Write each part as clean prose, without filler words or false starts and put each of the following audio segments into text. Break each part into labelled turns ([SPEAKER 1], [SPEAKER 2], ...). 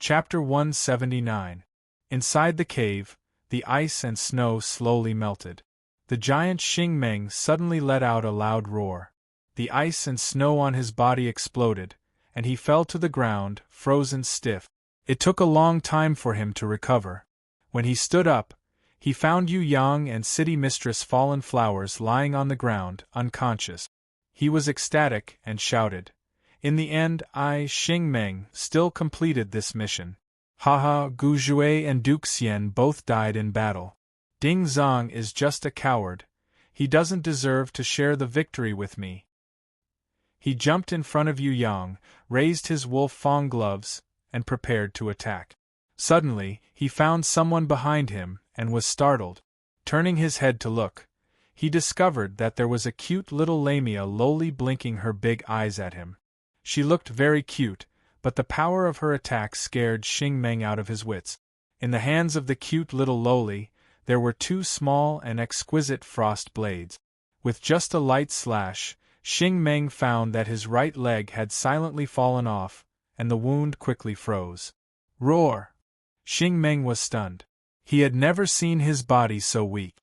[SPEAKER 1] Chapter 179. Inside the cave, the ice and snow slowly melted. The giant Xing Meng suddenly let out a loud roar. The ice and snow on his body exploded, and he fell to the ground, frozen stiff. It took a long time for him to recover. When he stood up, he found Yu Yang and City Mistress Fallen Flowers lying on the ground, unconscious. He was ecstatic and shouted, "In the end, I, Xing Meng, still completed this mission. Haha, Gu Jue and Duke Xian both died in battle. Ding Zhang is just a coward. He doesn't deserve to share the victory with me." He jumped in front of Yu Yang, raised his wolf fang gloves, and prepared to attack. Suddenly, he found someone behind him and was startled. Turning his head to look, he discovered that there was a cute little lamia lowly blinking her big eyes at him. She looked very cute, but the power of her attack scared Xing Meng out of his wits. In the hands of the cute little lowly, there were two small and exquisite frost blades. With just a light slash, Xing Meng found that his right leg had silently fallen off, and the wound quickly froze. Roar! Xing Meng was stunned. He had never seen his body so weak.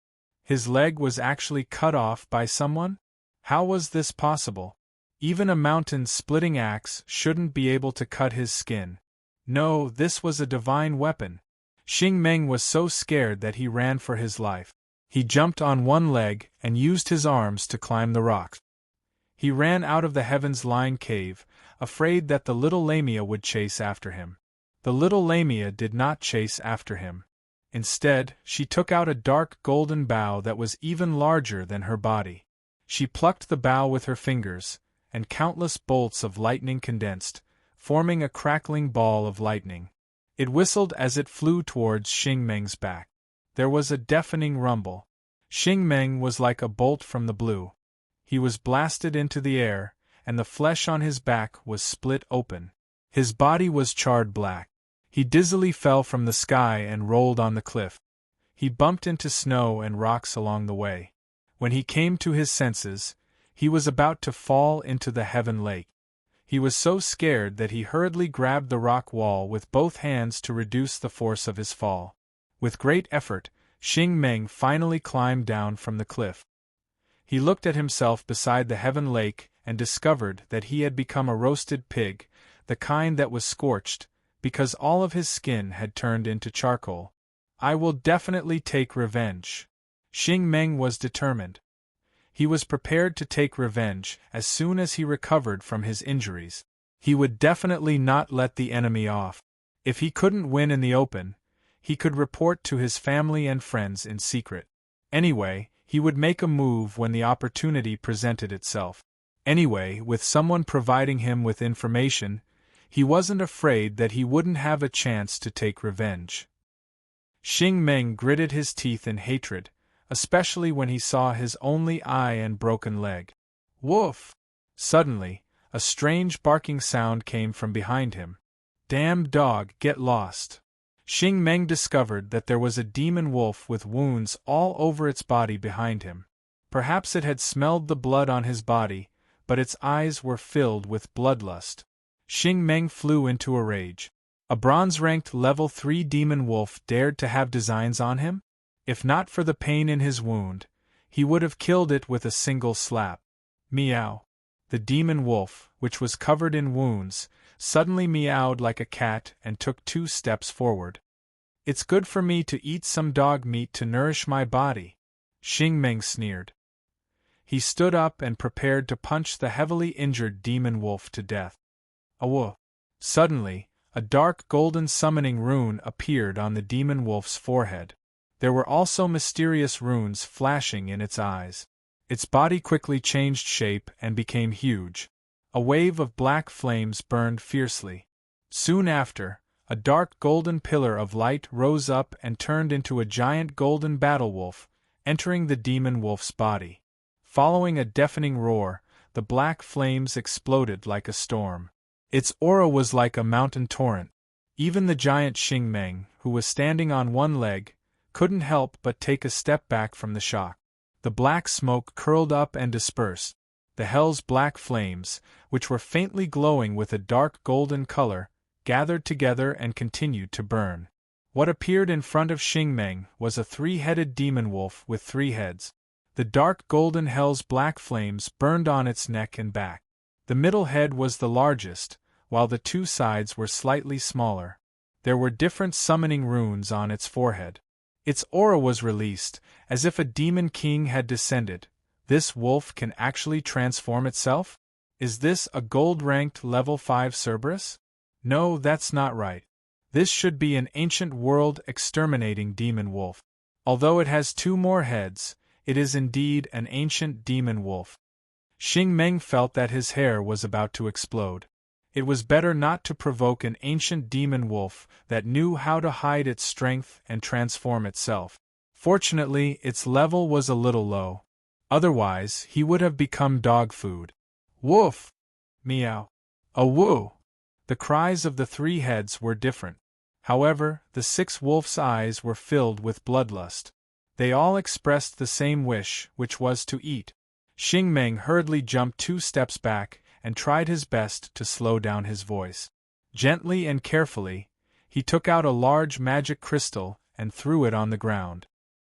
[SPEAKER 1] His leg was actually cut off by someone? How was this possible? Even a mountain-splitting axe shouldn't be able to cut his skin. No, this was a divine weapon. Xing Meng was so scared that he ran for his life. He jumped on one leg and used his arms to climb the rocks. He ran out of the heavens-lined cave, afraid that the little lamia would chase after him. The little lamia did not chase after him. Instead, she took out a dark golden bough that was even larger than her body. She plucked the bough with her fingers, and countless bolts of lightning condensed, forming a crackling ball of lightning. It whistled as it flew towards Xing Meng's back. There was a deafening rumble. Xing Meng was like a bolt from the blue. He was blasted into the air, and the flesh on his back was split open. His body was charred black. He dizzily fell from the sky and rolled on the cliff. He bumped into snow and rocks along the way. When he came to his senses, he was about to fall into the heaven lake. He was so scared that he hurriedly grabbed the rock wall with both hands to reduce the force of his fall. With great effort, Xing Meng finally climbed down from the cliff. He looked at himself beside the heaven lake and discovered that he had become a roasted pig, the kind that was scorched, because all of his skin had turned into charcoal. I will definitely take revenge. Xing Meng was determined. He was prepared to take revenge as soon as he recovered from his injuries. He would definitely not let the enemy off. If he couldn't win in the open, he could report to his family and friends in secret. Anyway, he would make a move when the opportunity presented itself. Anyway, with someone providing him with information, he wasn't afraid that he wouldn't have a chance to take revenge. Xing Meng gritted his teeth in hatred, especially when he saw his only eye and broken leg. Woof! Suddenly, a strange barking sound came from behind him. Damn dog, get lost! Xing Meng discovered that there was a demon wolf with wounds all over its body behind him. Perhaps it had smelled the blood on his body, but its eyes were filled with bloodlust. Xing Meng flew into a rage. A bronze-ranked level 3 demon wolf dared to have designs on him? If not for the pain in his wound, he would have killed it with a single slap. Meow. The demon wolf, which was covered in wounds, suddenly meowed like a cat and took 2 steps forward. It's good for me to eat some dog meat to nourish my body, Xing Meng sneered. He stood up and prepared to punch the heavily injured demon wolf to death. Awoof! Suddenly, a dark golden summoning rune appeared on the demon wolf's forehead. There were also mysterious runes flashing in its eyes. Its body quickly changed shape and became huge. A wave of black flames burned fiercely. Soon after, a dark golden pillar of light rose up and turned into a giant golden battle wolf, entering the demon wolf's body. Following a deafening roar, the black flames exploded like a storm. Its aura was like a mountain torrent. Even the giant Xing Meng, who was standing on one leg, couldn't help but take a step back from the shock. The black smoke curled up and dispersed. The hell's black flames, which were faintly glowing with a dark golden color, gathered together and continued to burn. What appeared in front of Xing Meng was a three-headed demon wolf with 3 heads. The dark golden hell's black flames burned on its neck and back. The middle head was the largest, while the 2 sides were slightly smaller. There were different summoning runes on its forehead. Its aura was released, as if a demon king had descended. This wolf can actually transform itself? Is this a gold-ranked level 5 Cerberus? No, that's not right. This should be an ancient world exterminating demon wolf. Although it has 2 more heads, it is indeed an ancient demon wolf. Xing Meng felt that his hair was about to explode. It was better not to provoke an ancient demon wolf that knew how to hide its strength and transform itself. Fortunately, its level was a little low. Otherwise, he would have become dog food. Woof! Meow! A woo! The cries of the 3 heads were different. However, the 6 wolves' eyes were filled with bloodlust. They all expressed the same wish, which was to eat. Xing Meng hurriedly jumped 2 steps back and tried his best to slow down his voice. Gently and carefully, he took out a large magic crystal and threw it on the ground.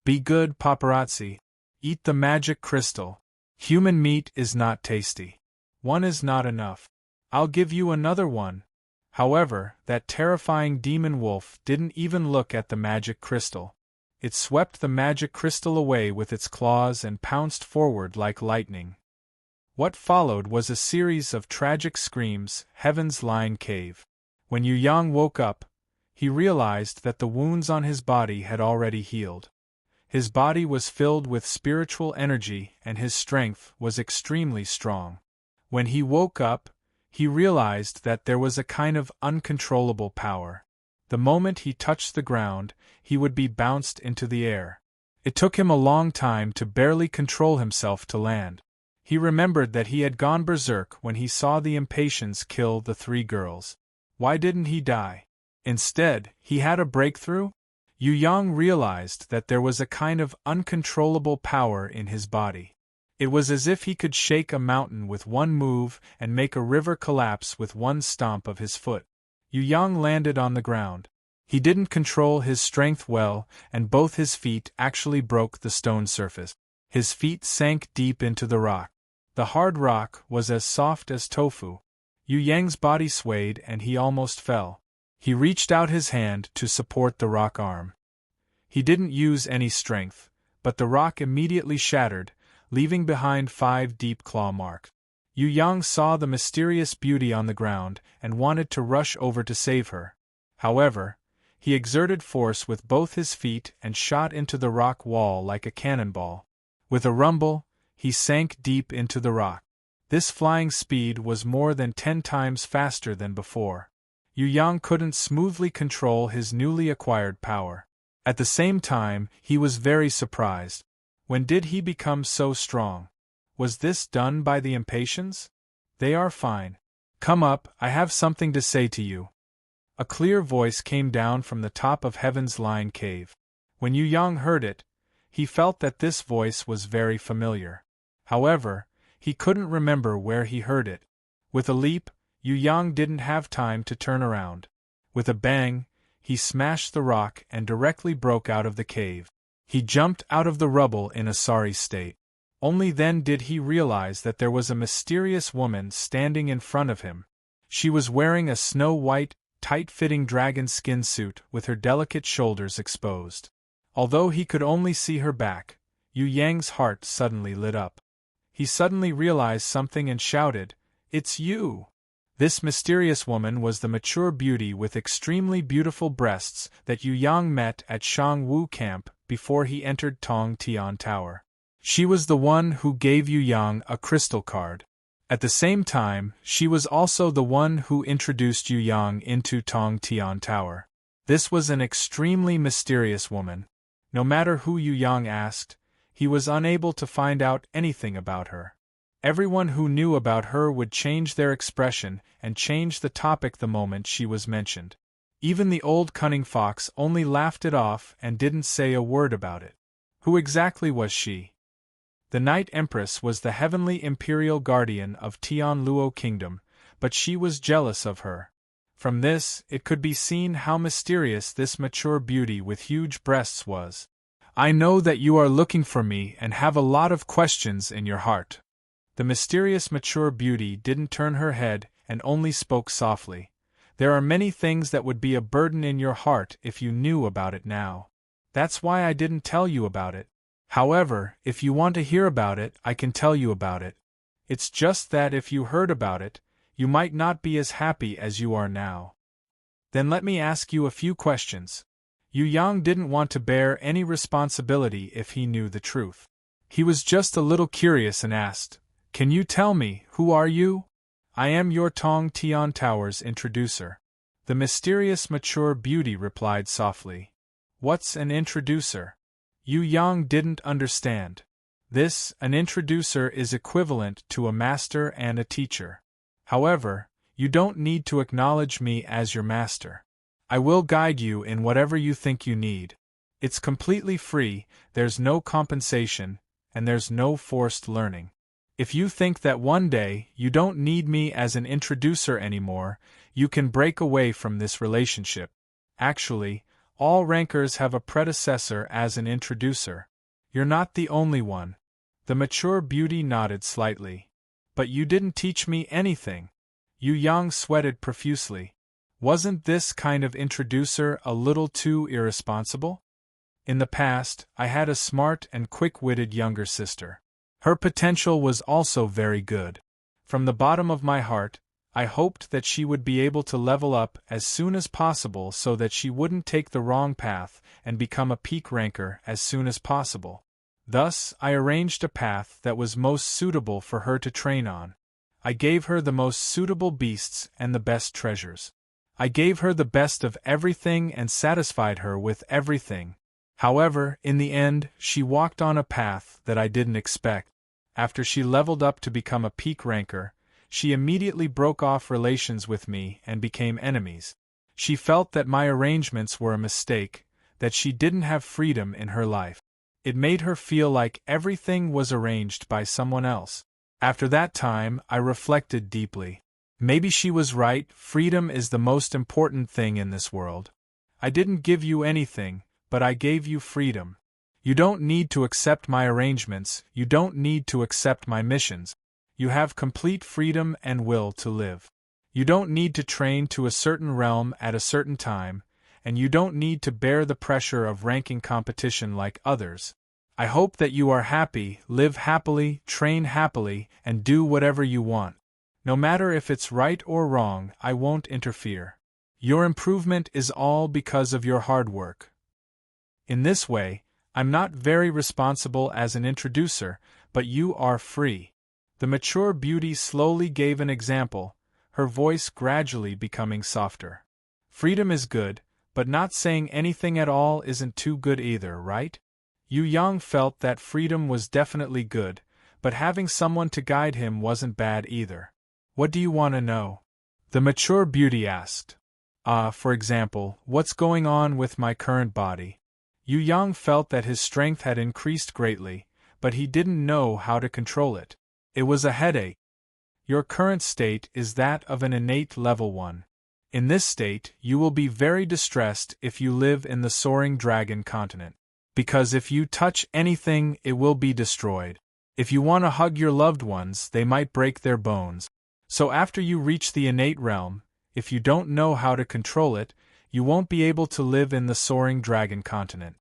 [SPEAKER 1] Be good, paparazzi. Eat the magic crystal. Human meat is not tasty. 1 is not enough. I'll give you another one. However, that terrifying demon wolf didn't even look at the magic crystal. It swept the magic crystal away with its claws and pounced forward like lightning. What followed was a series of tragic screams. Heaven's Line Cave. When Yu Yang woke up, he realized that the wounds on his body had already healed. His body was filled with spiritual energy and his strength was extremely strong. When he woke up, he realized that there was a kind of uncontrollable power. The moment he touched the ground, he would be bounced into the air. It took him a long time to barely control himself to land. He remembered that he had gone berserk when he saw the impatiens kill the 3 girls. Why didn't he die? Instead, he had a breakthrough? Yu Yang realized that there was a kind of uncontrollable power in his body. It was as if he could shake a mountain with 1 move and make a river collapse with 1 stomp of his foot. Yu Yang landed on the ground. He didn't control his strength well, and both his feet actually broke the stone surface. His feet sank deep into the rock. The hard rock was as soft as tofu. Yu Yang's body swayed and he almost fell. He reached out his hand to support the rock arm. He didn't use any strength, but the rock immediately shattered, leaving behind 5 deep claw marks. Yu Yang saw the mysterious beauty on the ground and wanted to rush over to save her. However, he exerted force with both his feet and shot into the rock wall like a cannonball. With a rumble, he sank deep into the rock. This flying speed was more than 10 times faster than before. Yu Yang couldn't smoothly control his newly acquired power. At the same time, he was very surprised. When did he become so strong? Was this done by the impatiens? They are fine. Come up, I have something to say to you. A clear voice came down from the top of Heaven's Line Cave. When Yu Yang heard it, he felt that this voice was very familiar. However, he couldn't remember where he heard it. With a leap, Yu Yang didn't have time to turn around. With a bang, he smashed the rock and directly broke out of the cave. He jumped out of the rubble in a sorry state. Only then did he realize that there was a mysterious woman standing in front of him. She was wearing a snow-white, tight-fitting dragon skin suit with her delicate shoulders exposed. Although he could only see her back, Yu Yang's heart suddenly lit up. He suddenly realized something and shouted, "It's you!" This mysterious woman was the mature beauty with extremely beautiful breasts that Yu Yang met at Shangwu Camp before he entered Tong Tian Tower. She was the one who gave Yu Yang a crystal card. At the same time, she was also the one who introduced Yu Yang into Tong Tian Tower. This was an extremely mysterious woman. No matter who Yu Yang asked, he was unable to find out anything about her. Everyone who knew about her would change their expression and change the topic the moment she was mentioned. Even the old cunning fox only laughed it off and didn't say a word about it. Who exactly was she? The Night Empress was the heavenly imperial guardian of Tianluo Kingdom, but she was jealous of her. From this, it could be seen how mysterious this mature beauty with huge breasts was. I know that you are looking for me and have a lot of questions in your heart. The mysterious mature beauty didn't turn her head and only spoke softly. There are many things that would be a burden in your heart if you knew about it now. That's why I didn't tell you about it. However, if you want to hear about it, I can tell you about it. It's just that if you heard about it, you might not be as happy as you are now. Then let me ask you a few questions. Yu Yang didn't want to bear any responsibility if he knew the truth. He was just a little curious and asked, "Can you tell me, who are you?" "I am your Tong Tian Tower's introducer." The mysterious mature beauty replied softly. "What's an introducer?" Yu Yang didn't understand. An introducer is equivalent to a master and a teacher. However, you don't need to acknowledge me as your master. I will guide you in whatever you think you need. It's completely free, there's no compensation, and there's no forced learning. If you think that one day you don't need me as an introducer anymore, you can break away from this relationship. Actually, all rankers have a predecessor as an introducer. You're not the only one. The mature beauty nodded slightly. But you didn't teach me anything. Yu Yang sweated profusely. Wasn't this kind of introducer a little too irresponsible? In the past, I had a smart and quick-witted younger sister. Her potential was also very good. From the bottom of my heart, I hoped that she would be able to level up as soon as possible so that she wouldn't take the wrong path and become a peak ranker as soon as possible. Thus, I arranged a path that was most suitable for her to train on. I gave her the most suitable beasts and the best treasures. I gave her the best of everything and satisfied her with everything. However, in the end, she walked on a path that I didn't expect. After she leveled up to become a peak ranker, she immediately broke off relations with me and became enemies. She felt that my arrangements were a mistake, that she didn't have freedom in her life. It made her feel like everything was arranged by someone else. After that time, I reflected deeply. Maybe she was right, freedom is the most important thing in this world. I didn't give you anything, but I gave you freedom. You don't need to accept my arrangements, you don't need to accept my missions. You have complete freedom and will to live. You don't need to train to a certain realm at a certain time, and you don't need to bear the pressure of ranking competition like others. I hope that you are happy, live happily, train happily, and do whatever you want. No matter if it's right or wrong, I won't interfere. Your improvement is all because of your hard work. In this way, I'm not very responsible as an introducer, but you are free. The mature beauty slowly gave an example, her voice gradually becoming softer. Freedom is good, but not saying anything at all isn't too good either, right? Yu Yang felt that freedom was definitely good, but having someone to guide him wasn't bad either. What do you want to know? The mature beauty asked. For example, what's going on with my current body? Yu Yang felt that his strength had increased greatly, but he didn't know how to control it. It was a headache. Your current state is that of an innate level 1. In this state, you will be very distressed if you live in the soaring dragon continent. Because if you touch anything, it will be destroyed. If you want to hug your loved ones, they might break their bones. So after you reach the innate realm, if you don't know how to control it, you won't be able to live in the soaring dragon continent.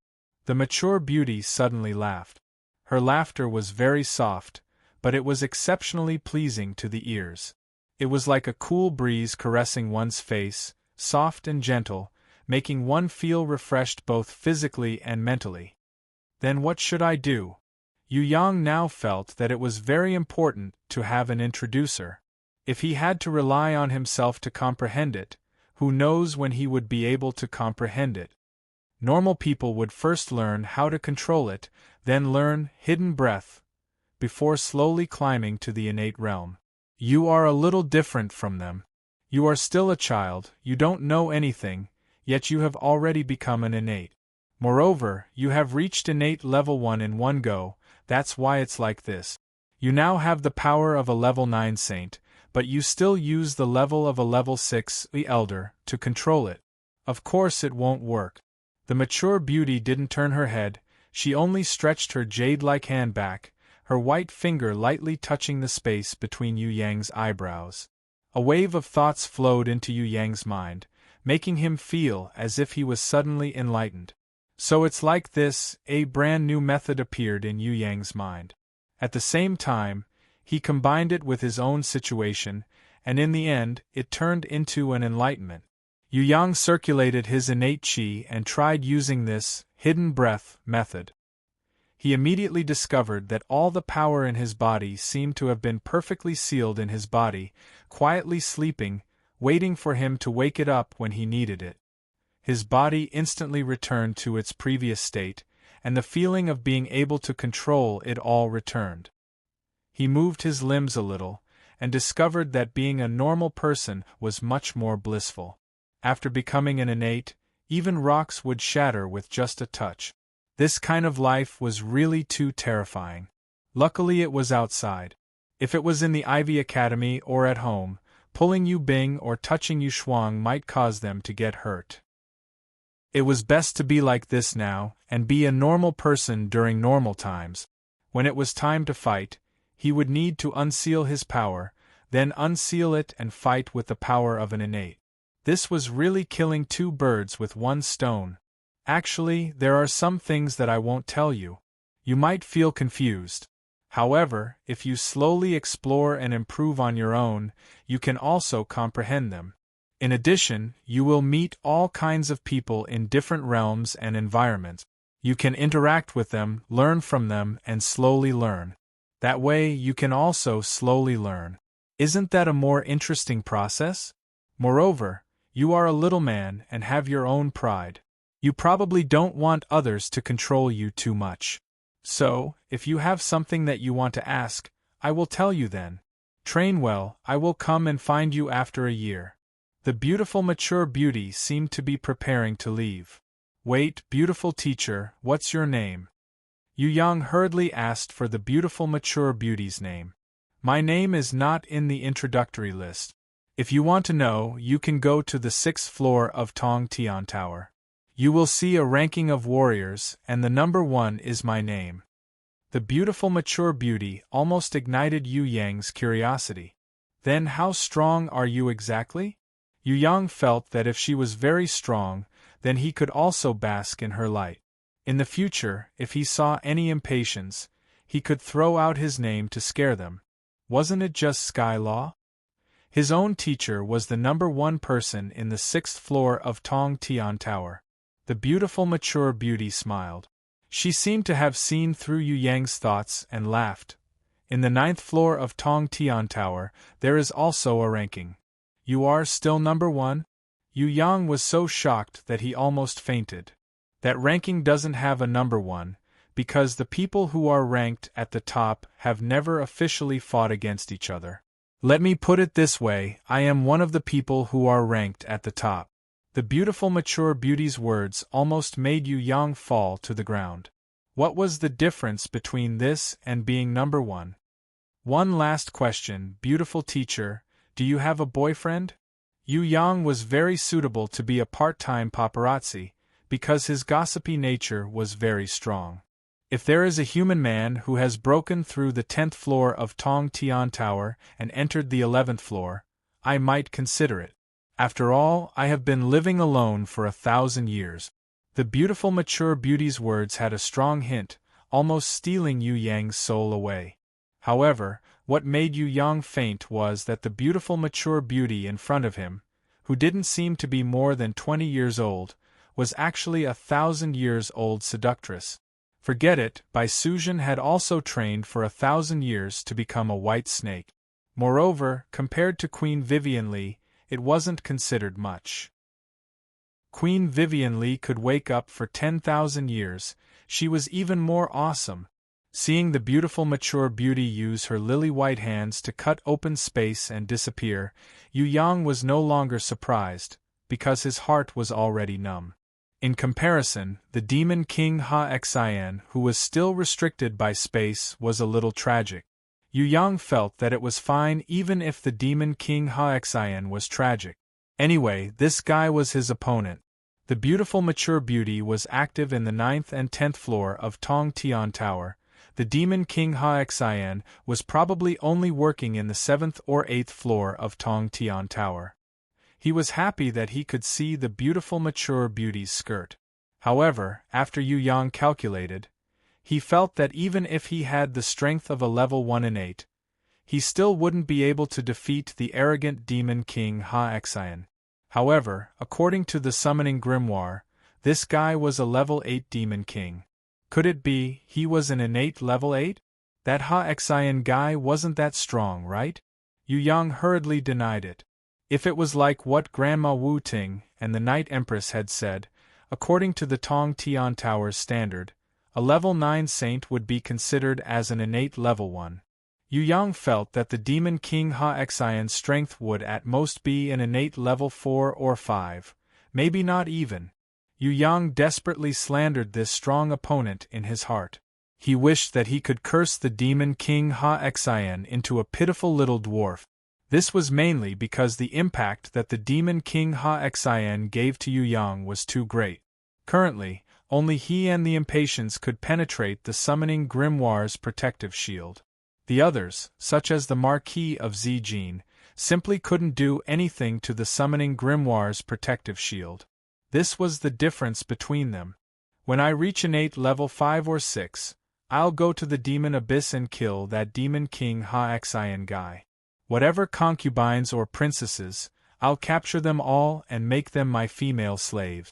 [SPEAKER 1] The mature beauty suddenly laughed. Her laughter was very soft, but it was exceptionally pleasing to the ears. It was like a cool breeze caressing one's face, soft and gentle, making one feel refreshed both physically and mentally. Then what should I do? Yu Yang now felt that it was very important to have an introducer. If he had to rely on himself to comprehend it, who knows when he would be able to comprehend it? Normal people would first learn how to control it, then learn hidden breath, before slowly climbing to the innate realm. You are a little different from them. You are still a child, you don't know anything, yet you have already become an innate. Moreover, you have reached innate level 1 in one go, that's why it's like this. You now have the power of a level 9 saint, but you still use the level of a level 6 elder to control it. Of course it won't work. The mature beauty didn't turn her head, she only stretched her jade-like hand back, her white finger lightly touching the space between Yu Yang's eyebrows. A wave of thoughts flowed into Yu Yang's mind, making him feel as if he was suddenly enlightened. So it's like this, a brand new method appeared in Yu Yang's mind. At the same time, he combined it with his own situation, and in the end, it turned into an enlightenment. Yu Yang circulated his innate qi and tried using this hidden breath method. He immediately discovered that all the power in his body seemed to have been perfectly sealed in his body, quietly sleeping, waiting for him to wake it up when he needed it. His body instantly returned to its previous state, and the feeling of being able to control it all returned. He moved his limbs a little, and discovered that being a normal person was much more blissful. After becoming an innate, even rocks would shatter with just a touch. This kind of life was really too terrifying. Luckily it was outside. If it was in the Ivy Academy or at home, pulling Yu Bing or touching Yu Shuang might cause them to get hurt. It was best to be like this now, and be a normal person during normal times. When it was time to fight, he would need to unseal his power, then unseal it and fight with the power of an innate. This was really killing two birds with one stone. Actually, there are some things that I won't tell you. You might feel confused. However, if you slowly explore and improve on your own, you can also comprehend them. In addition, you will meet all kinds of people in different realms and environments. You can interact with them, learn from them, and slowly learn. That way, you can also slowly learn. Isn't that a more interesting process? Moreover, you are a little man and have your own pride. You probably don't want others to control you too much. So, if you have something that you want to ask, I will tell you then. Train well, I will come and find you after a year. The beautiful mature beauty seemed to be preparing to leave. Wait, beautiful teacher, what's your name? Yu Yang hurriedly asked for the beautiful mature beauty's name. My name is not in the introductory list. If you want to know, you can go to the 6th floor of Tong Tian Tower. You will see a ranking of warriors, and the number 1 is my name. The beautiful mature beauty almost ignited Yu Yang's curiosity. Then how strong are you exactly? Yu Yang felt that if she was very strong, then he could also bask in her light. In the future, if he saw any impatience, he could throw out his name to scare them. Wasn't it just Sky Law? His own teacher was the number 1 person in the 6th floor of Tong Tian Tower. The beautiful mature beauty smiled. She seemed to have seen through Yu Yang's thoughts and laughed. In the 9th floor of Tong Tian Tower, there is also a ranking. You are still number 1? Yu Yang was so shocked that he almost fainted. That ranking doesn't have a number 1, because the people who are ranked at the top have never officially fought against each other. Let me put it this way, I am one of the people who are ranked at the top. The beautiful mature beauty's words almost made Yu Yang fall to the ground. What was the difference between this and being number 1? One last question, beautiful teacher, do you have a boyfriend? Yu Yang was very suitable to be a part-time paparazzi, because his gossipy nature was very strong. If there is a human man who has broken through the 10th floor of Tong Tian Tower and entered the 11th floor, I might consider it. After all, I have been living alone for 1,000 years. The beautiful mature beauty's words had a strong hint, almost stealing Yu Yang's soul away. However, what made Yu Yang faint was that the beautiful mature beauty in front of him, who didn't seem to be more than 20 years old, was actually a 1,000 years old seductress. Forget it, Bai Suzhen had also trained for 1,000 years to become a white snake. Moreover, compared to Queen Vivian Li, it wasn't considered much. Queen Vivian Li could wake up for 10,000 years, she was even more awesome. Seeing the beautiful mature beauty use her lily-white hands to cut open space and disappear, Yu Yang was no longer surprised, because his heart was already numb. In comparison, the demon king Ha Xian, who was still restricted by space, was a little tragic. Yu Yang felt that it was fine even if the demon king Haexian was tragic. Anyway, this guy was his opponent. The beautiful mature beauty was active in the 9th and 10th floor of Tong Tian Tower. The demon king Haexian was probably only working in the 7th or 8th floor of Tong Tian Tower. He was happy that he could see the beautiful mature beauty's skirt. However, after Yu Yang calculated, he felt that even if he had the strength of a level 1 innate, he still wouldn't be able to defeat the arrogant demon king Haexian. However, according to the summoning grimoire, this guy was a level 8 demon king. Could it be he was an innate level 8? That Haexian guy wasn't that strong, right? Yu Yang hurriedly denied it. If it was like what Grandma Wu Ting and the Night Empress had said, according to the Tong Tian Tower's standard, a level 9 saint would be considered as an innate level 1. Yu Yang felt that the demon king Haexian's strength would at most be an innate level 4 or 5, maybe not even. Yu Yang desperately slandered this strong opponent in his heart. He wished that he could curse the demon king Haexian into a pitiful little dwarf. This was mainly because the impact that the demon king Haexian gave to Yu Yang was too great. Currently, only he and the impatience could penetrate the summoning grimoire's protective shield. The others, such as the Marquis of Zijin, simply couldn't do anything to the summoning grimoire's protective shield. This was the difference between them. When I reach innate level 5 or 6, I'll go to the demon abyss and kill that demon king Haexian guy. Whatever concubines or princesses, I'll capture them all and make them my female slaves.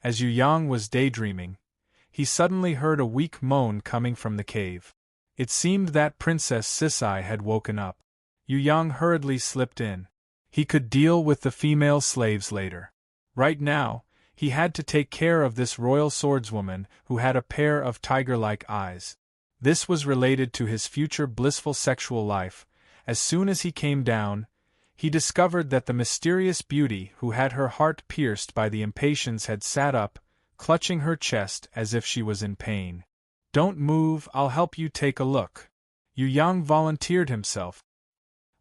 [SPEAKER 1] As Yu Yang was daydreaming, he suddenly heard a weak moan coming from the cave. It seemed that Princess Sisai had woken up. Yu Yang hurriedly slipped in. He could deal with the female slaves later. Right now, he had to take care of this royal swordswoman who had a pair of tiger-like eyes. This was related to his future blissful sexual life. As soon as he came down, he discovered that the mysterious beauty who had her heart pierced by the impatience had sat up, clutching her chest as if she was in pain. "Don't move, I'll help you take a look." Yu Yang volunteered himself.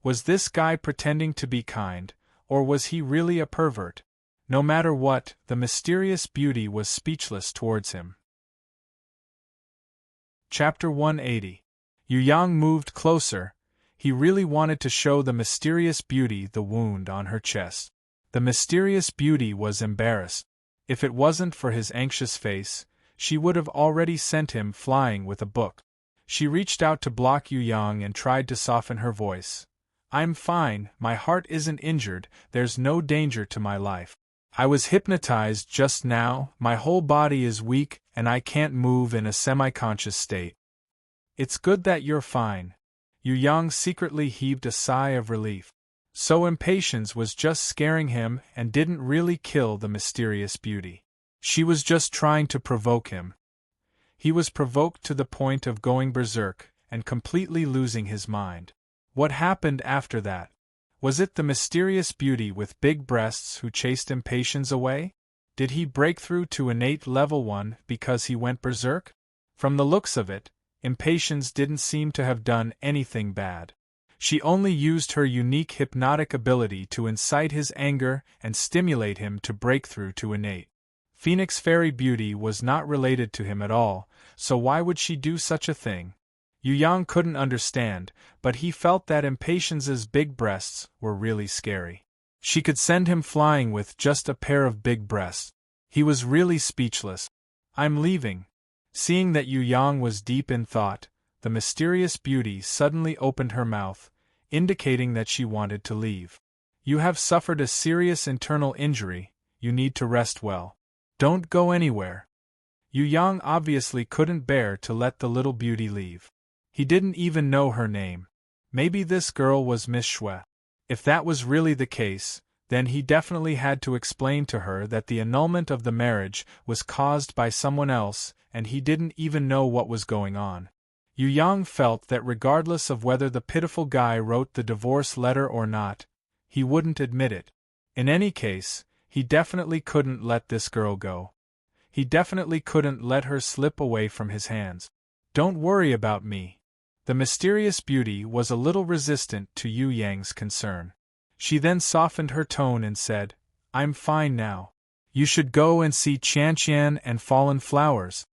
[SPEAKER 1] Was this guy pretending to be kind, or was he really a pervert? No matter what, the mysterious beauty was speechless towards him. Chapter 180. Yu Yang moved closer. He really wanted to show the mysterious beauty the wound on her chest. The mysterious beauty was embarrassed. If it wasn't for his anxious face, she would have already sent him flying with a book. She reached out to block Yu Yang and tried to soften her voice. "I'm fine, my heart isn't injured, there's no danger to my life. I was hypnotized just now, my whole body is weak and I can't move in a semi-conscious state." "It's good that you're fine." Yu Yang secretly heaved a sigh of relief. So impatience was just scaring him and didn't really kill the mysterious beauty. She was just trying to provoke him. He was provoked to the point of going berserk and completely losing his mind. What happened after that? Was it the mysterious beauty with big breasts who chased impatience away? Did he break through to innate level 1 because he went berserk? From the looks of it, impatience didn't seem to have done anything bad. She only used her unique hypnotic ability to incite his anger and stimulate him to break through to innate. Phoenix Fairy Beauty was not related to him at all, so why would she do such a thing? Yu Yang couldn't understand, but he felt that impatience's big breasts were really scary. She could send him flying with just a pair of big breasts. He was really speechless. "I'm leaving." Seeing that Yu Yang was deep in thought, the mysterious beauty suddenly opened her mouth, indicating that she wanted to leave. "You have suffered a serious internal injury, you need to rest well. Don't go anywhere." Yu Yang obviously couldn't bear to let the little beauty leave. He didn't even know her name. Maybe this girl was Miss Xue. If that was really the case, then he definitely had to explain to her that the annulment of the marriage was caused by someone else and he didn't even know what was going on. Yu Yang felt that regardless of whether the pitiful guy wrote the divorce letter or not, he wouldn't admit it. In any case, he definitely couldn't let this girl go. He definitely couldn't let her slip away from his hands. "Don't worry about me. The mysterious beauty was a little resistant to Yu Yang's concern. She then softened her tone and said, "I'm fine now. You should go and see Qianqian and fallen flowers."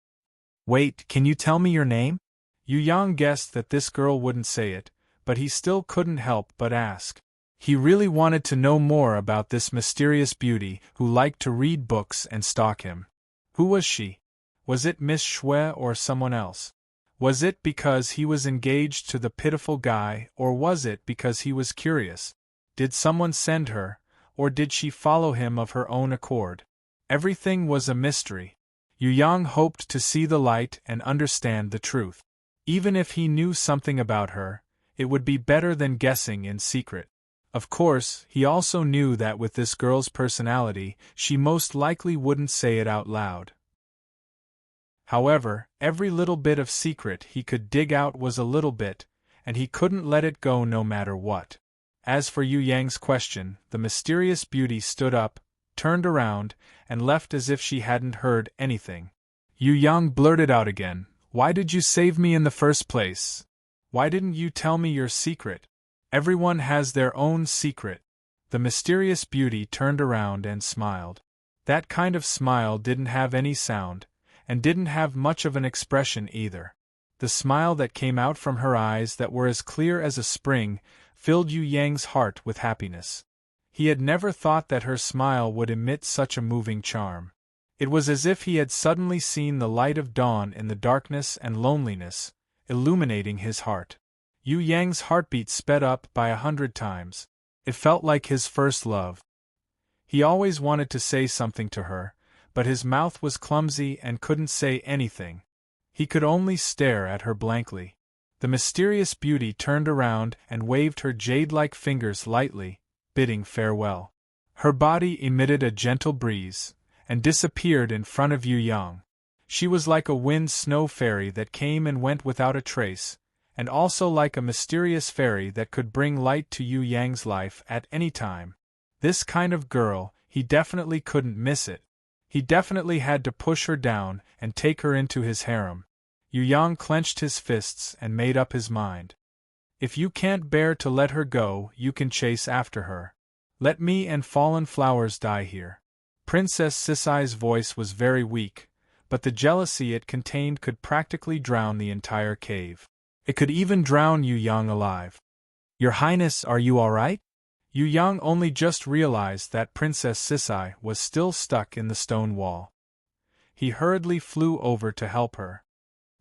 [SPEAKER 1] "Wait, can you tell me your name?" Yu Yang guessed that this girl wouldn't say it, but he still couldn't help but ask. He really wanted to know more about this mysterious beauty who liked to read books and stalk him. Who was she? Was it Miss Shui or someone else? Was it because he was engaged to the pitiful guy, or was it because he was curious? Did someone send her, or did she follow him of her own accord? Everything was a mystery. Yu Yang hoped to see the light and understand the truth. Even if he knew something about her, it would be better than guessing in secret. Of course, he also knew that with this girl's personality, she most likely wouldn't say it out loud. However, every little bit of secret he could dig out was a little bit, and he couldn't let it go no matter what. As for Yu Yang's question, the mysterious beauty stood up, turned around, and left as if she hadn't heard anything. Yu Yang blurted out again, "Why did you save me in the first place? Why didn't you tell me your secret? Everyone has their own secret." The mysterious beauty turned around and smiled. That kind of smile didn't have any sound, and didn't have much of an expression either. The smile that came out from her eyes that were as clear as a spring filled Yu Yang's heart with happiness. He had never thought that her smile would emit such a moving charm. It was as if he had suddenly seen the light of dawn in the darkness and loneliness, illuminating his heart. Yu Yang's heartbeat sped up by 100 times. It felt like his first love. He always wanted to say something to her, but his mouth was clumsy and couldn't say anything. He could only stare at her blankly. The mysterious beauty turned around and waved her jade-like fingers lightly, bidding farewell. Her body emitted a gentle breeze, and disappeared in front of Yu Yang. She was like a wind snow fairy that came and went without a trace, and also like a mysterious fairy that could bring light to Yu Yang's life at any time. This kind of girl, he definitely couldn't miss it. He definitely had to push her down and take her into his harem. Yu Yang clenched his fists and made up his mind. If you can't bear to let her go, you can chase after her. Let me and fallen flowers die here. Princess Sisai's voice was very weak, but the jealousy it contained could practically drown the entire cave. It could even drown Yu Yang alive. "Your Highness, are you all right?" Yu Yang only just realized that Princess Sisai was still stuck in the stone wall. He hurriedly flew over to help her.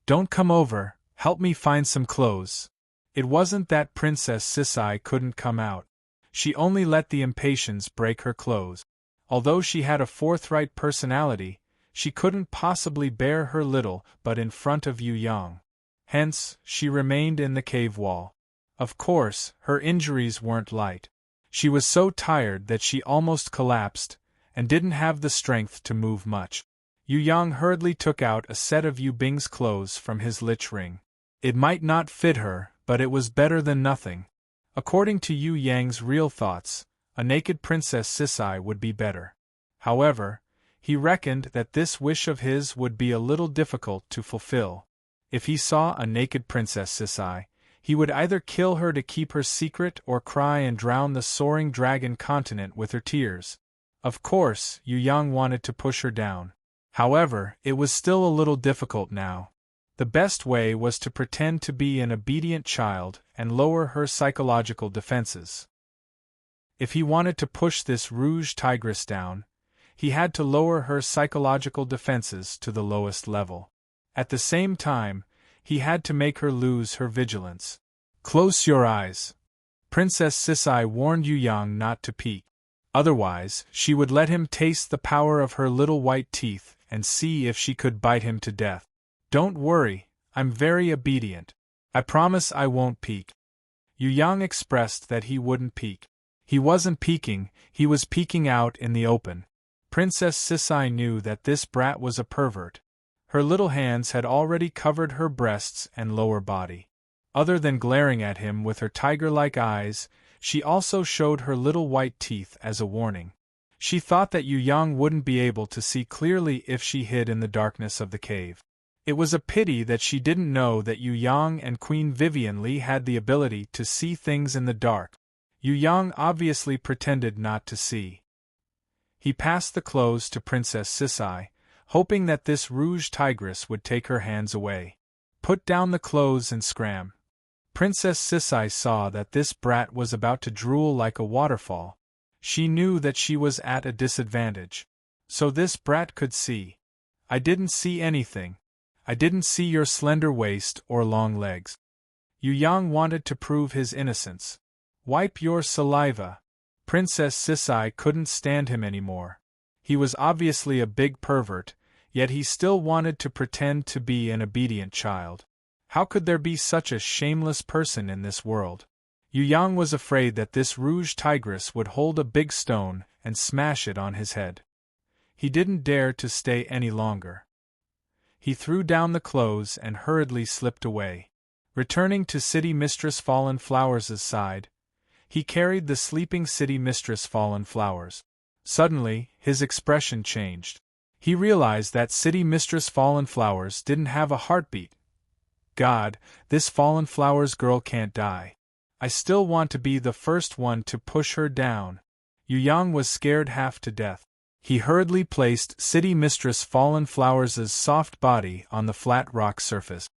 [SPEAKER 1] "Don't come over, help me find some clothes." It wasn't that Princess Sisai couldn't come out. She only let the impatience break her clothes. Although she had a forthright personality, she couldn't possibly bear her little but in front of Yu Yang. Hence, she remained in the cave wall. Of course, her injuries weren't light. She was so tired that she almost collapsed, and didn't have the strength to move much. Yu Yang hurriedly took out a set of Yu Bing's clothes from his lich ring. It might not fit her, but it was better than nothing. According to Yu Yang's real thoughts, a naked Princess Sisai would be better. However, he reckoned that this wish of his would be a little difficult to fulfill. If he saw a naked Princess Sisai, he would either kill her to keep her secret or cry and drown the soaring dragon continent with her tears. Of course, Yu Yang wanted to push her down. However, it was still a little difficult now. The best way was to pretend to be an obedient child and lower her psychological defenses. If he wanted to push this rouge tigress down, he had to lower her psychological defenses to the lowest level. At the same time, he had to make her lose her vigilance. "Close your eyes." Princess Sisai warned Yu Yang not to peek. Otherwise, she would let him taste the power of her little white teeth and see if she could bite him to death. "Don't worry, I'm very obedient. I promise I won't peek." Yu Yang expressed that he wouldn't peek. He wasn't peeking, he was peeking out in the open. Princess Sisai knew that this brat was a pervert. Her little hands had already covered her breasts and lower body. Other than glaring at him with her tiger-like eyes, she also showed her little white teeth as a warning. She thought that Yu Yang wouldn't be able to see clearly if she hid in the darkness of the cave. It was a pity that she didn't know that Yu Yang and Queen Vivian Li had the ability to see things in the dark. Yu Yang obviously pretended not to see. He passed the clothes to Princess Sisai, hoping that this rouge tigress would take her hands away. Put down the clothes and scram. Princess Sisai saw that this brat was about to drool like a waterfall. She knew that she was at a disadvantage. So this brat could see. I didn't see anything. I didn't see your slender waist or long legs. Yu Yang wanted to prove his innocence. Wipe your saliva. Princess Sisai couldn't stand him anymore. He was obviously a big pervert, yet he still wanted to pretend to be an obedient child. How could there be such a shameless person in this world? Yu Yang was afraid that this rouge tigress would hold a big stone and smash it on his head. He didn't dare to stay any longer. He threw down the clothes and hurriedly slipped away. Returning to City Mistress Fallen Flowers' side, he carried the sleeping City Mistress Fallen Flowers. Suddenly, his expression changed. He realized that City Mistress Fallen Flowers didn't have a heartbeat. God, this Fallen Flowers girl can't die. I still want to be the first one to push her down. Yu Yang was scared half to death. He hurriedly placed City Mistress Fallen Flowers' soft body on the flat rock surface.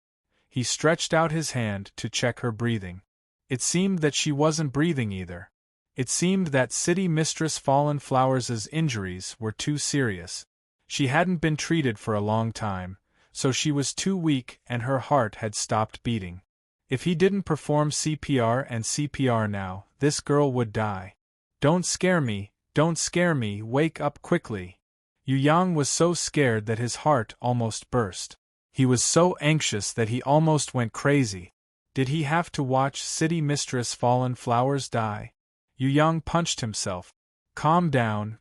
[SPEAKER 1] He stretched out his hand to check her breathing. It seemed that she wasn't breathing either. It seemed that City Mistress Fallen Flowers' injuries were too serious. She hadn't been treated for a long time, so she was too weak and her heart had stopped beating. If he didn't perform CPR and CPR now, this girl would die. Don't scare me, wake up quickly. Yu Yang was so scared that his heart almost burst. He was so anxious that he almost went crazy. Did he have to watch City Mistress Fallen Flowers die? Yu Yang punched himself. Calm down,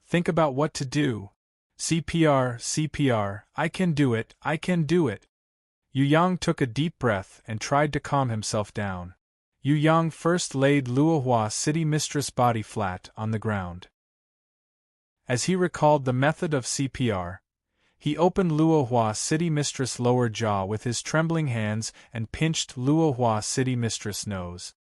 [SPEAKER 1] think about what to do. CPR, I can do it. Yu Yang took a deep breath and tried to calm himself down. Yu Yang first laid Luohua City Mistress' body flat on the ground. As he recalled the method of CPR, he opened Luohua City Mistress' lower jaw with his trembling hands and pinched Luohua City Mistress' nose.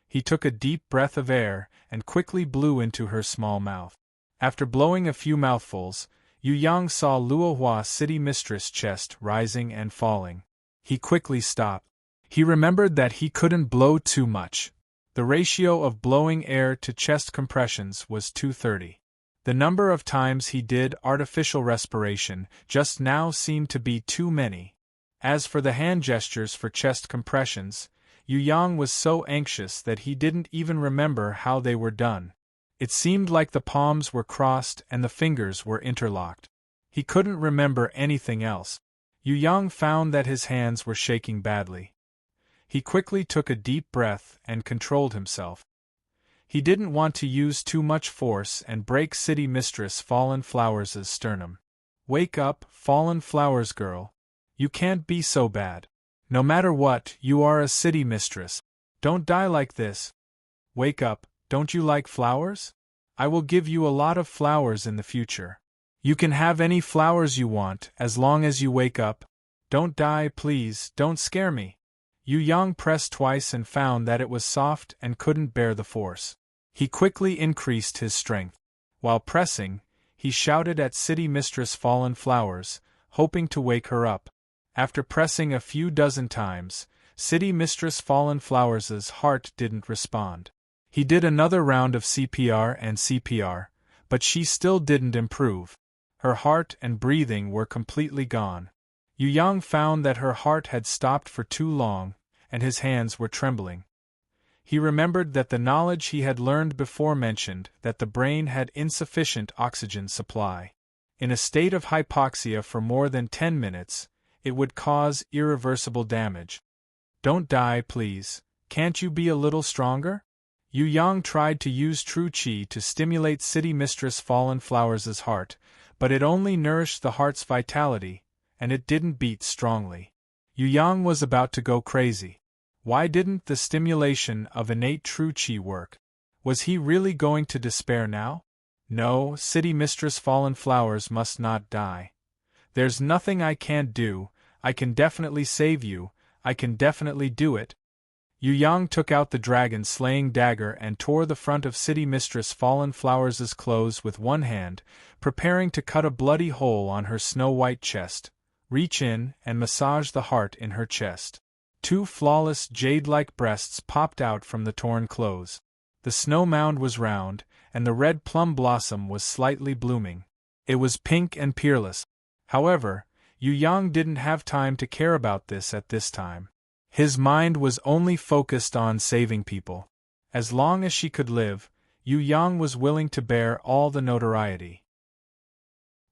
[SPEAKER 1] He took a deep breath of air and quickly blew into her small mouth. After blowing a few mouthfuls, Yu Yang saw Luohua City Mistress' chest rising and falling. He quickly stopped. He remembered that he couldn't blow too much. The ratio of blowing air to chest compressions was 230. The number of times he did artificial respiration just now seemed to be too many. As for the hand gestures for chest compressions, Yu Yang was so anxious that he didn't even remember how they were done. It seemed like the palms were crossed and the fingers were interlocked. He couldn't remember anything else. Yu Yang found that his hands were shaking badly. He quickly took a deep breath and controlled himself. He didn't want to use too much force and break City Mistress Fallen Flowers' sternum. Wake up, Fallen Flowers girl. You can't be so bad. No matter what, you are a City Mistress. Don't die like this. Wake up, don't you like flowers? I will give you a lot of flowers in the future. You can have any flowers you want as long as you wake up. Don't die, please, don't scare me. Yu Yang pressed twice and found that it was soft and couldn't bear the force. He quickly increased his strength. While pressing, he shouted at City Mistress Fallen Flowers, hoping to wake her up. After pressing a few dozen times, City Mistress Fallen Flowers' heart didn't respond. He did another round of CPR and CPR, but she still didn't improve. Her heart and breathing were completely gone. Yu Yang found that her heart had stopped for too long, and his hands were trembling. He remembered that the knowledge he had learned before mentioned that the brain had insufficient oxygen supply. In a state of hypoxia for more than 10 minutes, it would cause irreversible damage. Don't die, please. Can't you be a little stronger? Yu Yang tried to use true qi to stimulate City Mistress Fallen Flowers' heart, but it only nourished the heart's vitality, and it didn't beat strongly. Yu Yang was about to go crazy. Why didn't the stimulation of innate true qi work? Was he really going to despair now? No, City Mistress Fallen Flowers must not die. There's nothing I can't do, I can definitely save you, I can definitely do it. Yu Yang took out the dragon-slaying dagger and tore the front of City Mistress Fallen Flowers' clothes with one hand, preparing to cut a bloody hole on her snow-white chest. Reach in and massage the heart in her chest. Two flawless jade-like breasts popped out from the torn clothes. The snow mound was round, and the red plum blossom was slightly blooming. It was pink and peerless. However, Yu Yang didn't have time to care about this at this time. His mind was only focused on saving people. As long as she could live, Yu Yang was willing to bear all the notoriety.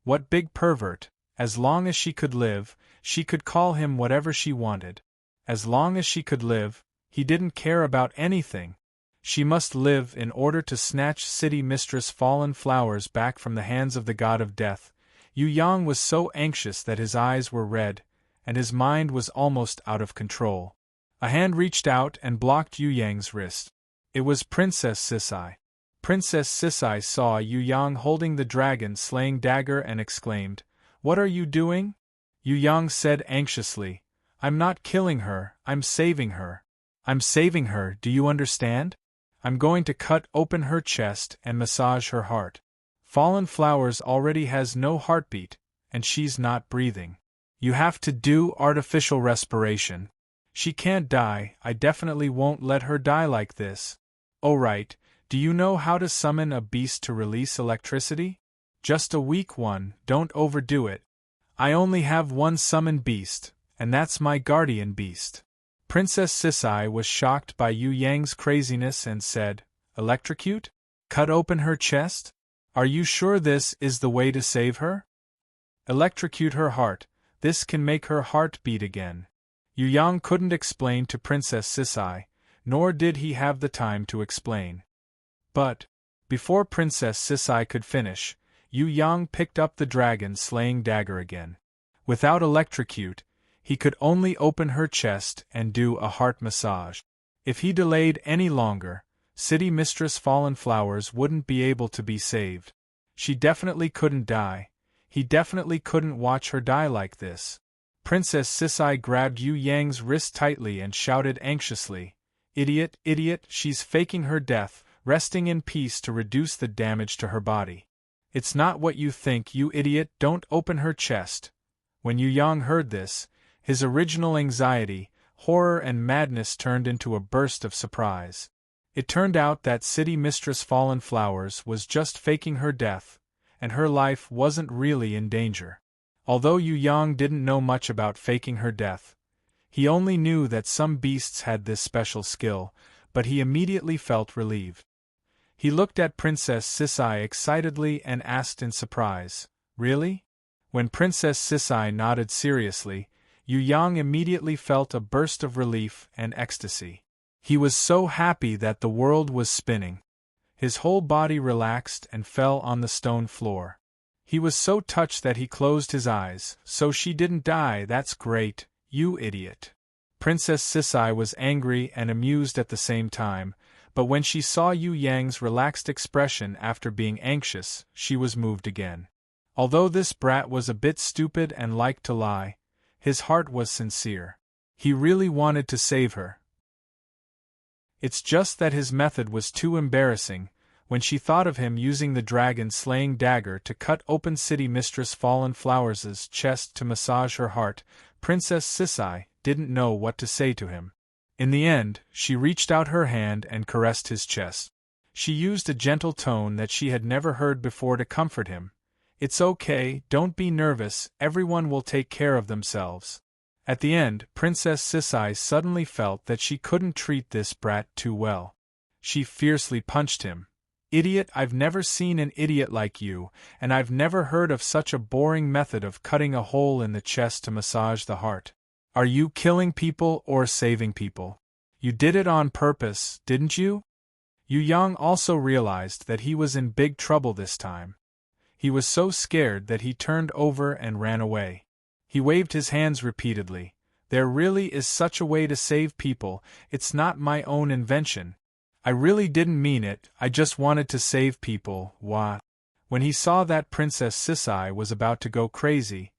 [SPEAKER 1] What big pervert! As long as she could live, she could call him whatever she wanted. As long as she could live, he didn't care about anything. She must live in order to snatch City Mistress Fallen Flowers back from the hands of the god of death. Yu Yang was so anxious that his eyes were red, and his mind was almost out of control. A hand reached out and blocked Yu Yang's wrist. It was Princess Sisai. Princess Sisai saw Yu Yang holding the dragon-slaying dagger and exclaimed, "What are you doing?" Yu Yang said anxiously, "I'm not killing her, I'm saving her. I'm saving her, do you understand? I'm going to cut open her chest and massage her heart. Fallen Flowers already has no heartbeat, and she's not breathing. You have to do artificial respiration. She can't die, I definitely won't let her die like this. Oh right, do you know how to summon a beast to release electricity? Just a weak one, don't overdo it. I only have one summoned beast, and that's my guardian beast." Princess Sisai was shocked by Yu Yang's craziness and said, "Electrocute? Cut open her chest? Are you sure this is the way to save her? Electrocute her heart. This can make her heart beat again." Yu Yang couldn't explain to Princess Sisai, nor did he have the time to explain. But, before Princess Sisai could finish, Yu Yang picked up the dragon-slaying dagger again. Without electrocute, he could only open her chest and do a heart massage. If he delayed any longer, City Mistress Fallen Flowers wouldn't be able to be saved. She definitely couldn't die. He definitely couldn't watch her die like this. Princess Sisai grabbed Yu Yang's wrist tightly and shouted anxiously, "Idiot, idiot, she's faking her death, resting in peace to reduce the damage to her body. It's not what you think, you idiot, don't open her chest." When Yu Yang heard this, his original anxiety, horror and madness turned into a burst of surprise. It turned out that City Mistress Fallen Flowers was just faking her death, and her life wasn't really in danger. Although Yu Yang didn't know much about faking her death, he only knew that some beasts had this special skill, but he immediately felt relieved. He looked at Princess Sisai excitedly and asked in surprise, "Really?" When Princess Sisai nodded seriously, Yu Yang immediately felt a burst of relief and ecstasy. He was so happy that the world was spinning. His whole body relaxed and fell on the stone floor. He was so touched that he closed his eyes. "So she didn't die, that's great, you idiot." Princess Sisai was angry and amused at the same time, but when she saw Yu Yang's relaxed expression after being anxious, she was moved again. Although this brat was a bit stupid and liked to lie, his heart was sincere. He really wanted to save her. It's just that his method was too embarrassing. When she thought of him using the dragon-slaying dagger to cut open City Mistress Fallen Flowers' chest to massage her heart, Princess Sisai didn't know what to say to him. In the end, she reached out her hand and caressed his chest. She used a gentle tone that she had never heard before to comfort him. "It's okay, don't be nervous, everyone will take care of themselves." At the end, Princess Sisai suddenly felt that she couldn't treat this brat too well. She fiercely punched him. "Idiot, I've never seen an idiot like you, and I've never heard of such a boring method of cutting a hole in the chest to massage the heart. Are you killing people or saving people? You did it on purpose, didn't you?" Yu Yang also realized that he was in big trouble this time. He was so scared that he turned over and ran away. He waved his hands repeatedly. "There really is such a way to save people, it's not my own invention. I really didn't mean it, I just wanted to save people, wah." When he saw that Princess Sisai was about to go crazy,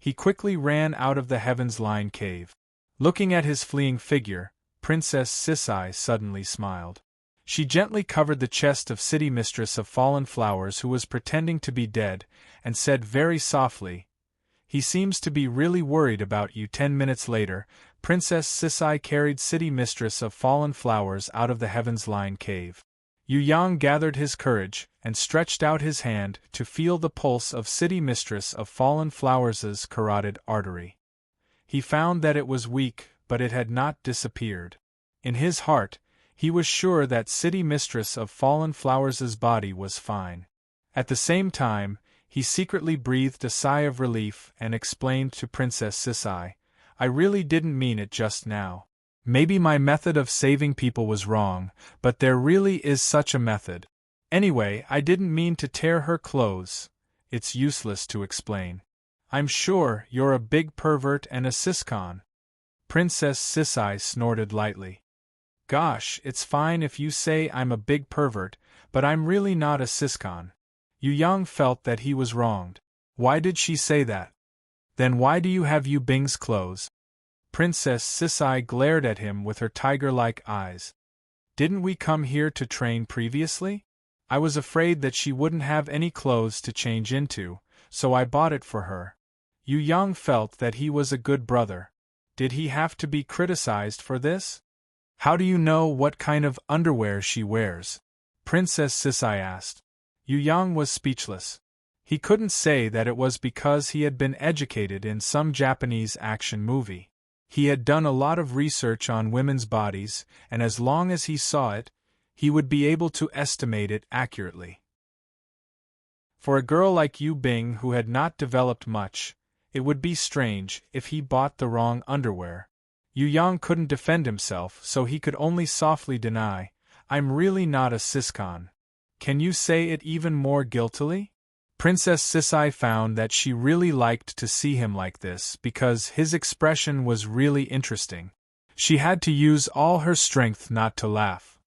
[SPEAKER 1] He quickly ran out of the Heaven's Line cave. Looking at his fleeing figure, Princess Sisai suddenly smiled. She gently covered the chest of City Mistress of Fallen Flowers, who was pretending to be dead, and said very softly, "He seems to be really worried about you." 10 minutes later, Princess Sisai carried City Mistress of Fallen Flowers out of the Heaven's Line cave. Yu Yang gathered his courage and stretched out his hand to feel the pulse of City Mistress of Fallen Flowers' carotid artery. He found that it was weak, but it had not disappeared. In his heart, he was sure that City Mistress of Fallen Flowers' body was fine. At the same time, he secretly breathed a sigh of relief and explained to Princess Sisai, "I really didn't mean it just now. Maybe my method of saving people was wrong, but there really is such a method. Anyway, I didn't mean to tear her clothes. It's useless to explain. I'm sure you're a big pervert and a siscon." Princess Sisai snorted lightly. "Gosh, it's fine if you say I'm a big pervert, but I'm really not a siscon." Yu Yang felt that he was wronged. Why did she say that? Then why do you have Yu Bing's clothes? Princess Sisai glared at him with her tiger-like eyes. "Didn't we come here to train previously? I was afraid that she wouldn't have any clothes to change into, so I bought it for her." Yu Yang felt that he was a good brother. Did he have to be criticized for this? "How do you know what kind of underwear she wears?" Princess Sisai asked. Yu Yang was speechless. He couldn't say that it was because he had been educated in some Japanese action movie. He had done a lot of research on women's bodies, and as long as he saw it, he would be able to estimate it accurately. For a girl like Yu Bing who had not developed much, it would be strange if he bought the wrong underwear. Yu Yang couldn't defend himself, so he could only softly deny, "I'm really not a siscon." "Can you say it even more guiltily?" Princess Sisai found that she really liked to see him like this because his expression was really interesting. She had to use all her strength not to laugh.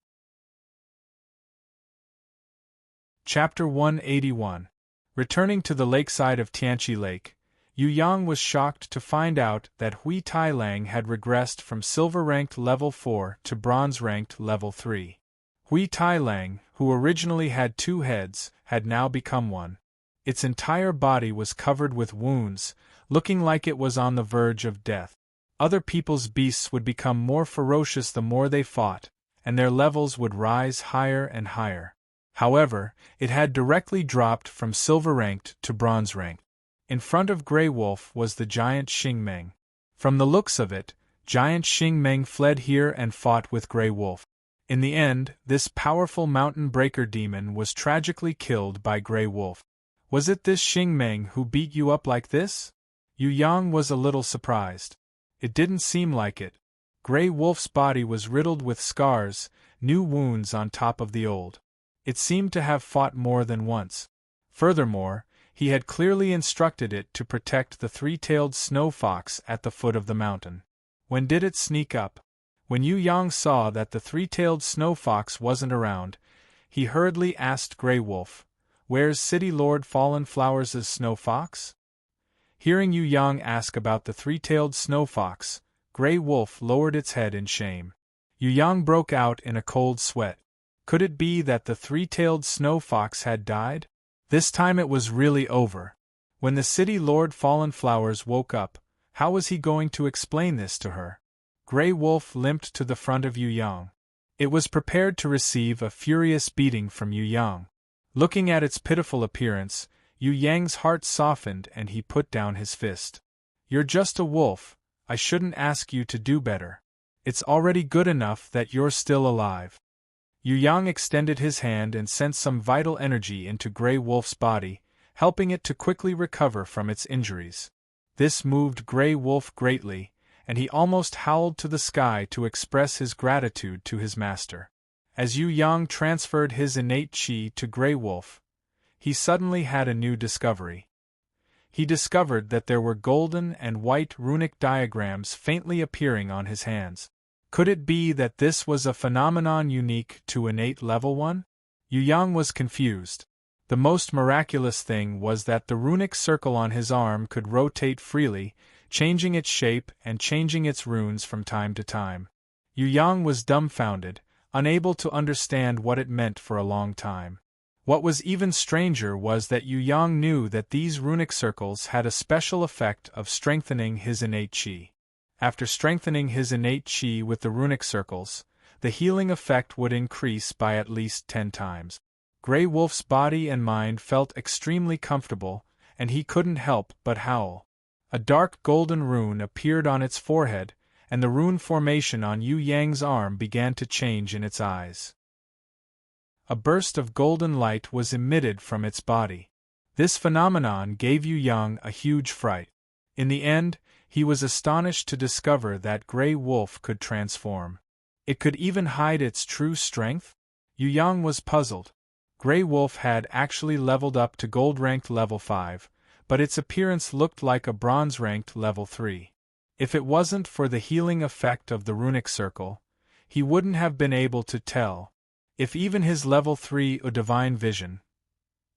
[SPEAKER 1] Chapter 181. Returning to the lakeside of Tianqi Lake, Yu Yang was shocked to find out that Hui Tailang had regressed from silver-ranked level 4 to bronze-ranked level 3. Hui Tailang, who originally had 2 heads, had now become 1. Its entire body was covered with wounds, looking like it was on the verge of death. Other people's beasts would become more ferocious the more they fought, and their levels would rise higher and higher. However, it had directly dropped from silver-ranked to bronze-ranked. In front of Grey Wolf was the giant Xing Meng. From the looks of it, giant Xing Meng fled here and fought with Grey Wolf. In the end, this powerful mountain breaker demon was tragically killed by Grey Wolf. "Was it this Xing Meng who beat you up like this?" Yu Yang was a little surprised. It didn't seem like it. Grey Wolf's body was riddled with scars, new wounds on top of the old. It seemed to have fought more than once. Furthermore, he had clearly instructed it to protect the 3-tailed snow fox at the foot of the mountain. When did it sneak up? When Yu Yang saw that the 3-tailed snow fox wasn't around, he hurriedly asked Grey Wolf, "Where's City Lord Fallen Flowers' snow fox?" Hearing Yu Yang ask about the 3-tailed snow fox, Grey Wolf lowered its head in shame. Yu Yang broke out in a cold sweat. Could it be that the 3-tailed snow fox had died? This time it was really over. When the City Lord Fallen Flowers woke up, how was he going to explain this to her? Grey Wolf limped to the front of Yu Yang. It was prepared to receive a furious beating from Yu Yang. Looking at its pitiful appearance, Yu Yang's heart softened and he put down his fist. "You're just a wolf, I shouldn't ask you to do better. It's already good enough that you're still alive." Yu Yang extended his hand and sent some vital energy into Grey Wolf's body, helping it to quickly recover from its injuries. This moved Grey Wolf greatly, and he almost howled to the sky to express his gratitude to his master. As Yu Yang transferred his innate qi to Grey Wolf, he suddenly had a new discovery. He discovered that there were golden and white runic diagrams faintly appearing on his hands. Could it be that this was a phenomenon unique to innate level 1? Yu Yang was confused. The most miraculous thing was that the runic circle on his arm could rotate freely, changing its shape and changing its runes from time to time. Yu Yang was dumbfounded, unable to understand what it meant for a long time. What was even stranger was that Yu Yang knew that these runic circles had a special effect of strengthening his innate qi. After strengthening his innate qi with the runic circles, the healing effect would increase by at least 10 times. Grey Wolf's body and mind felt extremely comfortable, and he couldn't help but howl. A dark golden rune appeared on its forehead, and the rune formation on Yu Yang's arm began to change in its eyes. A burst of golden light was emitted from its body. This phenomenon gave Yu Yang a huge fright. In the end, he was astonished to discover that Grey Wolf could transform. It could even hide its true strength? Yu Yang was puzzled. Grey Wolf had actually leveled up to gold-ranked level 5, but its appearance looked like a bronze-ranked level 3. If it wasn't for the healing effect of the runic circle, he wouldn't have been able to tell. If even his level 3 divine vision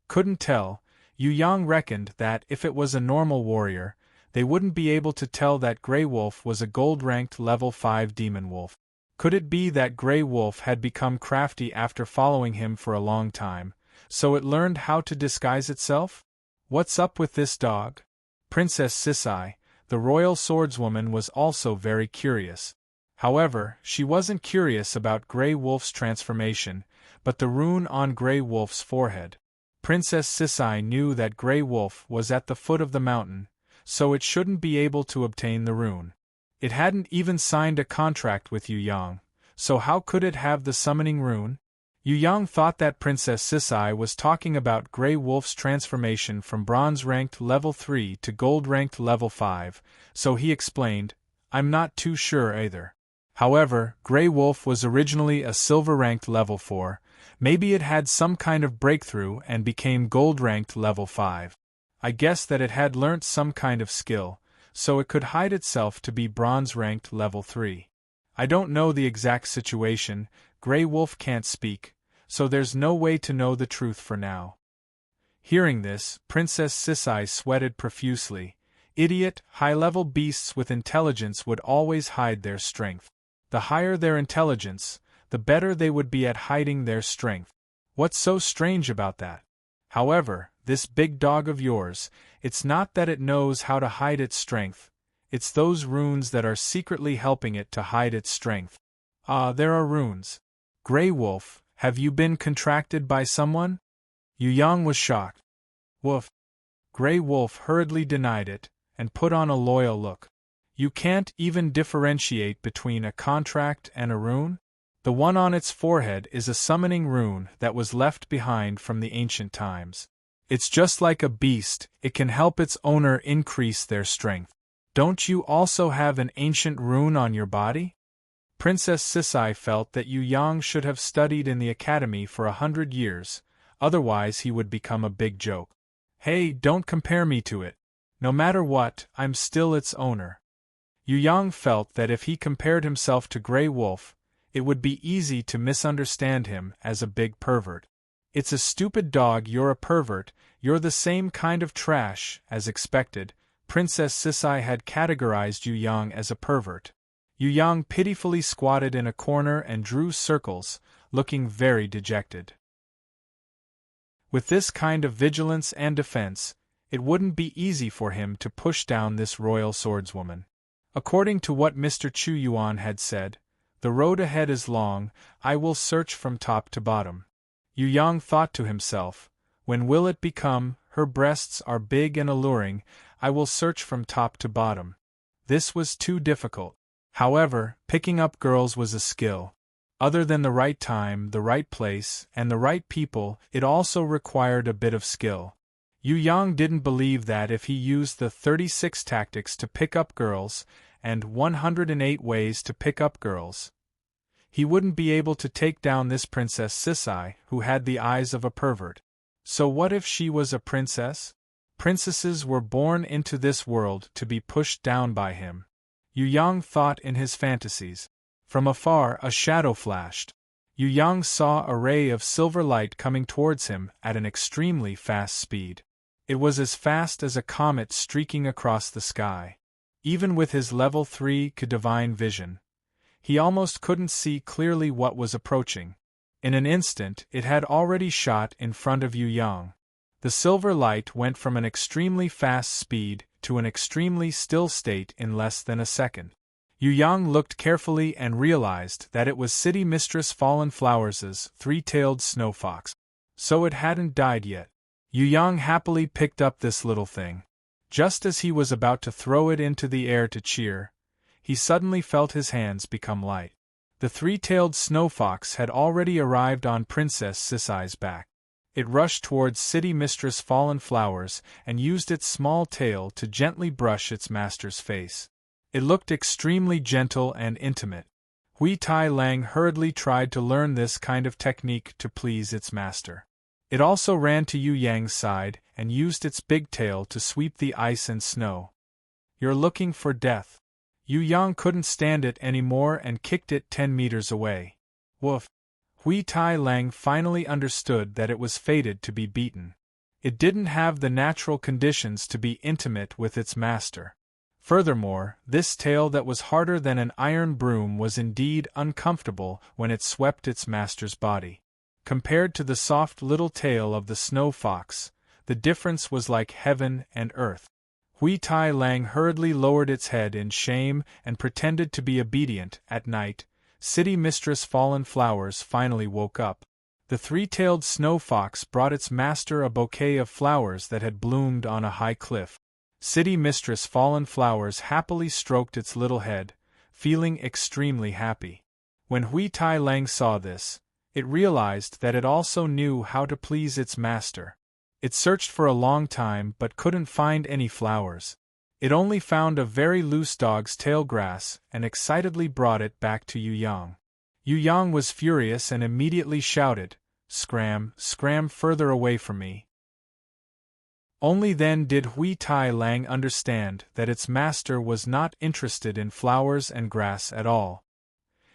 [SPEAKER 1] couldn't tell, Yu Yang reckoned that if it was a normal warrior, they wouldn't be able to tell that Grey Wolf was a gold-ranked level 5 demon wolf. Could it be that Grey Wolf had become crafty after following him for a long time, so it learned how to disguise itself? What's up with this dog? Princess Sisai, the royal swordswoman, was also very curious. However, she wasn't curious about Grey Wolf's transformation, but the rune on Grey Wolf's forehead. Princess Sisai knew that Grey Wolf was at the foot of the mountain, so it shouldn't be able to obtain the rune. It hadn't even signed a contract with Yu Yang, so how could it have the summoning rune? Yu Yang thought that Princess Sisai was talking about Grey Wolf's transformation from bronze-ranked level 3 to gold-ranked level 5, so he explained, "I'm not too sure either. However, Grey Wolf was originally a silver-ranked level 4, maybe it had some kind of breakthrough and became gold-ranked level 5. I guess that it had learnt some kind of skill, so it could hide itself to be bronze-ranked level 3. I don't know the exact situation, Grey Wolf can't speak, so there's no way to know the truth for now." Hearing this, Princess Sisai sweated profusely. Idiot, high-level beasts with intelligence would always hide their strength. The higher their intelligence, the better they would be at hiding their strength. What's so strange about that? However, this big dog of yours, it's not that it knows how to hide its strength, it's those runes that are secretly helping it to hide its strength. Ah, there are runes. Grey Wolf, have you been contracted by someone? Yu Yang was shocked. Woof. Grey Wolf hurriedly denied it, and put on a loyal look. You can't even differentiate between a contract and a rune? The one on its forehead is a summoning rune that was left behind from the ancient times. It's just like a beast, it can help its owner increase their strength. Don't you also have an ancient rune on your body? Princess Sisai felt that Yu Yang should have studied in the academy for 100 years, otherwise he would become a big joke. Hey, don't compare me to it. No matter what, I'm still its owner. Yu Yang felt that if he compared himself to Grey Wolf, it would be easy to misunderstand him as a big pervert. It's a stupid dog, you're a pervert, you're the same kind of trash, as expected. Princess Sisai had categorized Yu Yang as a pervert. Yu Yang pitifully squatted in a corner and drew circles, looking very dejected. With this kind of vigilance and defense, it wouldn't be easy for him to push down this royal swordswoman. According to what Mr. Chu Yuan had said, the road ahead is long, I will search from top to bottom. Yu Yang thought to himself, when will it become, her breasts are big and alluring, I will search from top to bottom. This was too difficult. However, picking up girls was a skill. Other than the right time, the right place, and the right people, it also required a bit of skill. Yu Yang didn't believe that if he used the 36 tactics to pick up girls, and 108 ways to pick up girls, he wouldn't be able to take down this Princess Sisai, who had the eyes of a pervert. So what if she was a princess? Princesses were born into this world to be pushed down by him. Yu Yang thought in his fantasies. From afar a shadow flashed. Yu Yang saw a ray of silver light coming towards him at an extremely fast speed. It was as fast as a comet streaking across the sky. Even with his level 3 divine vision, he almost couldn't see clearly what was approaching. In an instant, it had already shot in front of Yu Yang. The silver light went from an extremely fast speed to an extremely still state in less than a second. Yu Yang looked carefully and realized that it was City Mistress Fallen Flowers' three-tailed snow fox. So it hadn't died yet. Yu Yang happily picked up this little thing. Just as he was about to throw it into the air to cheer, he suddenly felt his hands become light. The three-tailed snow fox had already arrived on Princess Sisai's back. It rushed towards City Mistress Fallen Flowers and used its small tail to gently brush its master's face. It looked extremely gentle and intimate. Hui Tai Lang hurriedly tried to learn this kind of technique to please its master. It also ran to Yu Yang's side and used its big tail to sweep the ice and snow. "You're looking for death." Yu Yang couldn't stand it anymore and kicked it 10 meters away. Woof! Hui Tai Lang finally understood that it was fated to be beaten. It didn't have the natural conditions to be intimate with its master. Furthermore, this tail that was harder than an iron broom was indeed uncomfortable when it swept its master's body. Compared to the soft little tail of the snow fox, the difference was like heaven and earth. Hui Tai Lang hurriedly lowered its head in shame and pretended to be obedient. At night, City Mistress Fallen Flowers finally woke up. The three-tailed snow fox brought its master a bouquet of flowers that had bloomed on a high cliff. City Mistress Fallen Flowers happily stroked its little head, feeling extremely happy. When Hui Tai Lang saw this, it realized that it also knew how to please its master. It searched for a long time but couldn't find any flowers. It only found a very loose dog's tail grass and excitedly brought it back to Yu Yang. Yu Yang was furious and immediately shouted, "Scram, scram further away from me." Only then did Hui Tai Lang understand that its master was not interested in flowers and grass at all.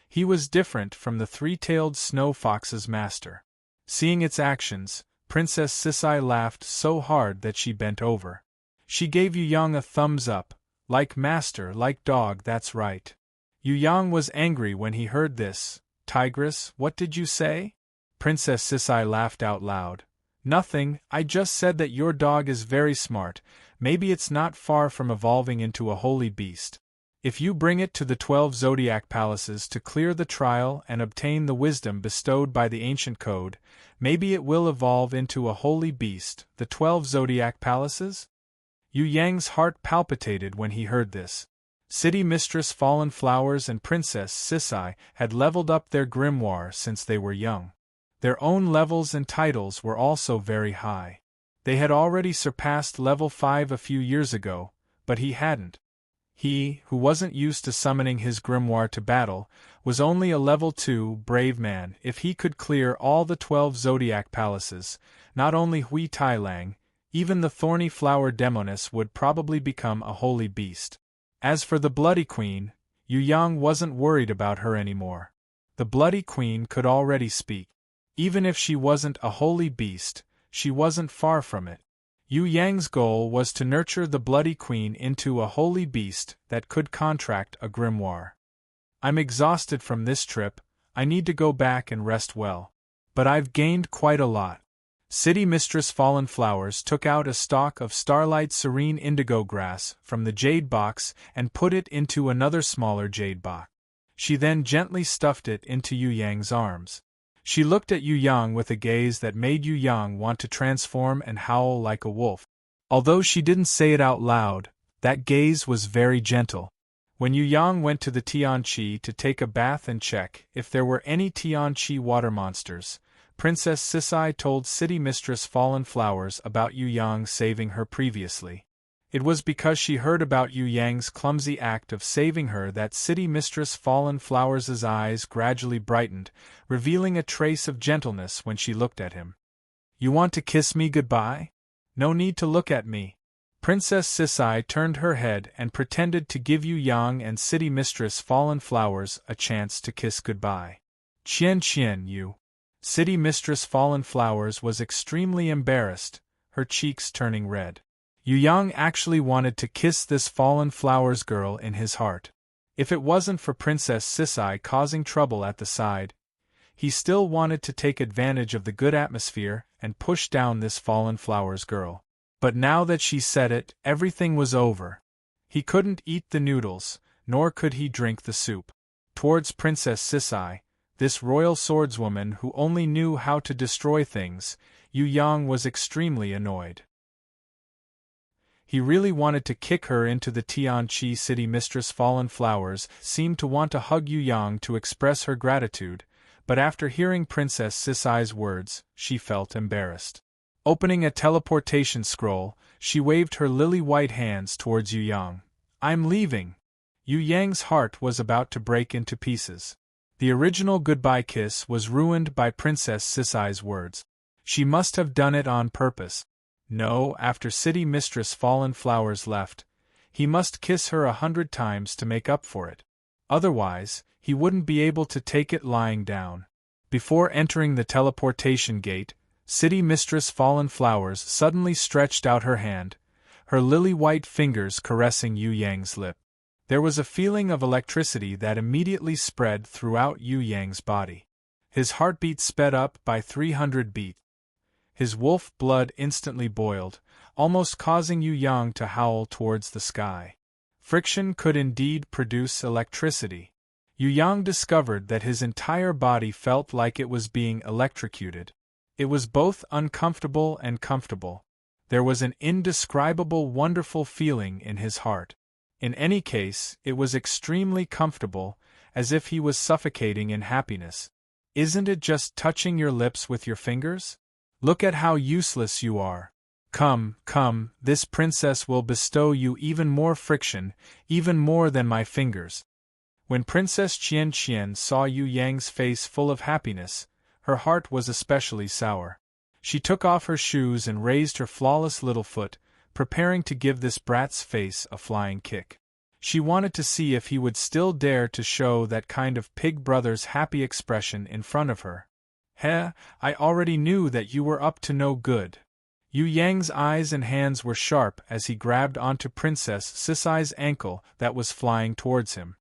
[SPEAKER 1] He was different from the three-tailed snow fox's master. Seeing its actions, Princess Sisai laughed so hard that she bent over. She gave Yu Yang a thumbs up, "Like master, like dog, that's right." Yu Yang was angry when he heard this. "Tigress, what did you say?" Princess Sisai laughed out loud. "Nothing, I just said that your dog is very smart, maybe it's not far from evolving into a holy beast. If you bring it to the 12 zodiac palaces to clear the trial and obtain the wisdom bestowed by the ancient code, maybe it will evolve into a holy beast." The 12 zodiac palaces? Yu Yang's heart palpitated when he heard this. City Mistress Fallen Flowers and Princess Sisai had leveled up their grimoire since they were young. Their own levels and titles were also very high. They had already surpassed level 5 a few years ago, but he hadn't. He, who wasn't used to summoning his grimoire to battle, was only a level 2 brave man. If he could clear all the 12 zodiac palaces, not only Hui Tai Lang, even the thorny flower demoness would probably become a holy beast. As for the Bloody Queen, Yu Yang wasn't worried about her anymore. The Bloody Queen could already speak. Even if she wasn't a holy beast, she wasn't far from it. Yu Yang's goal was to nurture the Bloody Queen into a holy beast that could contract a grimoire. "I'm exhausted from this trip, I need to go back and rest well. But I've gained quite a lot." City Mistress Fallen Flowers took out a stalk of starlight serene indigo grass from the jade box and put it into another smaller jade box. She then gently stuffed it into Yu Yang's arms. She looked at Yu Yang with a gaze that made Yu Yang want to transform and howl like a wolf. Although she didn't say it out loud, that gaze was very gentle. When Yu Yang went to the Tianqi to take a bath and check if there were any Tianqi water monsters, Princess Sisai told City Mistress Fallen Flowers about Yu Yang saving her previously. It was because she heard about Yu Yang's clumsy act of saving her that City Mistress Fallen Flowers' eyes gradually brightened, revealing a trace of gentleness when she looked at him. "You want to kiss me goodbye? No need to look at me." Princess Sisai turned her head and pretended to give Yu Yang and City Mistress Fallen Flowers a chance to kiss goodbye. Qian, you. City Mistress Fallen Flowers was extremely embarrassed, her cheeks turning red. Yu Yang actually wanted to kiss this Fallen Flowers girl in his heart. If it wasn't for Princess Sisai causing trouble at the side, he still wanted to take advantage of the good atmosphere and push down this Fallen Flowers girl. But now that she said it, everything was over. He couldn't eat the noodles, nor could he drink the soup. Towards Princess Sisai, this royal swordswoman who only knew how to destroy things, Yu Yang was extremely annoyed. He really wanted to kick her into the Tianqi. City Mistress Fallen Flowers seemed to want to hug Yu Yang to express her gratitude, but after hearing Princess Sisai's words, she felt embarrassed. Opening a teleportation scroll, she waved her lily-white hands towards Yu Yang. "I'm leaving." Yu Yang's heart was about to break into pieces. The original goodbye kiss was ruined by Princess Sisai's words. She must have done it on purpose. No, after City Mistress Fallen Flowers left, he must kiss her 100 times to make up for it. Otherwise, he wouldn't be able to take it lying down. Before entering the teleportation gate, City Mistress Fallen Flowers suddenly stretched out her hand, her lily-white fingers caressing Yu Yang's lip. There was a feeling of electricity that immediately spread throughout Yu Yang's body. His heartbeat sped up by 300 beats. His wolf blood instantly boiled, almost causing Yu Yang to howl towards the sky. Friction could indeed produce electricity. Yu Yang discovered that his entire body felt like it was being electrocuted. It was both uncomfortable and comfortable. There was an indescribable wonderful feeling in his heart. In any case, it was extremely comfortable, as if he was suffocating in happiness. Isn't it just touching your lips with your fingers? Look at how useless you are. Come, this princess will bestow you even more friction, even more than my fingers. When Princess Qian saw Yu Yang's face full of happiness, her heart was especially sour. She took off her shoes and raised her flawless little foot, preparing to give this brat's face a flying kick. She wanted to see if he would still dare to show that kind of pig brother's happy expression in front of her. "Heh, I already knew that you were up to no good." Yu Yang's eyes and hands were sharp as he grabbed onto Princess Sisai's ankle that was flying towards him.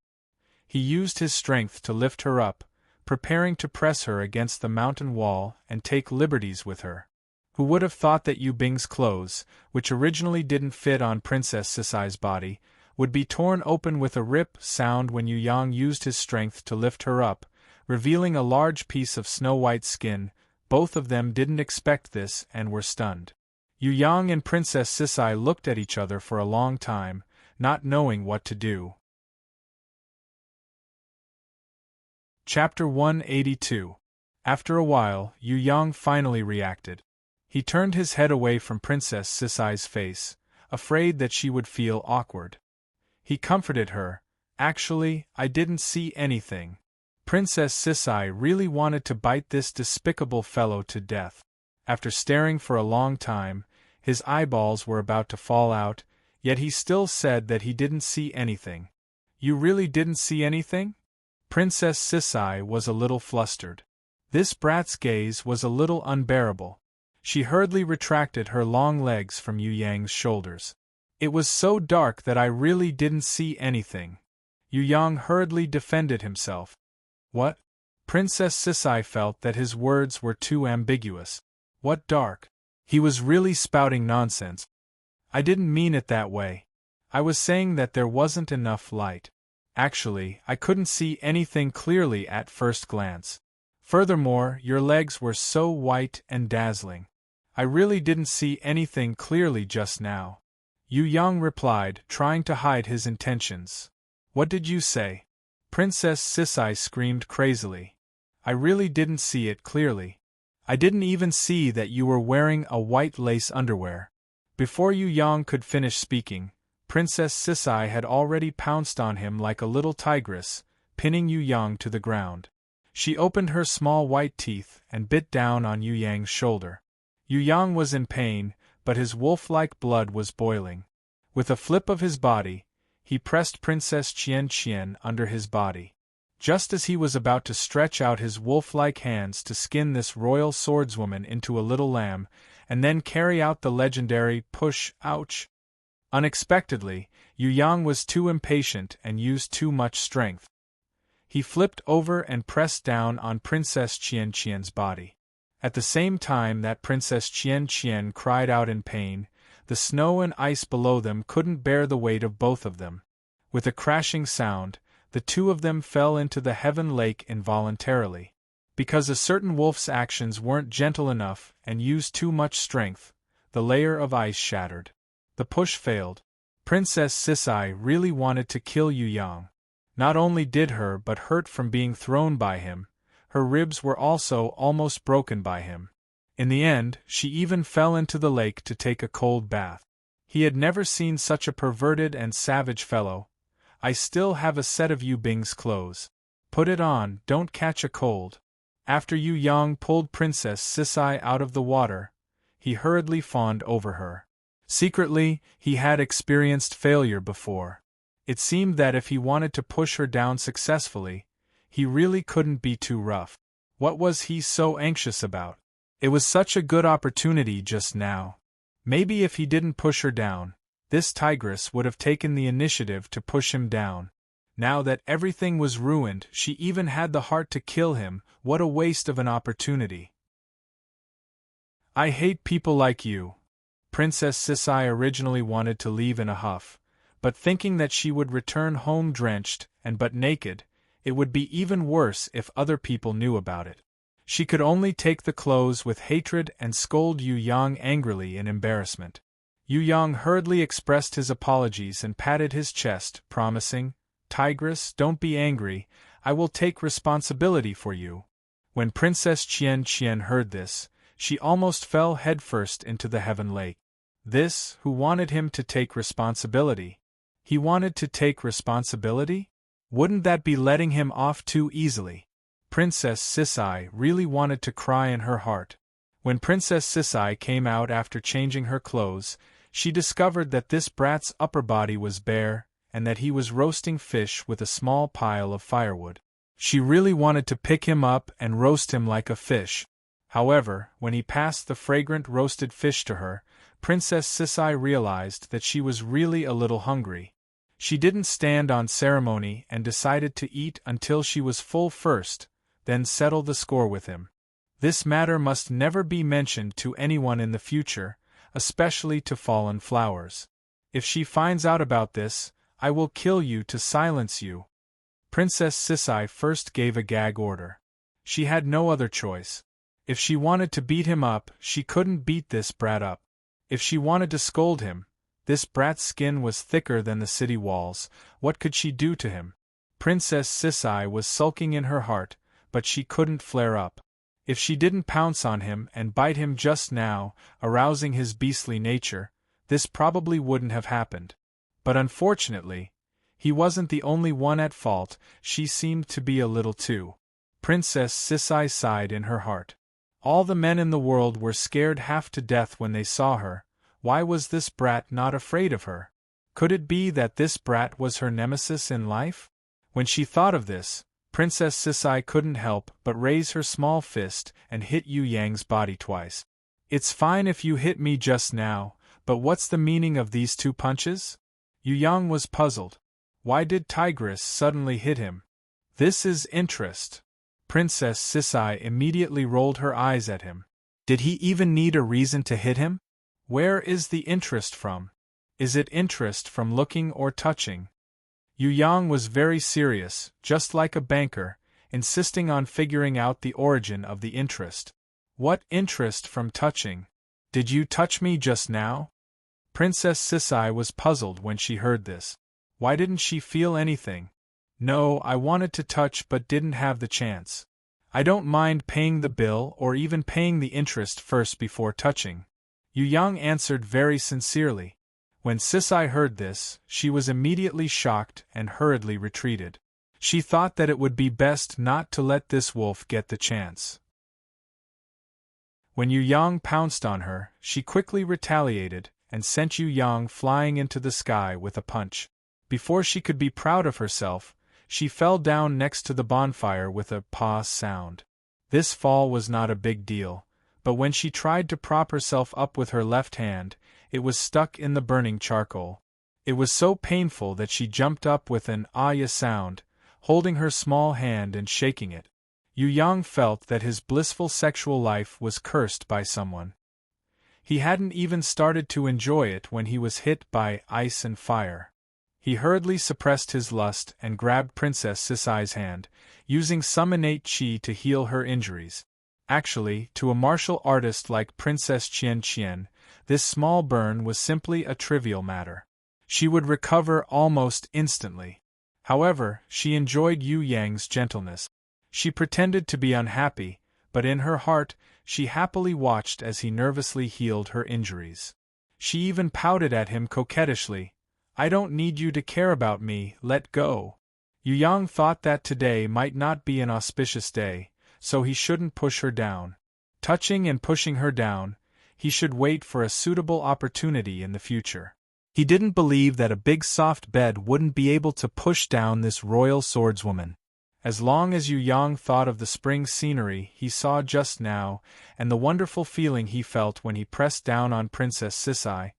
[SPEAKER 1] He used his strength to lift her up, preparing to press her against the mountain wall and take liberties with her. Who would have thought that Yu Bing's clothes, which originally didn't fit on Princess Sisai's body, would be torn open with a rip sound when Yu Yang used his strength to lift her up, revealing a large piece of snow-white skin. Both of them didn't expect this and were stunned. Yu Yang and Princess Sisai looked at each other for a long time, not knowing what to do. Chapter 182. After a while, Yu Yang finally reacted. He turned his head away from Princess Sisai's face, afraid that she would feel awkward. He comforted her. "Actually, I didn't see anything." Princess Sisai really wanted to bite this despicable fellow to death. After staring for a long time, his eyeballs were about to fall out, yet he still said that he didn't see anything. "You really didn't see anything?" Princess Sisai was a little flustered. This brat's gaze was a little unbearable. She hurriedly retracted her long legs from Yu Yang's shoulders. "It was so dark that I really didn't see anything." Yu Yang hurriedly defended himself. "What?" Princess Sisai felt that his words were too ambiguous. "What dark?" He was really spouting nonsense. "I didn't mean it that way. I was saying that there wasn't enough light. Actually, I couldn't see anything clearly at first glance. Furthermore, your legs were so white and dazzling. I really didn't see anything clearly just now." Yu Yang replied, trying to hide his intentions. "What did you say?" Princess Sisai screamed crazily. "I really didn't see it clearly. I didn't even see that you were wearing a white lace underwear." Before Yu Yang could finish speaking, Princess Sisai had already pounced on him like a little tigress, pinning Yu Yang to the ground. She opened her small white teeth and bit down on Yu Yang's shoulder. Yu Yang was in pain, but his wolf-like blood was boiling. With a flip of his body, he pressed Princess Qian under his body. Just as he was about to stretch out his wolf-like hands to skin this royal swordswoman into a little lamb, and then carry out the legendary push, ouch. Unexpectedly, Yu Yang was too impatient and used too much strength. He flipped over and pressed down on Princess Qian Qian's body. At the same time that Princess Qian Qian cried out in pain, the snow and ice below them couldn't bear the weight of both of them. With a crashing sound, the two of them fell into the heaven lake involuntarily. Because a certain wolf's actions weren't gentle enough and used too much strength, the layer of ice shattered. The push failed. Princess Sisai really wanted to kill Yu Yang. Not only did her but hurt from being thrown by him, her ribs were also almost broken by him. In the end, she even fell into the lake to take a cold bath. He had never seen such a perverted and savage fellow. I still have a set of Yu Bing's clothes. Put it on, don't catch a cold. After Yu Yang pulled Princess Sisai out of the water, he hurriedly fawned over her. Secretly, he had experienced failure before. It seemed that if he wanted to push her down successfully, he really couldn't be too rough. What was he so anxious about? It was such a good opportunity just now. Maybe if he didn't push her down, this tigress would have taken the initiative to push him down. Now that everything was ruined, she even had the heart to kill him. What a waste of an opportunity. I hate people like you. Princess Sisai originally wanted to leave in a huff, but thinking that she would return home drenched and but naked, it would be even worse if other people knew about it. She could only take the clothes with hatred and scold Yu Yang angrily in embarrassment. Yu Yang hurriedly expressed his apologies and patted his chest, promising, "Tigress, don't be angry, I will take responsibility for you." When Princess Qian Qian heard this, she almost fell headfirst into the heaven lake. This, who wanted him to take responsibility? He wanted to take responsibility? Wouldn't that be letting him off too easily? Princess Sisai really wanted to cry in her heart. When Princess Sisai came out after changing her clothes, she discovered that this brat's upper body was bare, and that he was roasting fish with a small pile of firewood. She really wanted to pick him up and roast him like a fish. However, when he passed the fragrant roasted fish to her, Princess Sisai realized that she was really a little hungry. She didn't stand on ceremony and decided to eat until she was full first, then settle the score with him. This matter must never be mentioned to anyone in the future, especially to fallen flowers. If she finds out about this, I will kill you to silence you. Princess Sisai first gave a gag order. She had no other choice. If she wanted to beat him up, she couldn't beat this brat up. If she wanted to scold him, this brat's skin was thicker than the city walls. What could she do to him? Princess Sisai was sulking in her heart, but she couldn't flare up. If she didn't pounce on him and bite him just now, arousing his beastly nature, this probably wouldn't have happened. But unfortunately, he wasn't the only one at fault. She seemed to be a little too. Princess Sisai sighed in her heart. All the men in the world were scared half to death when they saw her. Why was this brat not afraid of her? Could it be that this brat was her nemesis in life? When she thought of this, Princess Sisai couldn't help but raise her small fist and hit Yu Yang's body twice. It's fine if you hit me just now, but what's the meaning of these two punches? Yu Yang was puzzled. Why did Tigress suddenly hit him? This is interest. Princess Sisai immediately rolled her eyes at him. Did he even need a reason to hit him? Where is the interest from? Is it interest from looking or touching? Yu Yang was very serious, just like a banker, insisting on figuring out the origin of the interest. What interest from touching? Did you touch me just now? Princess Sisai was puzzled when she heard this. Why didn't she feel anything? No, I wanted to touch but didn't have the chance. I don't mind paying the bill or even paying the interest first before touching. Yu Yang answered very sincerely. When Sisai heard this, she was immediately shocked and hurriedly retreated. She thought that it would be best not to let this wolf get the chance. When Yu Yang pounced on her, she quickly retaliated and sent Yu Yang flying into the sky with a punch. Before she could be proud of herself, She fell down next to the bonfire with a pause sound. This fall was not a big deal, but when she tried to prop herself up with her left hand, it was stuck in the burning charcoal. It was so painful that she jumped up with an "ah-ya" sound, holding her small hand and shaking it. Yu Yang felt that his blissful sexual life was cursed by someone. He hadn't even started to enjoy it when he was hit by ice and fire. He hurriedly suppressed his lust and grabbed Princess Sisai's hand, using some innate qi to heal her injuries. Actually, to a martial artist like Princess Qian Qian, this small burn was simply a trivial matter. She would recover almost instantly. However, she enjoyed Yu Yang's gentleness. She pretended to be unhappy, but in her heart, she happily watched as he nervously healed her injuries. She even pouted at him coquettishly. "I don't need you to care about me, let go." Yu Yang thought that today might not be an auspicious day, so he shouldn't push her down. Touching and pushing her down, he should wait for a suitable opportunity in the future. He didn't believe that a big soft bed wouldn't be able to push down this royal swordswoman. As long as Yu Yang thought of the spring scenery he saw just now, and the wonderful feeling he felt when he pressed down on Princess Sisai,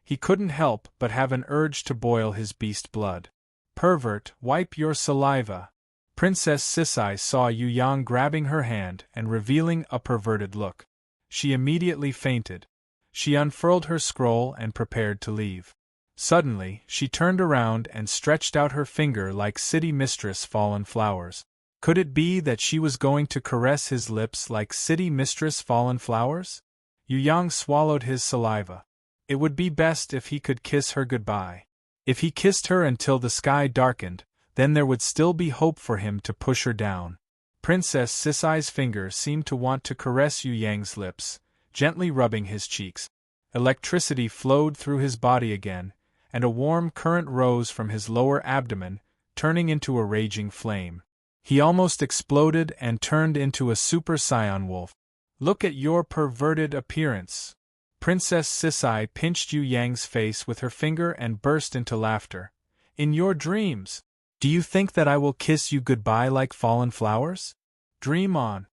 [SPEAKER 1] he couldn't help but have an urge to boil his beast blood. "Pervert, wipe your saliva." Princess Sisai saw Yu Yang grabbing her hand and revealing a perverted look. She immediately fainted. She unfurled her scroll and prepared to leave. Suddenly, she turned around and stretched out her finger like city mistress fallen flowers. Could it be that she was going to caress his lips like city mistress fallen flowers? Yu Yang swallowed his saliva. It would be best if he could kiss her goodbye. If he kissed her until the sky darkened, then there would still be hope for him to push her down. Princess Sisai's finger seemed to want to caress Yu Yang's lips, gently rubbing his cheeks. Electricity flowed through his body again, and a warm current rose from his lower abdomen, turning into a raging flame. He almost exploded and turned into a Super Saiyan wolf. "Look at your perverted appearance." Princess Sisai pinched Yu Yang's face with her finger and burst into laughter. "In your dreams, do you think that I will kiss you goodbye like fallen flowers? Dream on."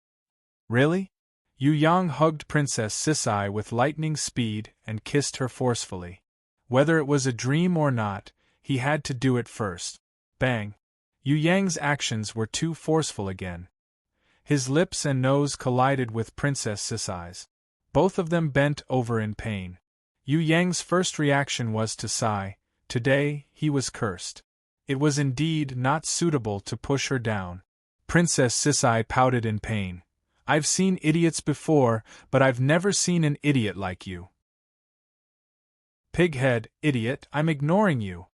[SPEAKER 1] "Really?" Yu Yang hugged Princess Sisai with lightning speed and kissed her forcefully. Whether it was a dream or not, he had to do it first. Bang! Yu Yang's actions were too forceful again. His lips and nose collided with Princess Sisai's. Both of them bent over in pain. Yu Yang's first reaction was to sigh. Today, he was cursed. It was indeed not suitable to push her down. Princess Sisai pouted in pain. "I've seen idiots before, but I've never seen an idiot like you." "Pighead, idiot, I'm ignoring you."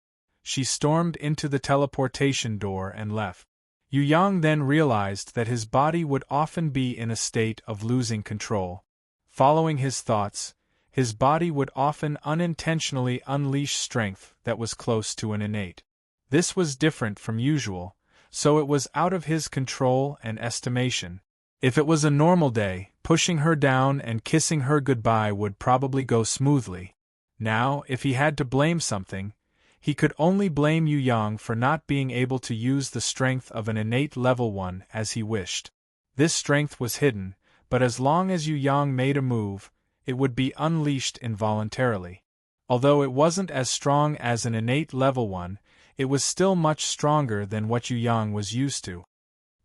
[SPEAKER 1] She stormed into the teleportation door and left. Yu Yang then realized that his body would often be in a state of losing control. Following his thoughts, his body would often unintentionally unleash strength that was close to an innate. This was different from usual, so it was out of his control and estimation. If it was a normal day, pushing her down and kissing her goodbye would probably go smoothly. Now, if he had to blame something, he could only blame Yu Yang for not being able to use the strength of an innate level 1 as he wished. This strength was hidden, but as long as Yu Yang made a move, it would be unleashed involuntarily. Although it wasn't as strong as an innate level 1, it was still much stronger than what Yu Yang was used to.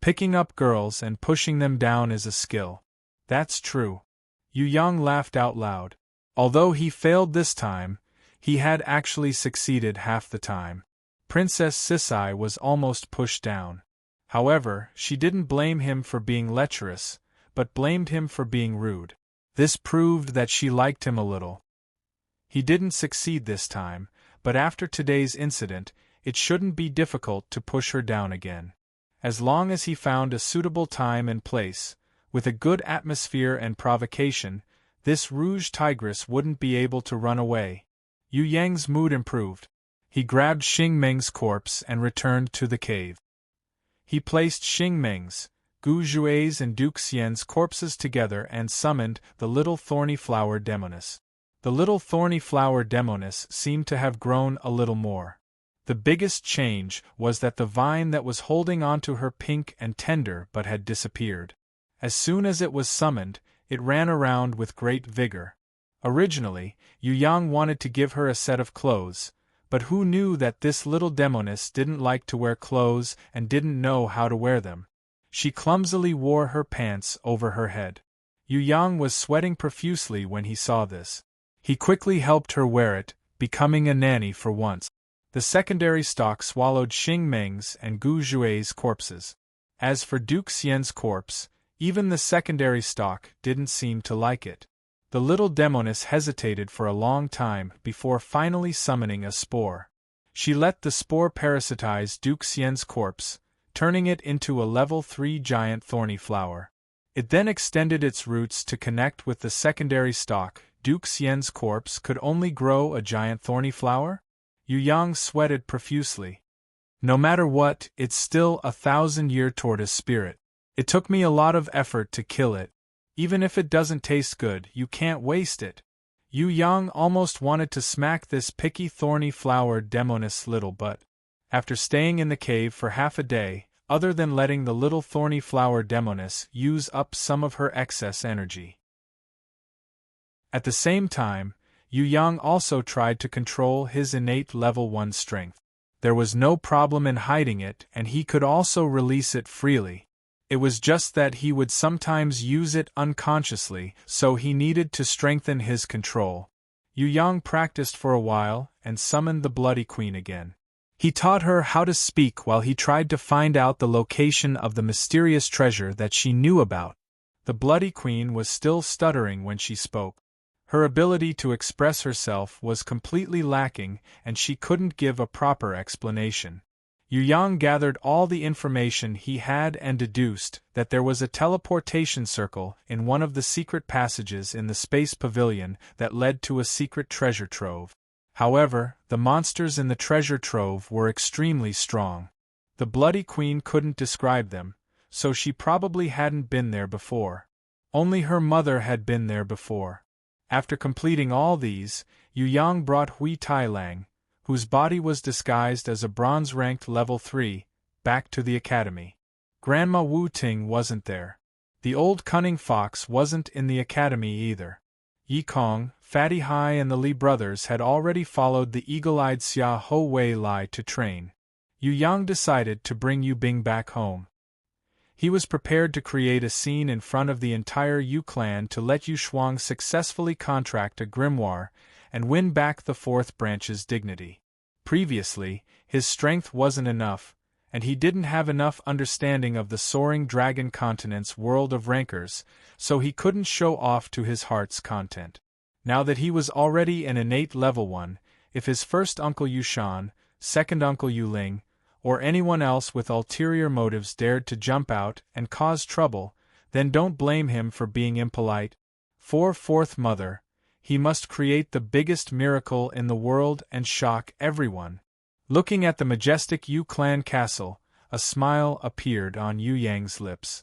[SPEAKER 1] Picking up girls and pushing them down is a skill. That's true. Yu Yang laughed out loud. Although he failed this time, he had actually succeeded half the time. Princess Sisai was almost pushed down. However, she didn't blame him for being lecherous, but blamed him for being rude. This proved that she liked him a little. He didn't succeed this time, but after today's incident, it shouldn't be difficult to push her down again. As long as he found a suitable time and place, with a good atmosphere and provocation, this rouge tigress wouldn't be able to run away. Yu Yang's mood improved. He grabbed Xing Meng's corpse and returned to the cave. He placed Xing Meng's, Gu Zhui's and Duke Xian's corpses together and summoned the little thorny flower demoness. The little thorny flower demoness seemed to have grown a little more. The biggest change was that the vine that was holding onto her pink and tender but had disappeared. As soon as it was summoned, it ran around with great vigor. Originally, Yu Yang wanted to give her a set of clothes, but who knew that this little demoness didn't like to wear clothes and didn't know how to wear them. She clumsily wore her pants over her head. Yu Yang was sweating profusely when he saw this. He quickly helped her wear it, becoming a nanny for once. The secondary stock swallowed Xing Meng's and Gu Zhui's corpses. As for Duke Xian's corpse, even the secondary stock didn't seem to like it. The little demoness hesitated for a long time before finally summoning a spore. She let the spore parasitize Duke Xian's corpse, turning it into a level 3 giant thorny flower. It then extended its roots to connect with the secondary stock. Duke Xian's corpse could only grow a giant thorny flower? Yu Yang sweated profusely. No matter what, it's still a 1,000-year tortoise spirit. It took me a lot of effort to kill it. Even if it doesn't taste good, you can't waste it. Yu Yang almost wanted to smack this picky thorny flower demoness little butt. After staying in the cave for half a day, other than letting the little thorny flower demoness use up some of her excess energy. At the same time, Yu Yang also tried to control his innate level 1 strength. There was no problem in hiding it, and he could also release it freely. It was just that he would sometimes use it unconsciously, so he needed to strengthen his control. Yu Yang practiced for a while and summoned the Bloody Queen again. He taught her how to speak while he tried to find out the location of the mysterious treasure that she knew about. The Bloody Queen was still stuttering when she spoke. Her ability to express herself was completely lacking, and she couldn't give a proper explanation. Yu Yang gathered all the information he had and deduced that there was a teleportation circle in one of the secret passages in the space pavilion that led to a secret treasure trove. However, the monsters in the treasure trove were extremely strong. The Bloody Queen couldn't describe them, so she probably hadn't been there before. Only her mother had been there before. After completing all these, Yu Yang brought Hui Tailang, whose body was disguised as a bronze-ranked level 3, back to the academy. Grandma Wu Ting wasn't there. The old cunning fox wasn't in the academy either. Yi Kong, Fatty Hai and the Li brothers had already followed the eagle-eyed Xia Ho Wei Lai to train. Yu Yang decided to bring Yu Bing back home. He was prepared to create a scene in front of the entire Yu clan to let Yu Shuang successfully contract a grimoire and win back the fourth branch's dignity. Previously, his strength wasn't enough, and he didn't have enough understanding of the soaring dragon continent's world of rankers, so he couldn't show off to his heart's content. Now that he was already an innate level 1, if his first uncle Yu Shan, second uncle Yu Ling, or anyone else with ulterior motives dared to jump out and cause trouble, then don't blame him for being impolite. For fourth mother, he must create the biggest miracle in the world and shock everyone. Looking at the majestic Yu clan castle, a smile appeared on Yu Yang's lips.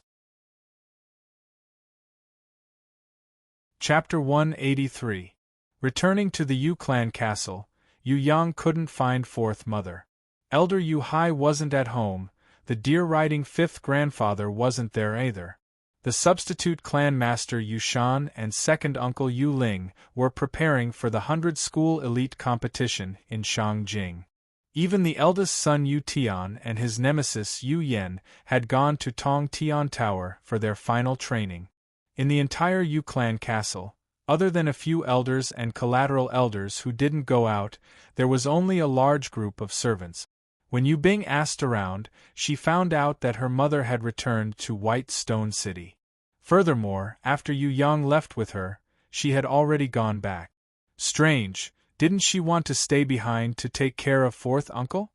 [SPEAKER 1] Chapter 183. Returning to the Yu clan castle, Yu Yang couldn't find fourth mother. Elder Yu Hai wasn't at home, the deer-riding fifth grandfather wasn't there either. The substitute clan master Yu Shan and second uncle Yu Ling were preparing for the 100-school elite competition in Shangjing. Even the eldest son Yu Tian and his nemesis Yu Yen had gone to Tong Tian Tower for their final training. In the entire Yu clan castle, other than a few elders and collateral elders who didn't go out, there was only a large group of servants. When Yu Bing asked around, she found out that her mother had returned to White Stone City. Furthermore, after Yu Yang left with her, she had already gone back. Strange, didn't she want to stay behind to take care of fourth uncle?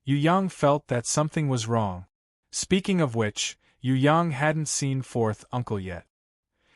[SPEAKER 1] Yu Yang felt that something was wrong. Speaking of which, Yu Yang hadn't seen fourth uncle yet.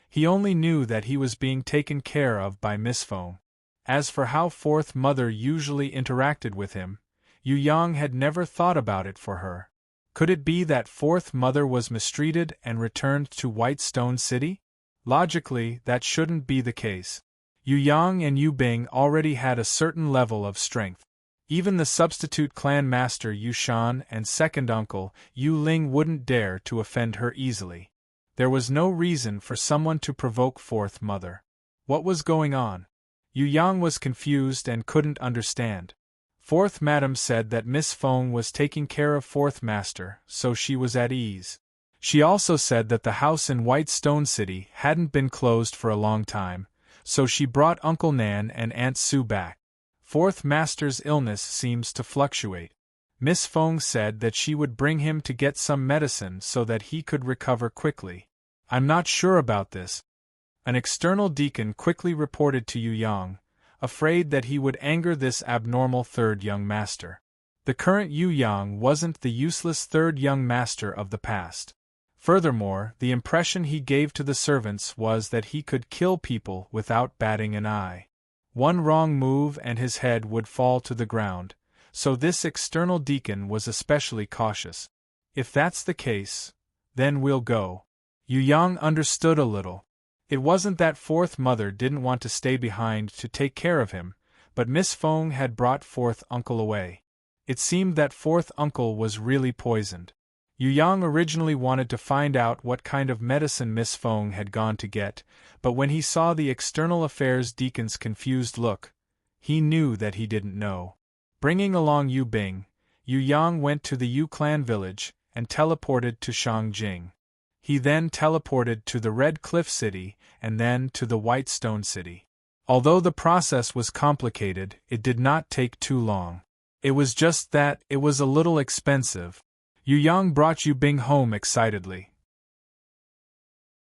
[SPEAKER 1] He only knew that he was being taken care of by Miss Feng. As for how fourth mother usually interacted with him, Yu Yang had never thought about it for her. Could it be that fourth mother was mistreated and returned to White Stone City? Logically, that shouldn't be the case. Yu Yang and Yu Bing already had a certain level of strength. Even the substitute clan master Yu Shan and second uncle Yu Ling wouldn't dare to offend her easily. There was no reason for someone to provoke fourth mother. What was going on? Yu Yang was confused and couldn't understand. Fourth madam said that Miss Feng was taking care of fourth master, so she was at ease. She also said that the house in White Stone City hadn't been closed for a long time, so she brought Uncle Nan and Aunt Sue back. Fourth master's illness seems to fluctuate. Miss Feng said that she would bring him to get some medicine so that he could recover quickly. I'm not sure about this. An external deacon quickly reported to Yu Yang, afraid that he would anger this abnormal third young master. The current Yu Yang wasn't the useless third young master of the past. Furthermore, the impression he gave to the servants was that he could kill people without batting an eye. One wrong move and his head would fall to the ground, so this external deacon was especially cautious. If that's the case, then we'll go. Yu Yang understood a little. It wasn't that fourth mother didn't want to stay behind to take care of him, but Miss Feng had brought fourth uncle away. It seemed that fourth uncle was really poisoned. Yu Yang originally wanted to find out what kind of medicine Miss Feng had gone to get, but when he saw the external affairs deacon's confused look, he knew that he didn't know. Bringing along Yu Bing, Yu Yang went to the Yu clan village and teleported to Shangjing. He then teleported to the Red Cliff City and then to the White Stone City. Although the process was complicated, it did not take too long. It was just that it was a little expensive. Yu Yang brought Yu Bing home excitedly.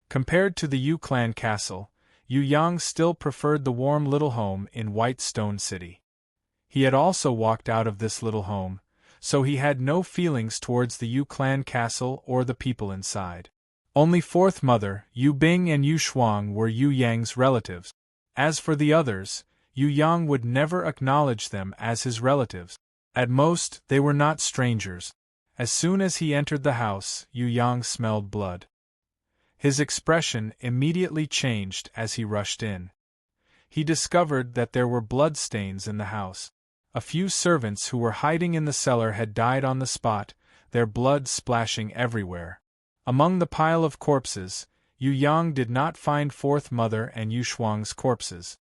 [SPEAKER 1] Compared to the Yu clan castle, Yu Yang still preferred the warm little home in White Stone City. He had also walked out of this little home, so he had no feelings towards the Yu clan castle or the people inside. Only fourth mother, Yu Bing and Yu Shuang were Yu Yang's relatives. As for the others, Yu Yang would never acknowledge them as his relatives. At most, they were not strangers. As soon as he entered the house, Yu Yang smelled blood. His expression immediately changed as he rushed in. He discovered that there were blood stains in the house. A few servants who were hiding in the cellar had died on the spot, their blood splashing everywhere. Among the pile of corpses, Yu Yang did not find fourth mother and Yu Shuang's corpses.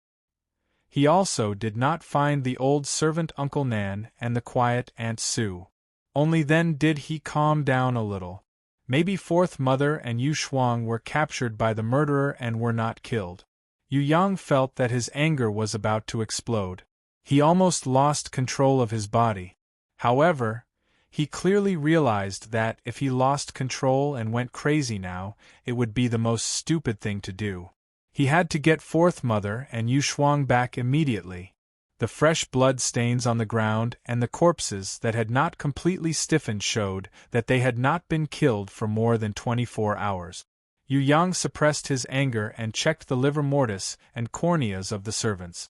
[SPEAKER 1] He also did not find the old servant Uncle Nan and the quiet Aunt Sue. Only then did he calm down a little. Maybe fourth mother and Yu Shuang were captured by the murderer and were not killed. Yu Yang felt that his anger was about to explode. He almost lost control of his body. However, he clearly realized that if he lost control and went crazy now, it would be the most stupid thing to do. He had to get fourth mother and Yu Shuang back immediately. The fresh blood stains on the ground and the corpses that had not completely stiffened showed that they had not been killed for more than 24 hours. Yu Yang suppressed his anger and checked the livor mortis and corneas of the servants.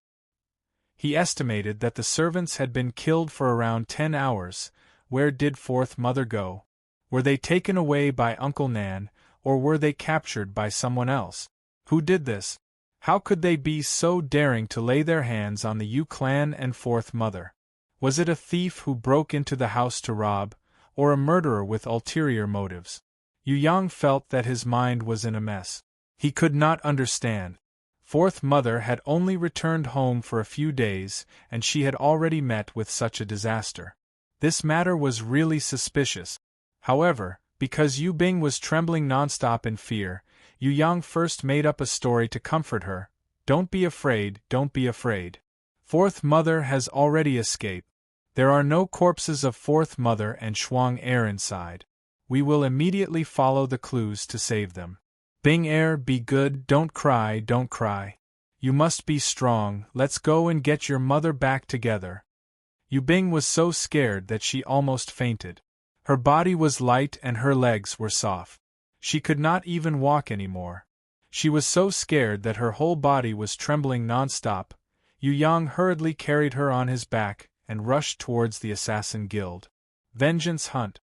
[SPEAKER 1] He estimated that the servants had been killed for around 10 hours. Where did fourth mother go? Were they taken away by Uncle Nan, or were they captured by someone else? Who did this? How could they be so daring to lay their hands on the Yu clan and fourth mother? Was it a thief who broke into the house to rob, or a murderer with ulterior motives? Yu Yang felt that his mind was in a mess. He could not understand. Fourth mother had only returned home for a few days, and she had already met with such a disaster. This matter was really suspicious. However, because Yu Bing was trembling nonstop in fear, Yu Yang first made up a story to comfort her. Don't be afraid, don't be afraid. Fourth mother has already escaped. There are no corpses of fourth mother and Shuang heir inside. We will immediately follow the clues to save them. Bing heir, be good, don't cry, don't cry. You must be strong, let's go and get your mother back together. Yu Bing was so scared that she almost fainted. Her body was light and her legs were soft. She could not even walk anymore. She was so scared that her whole body was trembling nonstop. Yu Yang hurriedly carried her on his back and rushed towards the assassin guild. Vengeance hunt.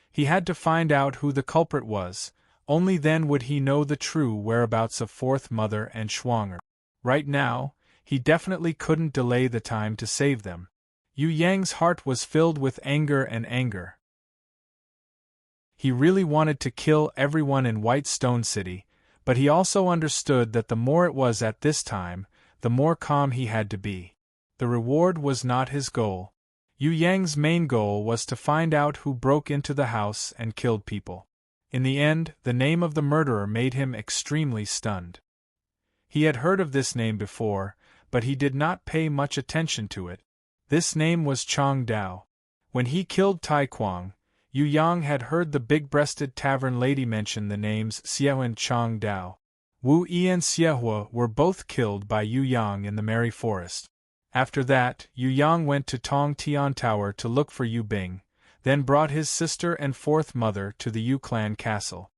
[SPEAKER 1] He had to find out who the culprit was, only then would he know the true whereabouts of fourth mother and Shuang. Right now, he definitely couldn't delay the time to save them. Yu Yang's heart was filled with anger and anger. He really wanted to kill everyone in White Stone City, but he also understood that the more it was at this time, the more calm he had to be. The reward was not his goal. Yu Yang's main goal was to find out who broke into the house and killed people. In the end, the name of the murderer made him extremely stunned. He had heard of this name before, but he did not pay much attention to it. This name was Chang Dao. When he killed Tai Kuang, Yu Yang had heard the big-breasted tavern lady mention the names Xiehua and Chang Dao. Wu Yi and Xiehua were both killed by Yu Yang in the Merry Forest. After that, Yu Yang went to Tong Tian Tower to look for Yu Bing, then brought his sister and fourth mother to the Yu clan castle.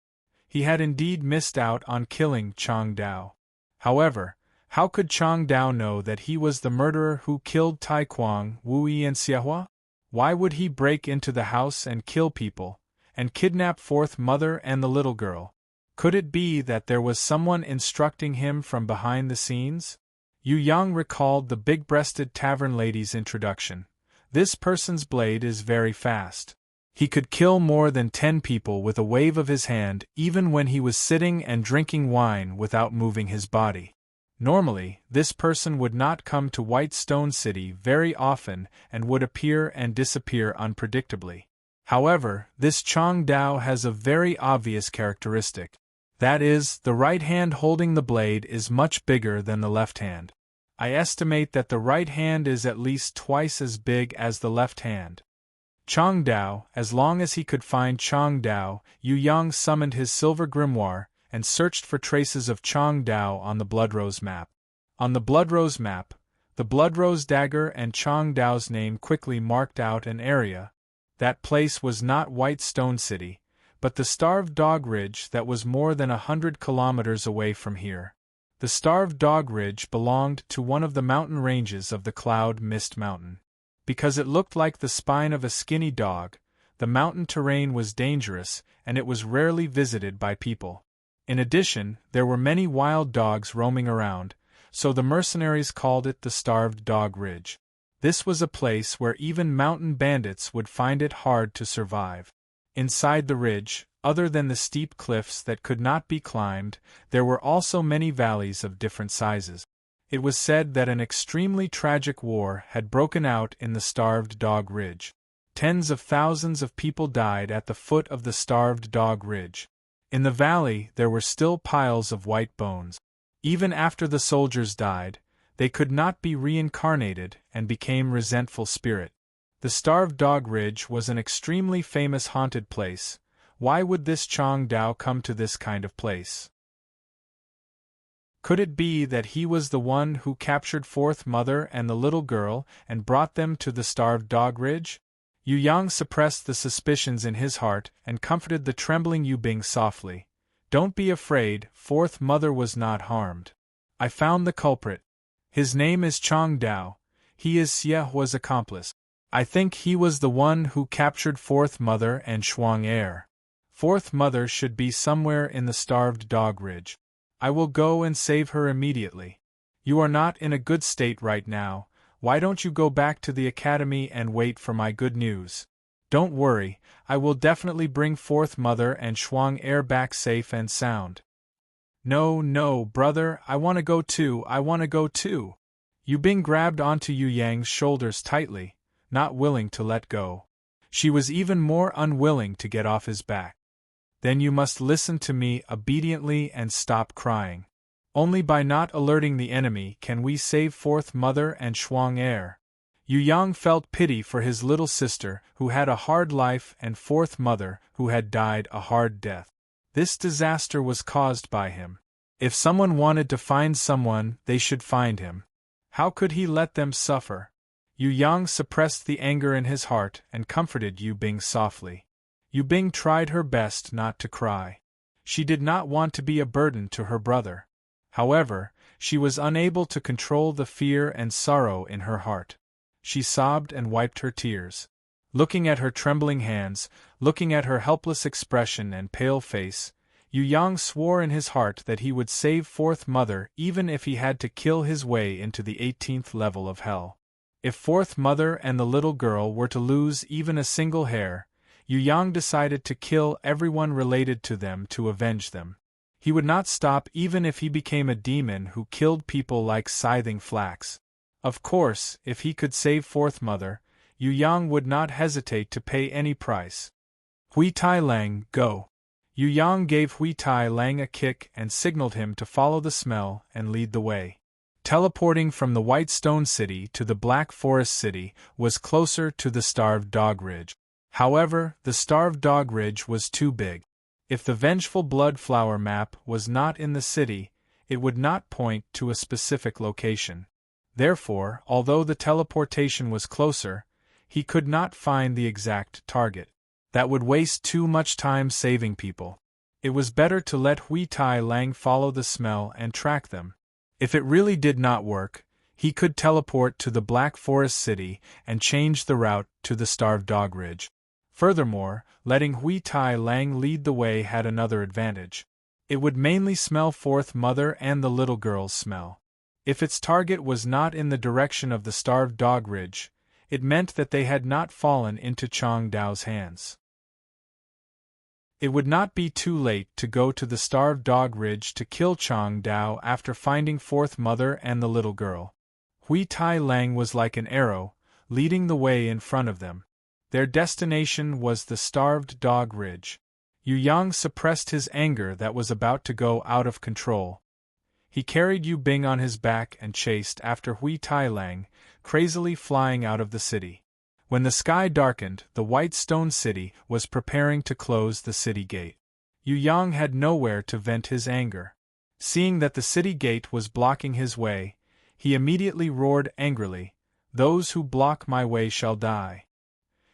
[SPEAKER 1] He had indeed missed out on killing Chang Dao. However, how could Chang Dao know that he was the murderer who killed Tai Kuang, Wu Yi and Xiehua? Why would he break into the house and kill people, and kidnap fourth mother and the little girl? Could it be that there was someone instructing him from behind the scenes? Yu Yang recalled the big-breasted tavern lady's introduction. This person's blade is very fast. He could kill more than 10 people with a wave of his hand, even when he was sitting and drinking wine without moving his body. Normally, this person would not come to White Stone City very often and would appear and disappear unpredictably. However, this Chang Dao has a very obvious characteristic. That is, the right hand holding the blade is much bigger than the left hand. I estimate that the right hand is at least twice as big as the left hand. Chang Dao, as long as he could find Chang Dao, Yu Yang summoned his silver grimoire and searched for traces of Chang Dao on the Bloodrose map. On the Bloodrose map, the Bloodrose dagger and Chang Dao's name quickly marked out an area. That place was not White Stone City, but the Starved Dog Ridge that was more than 100 kilometers away from here. The Starved Dog Ridge belonged to one of the mountain ranges of the Cloud Mist Mountain. Because it looked like the spine of a skinny dog, the mountain terrain was dangerous and it was rarely visited by people. In addition, there were many wild dogs roaming around, so the mercenaries called it the Starved Dog Ridge. This was a place where even mountain bandits would find it hard to survive. Inside the ridge, other than the steep cliffs that could not be climbed, there were also many valleys of different sizes. It was said that an extremely tragic war had broken out in the Starved Dog Ridge. Tens of thousands of people died at the foot of the Starved Dog Ridge. In the valley there were still piles of white bones. Even after the soldiers died, they could not be reincarnated and became resentful spirit. The Starved Dog Ridge was an extremely famous haunted place. Why would this Chang Dao come to this kind of place? Could it be that he was the one who captured fourth mother and the little girl and brought them to the Starved Dog Ridge? Yu Yang suppressed the suspicions in his heart and comforted the trembling Yu Bing softly. Don't be afraid, fourth mother was not harmed. I found the culprit. His name is Chang Dao. He is Xiehua's accomplice. I think he was the one who captured fourth mother and Shuang Heir. Fourth mother should be somewhere in the Starved Dog Ridge. I will go and save her immediately. You are not in a good state right now. Why don't you go back to the academy and wait for my good news? Don't worry, I will definitely bring fourth mother and Shuang Heir back safe and sound. No, brother, I want to go too. Yu Bing grabbed onto Yu Yang's shoulders tightly, not willing to let go. She was even more unwilling to get off his back. Then you must listen to me obediently and stop crying. Only by not alerting the enemy can we save fourth mother and Shuang Heir. Yu Yang felt pity for his little sister who had a hard life and fourth mother who had died a hard death. This disaster was caused by him. If someone wanted to find someone, they should find him. How could he let them suffer? Yu Yang suppressed the anger in his heart and comforted Yu Bing softly. Yu Bing tried her best not to cry. She did not want to be a burden to her brother. However, she was unable to control the fear and sorrow in her heart. She sobbed and wiped her tears. Looking at her trembling hands, looking at her helpless expression and pale face, Yu Yang swore in his heart that he would save fourth mother even if he had to kill his way into the 18th level of hell. If Fourth Mother and the little girl were to lose even a single hair, Yu Yang decided to kill everyone related to them to avenge them. He would not stop even if he became a demon who killed people like scything flax. Of course, if he could save Fourth Mother, Yu Yang would not hesitate to pay any price. Hui Tai Lang, go! Yu Yang gave Hui Tai Lang a kick and signaled him to follow the smell and lead the way. Teleporting from the White Stone City to the Black Forest City was closer to the Starved Dog Ridge. However, the Starved Dog Ridge was too big. If the Vengeful Blood Flower map was not in the city, it would not point to a specific location. Therefore, although the teleportation was closer, he could not find the exact target. That would waste too much time saving people. It was better to let Hui Tai Lang follow the smell and track them. If it really did not work, he could teleport to the Black Forest City and change the route to the Starved Dog Ridge. Furthermore, letting Hui Tai Lang lead the way had another advantage. It would mainly smell Fourth Mother and the little girl's smell. If its target was not in the direction of the Starved Dog Ridge, it meant that they had not fallen into Chang Dao's hands. It would not be too late to go to the Starved Dog Ridge to kill Chang Dao after finding Fourth Mother and the little girl. Hui Tai Lang was like an arrow, leading the way in front of them. Their destination was the Starved Dog Ridge. Yu Yang suppressed his anger that was about to go out of control. He carried Yu Bing on his back and chased after Hui Tai Lang, crazily flying out of the city. When the sky darkened, the White Stone City was preparing to close the city gate. Yu Yang had nowhere to vent his anger. Seeing that the city gate was blocking his way, he immediately roared angrily, "Those who block my way shall die."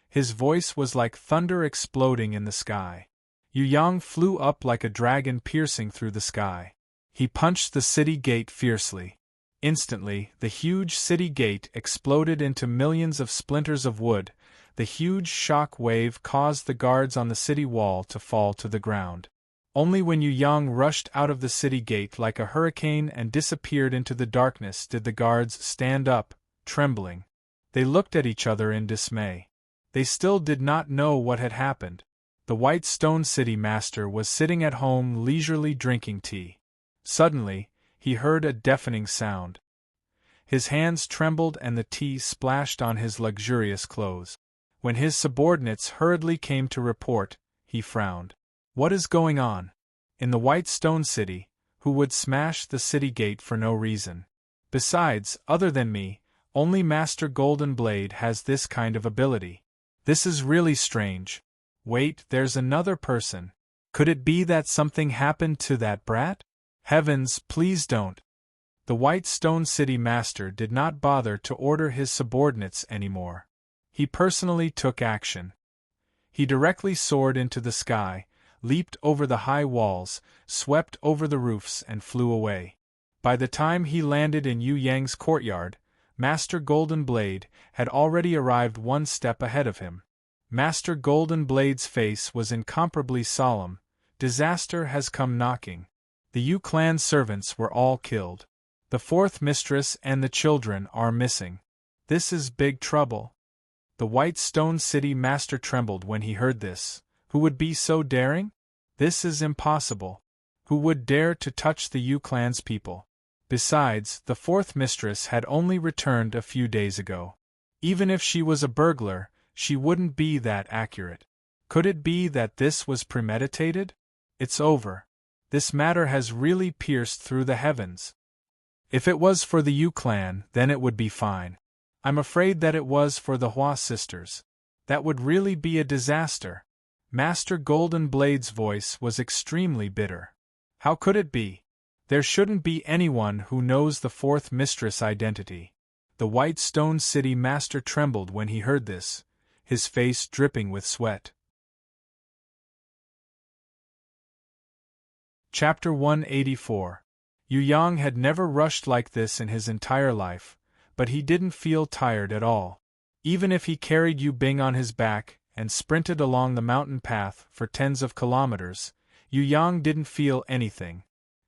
[SPEAKER 1] His voice was like thunder exploding in the sky. Yu Yang flew up like a dragon piercing through the sky. He punched the city gate fiercely. Instantly, the huge city gate exploded into millions of splinters of wood. The huge shock wave caused the guards on the city wall to fall to the ground. Only when Yu Yang rushed out of the city gate like a hurricane and disappeared into the darkness did the guards stand up, trembling. They looked at each other in dismay. They still did not know what had happened. The White Stone City master was sitting at home leisurely drinking tea. Suddenly, he heard a deafening sound. His hands trembled and the tea splashed on his luxurious clothes. When his subordinates hurriedly came to report, he frowned. What is going on? In the White Stone City, who would smash the city gate for no reason? Besides, other than me, only Master Golden Blade has this kind of ability. This is really strange. Wait, there's another person. Could it be that something happened to that brat? Heavens, please don't. The White Stone City master did not bother to order his subordinates anymore. He personally took action. He directly soared into the sky, leaped over the high walls, swept over the roofs and flew away. By the time he landed in Yu Yang's courtyard, Master Golden Blade had already arrived one step ahead of him. Master Golden Blade's face was incomparably solemn. Disaster has come knocking. The Yu clan servants were all killed. The fourth mistress and the children are missing. This is big trouble. The White Stone City master trembled when he heard this. Who would be so daring? This is impossible. Who would dare to touch the Yu clan's people? Besides, the fourth mistress had only returned a few days ago. Even if she was a burglar, she wouldn't be that accurate. Could it be that this was premeditated? It's over. This matter has really pierced through the heavens. If it was for the Yu clan, then it would be fine. I'm afraid that it was for the Hua sisters. That would really be a disaster. Master Golden Blade's voice was extremely bitter. How could it be? There shouldn't be anyone who knows the fourth mistress' identity. The White Stone City master trembled when he heard this, his face dripping with sweat. Chapter 184. Yu Yang had never rushed like this in his entire life, but he didn't feel tired at all. Even if he carried Yu Bing on his back and sprinted along the mountain path for tens of kilometers, Yu Yang didn't feel anything.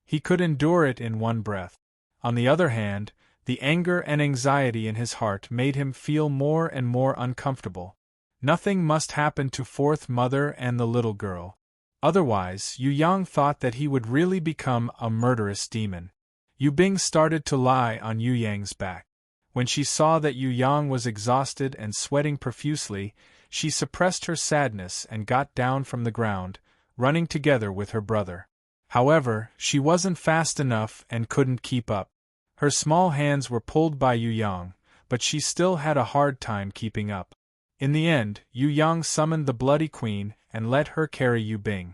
[SPEAKER 1] He could endure it in one breath. On the other hand, The anger and anxiety in his heart made him feel more and more uncomfortable. Nothing must happen to Fourth Mother and the little girl. Otherwise, Yu Yang thought that he would really become a murderous demon. Yu Bing started to lie on Yu Yang's back. When she saw that Yu Yang was exhausted and sweating profusely, she suppressed her sadness and got down from the ground, running together with her brother. However, she wasn't fast enough and couldn't keep up. Her small hands were pulled by Yu Yang, but she still had a hard time keeping up. In the end, Yu Yang summoned the Bloody Queen and let her carry Yu Bing.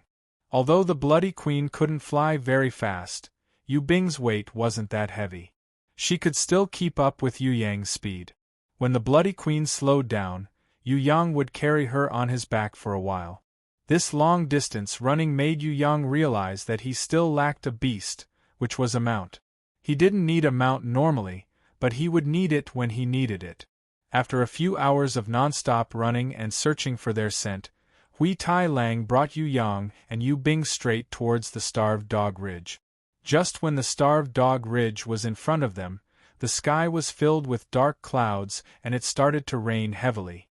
[SPEAKER 1] Although the Bloody Queen couldn't fly very fast, Yu Bing's weight wasn't that heavy. She could still keep up with Yu Yang's speed. When the Bloody Queen slowed down, Yu Yang would carry her on his back for a while. This long-distance running made Yu Yang realize that he still lacked a beast, which was a mount. He didn't need a mount normally, but he would need it when he needed it. After a few hours of non-stop running and searching for their scent, Hui Tai Lang brought Yu Yang and Yu Bing straight towards the Starved Dog Ridge. Just when the Starved Dog Ridge was in front of them, the sky was filled with dark clouds and it started to rain heavily.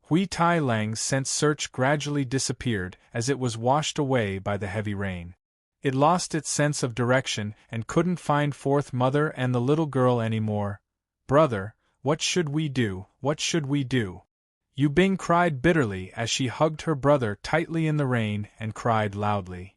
[SPEAKER 1] Hui Tai Lang's scent search gradually disappeared as it was washed away by the heavy rain. It lost its sense of direction and couldn't find Fourth Mother and the little girl anymore. "Brother, what should we do? What should we do?" Yu Bing cried bitterly as she hugged her brother tightly in the rain and cried loudly.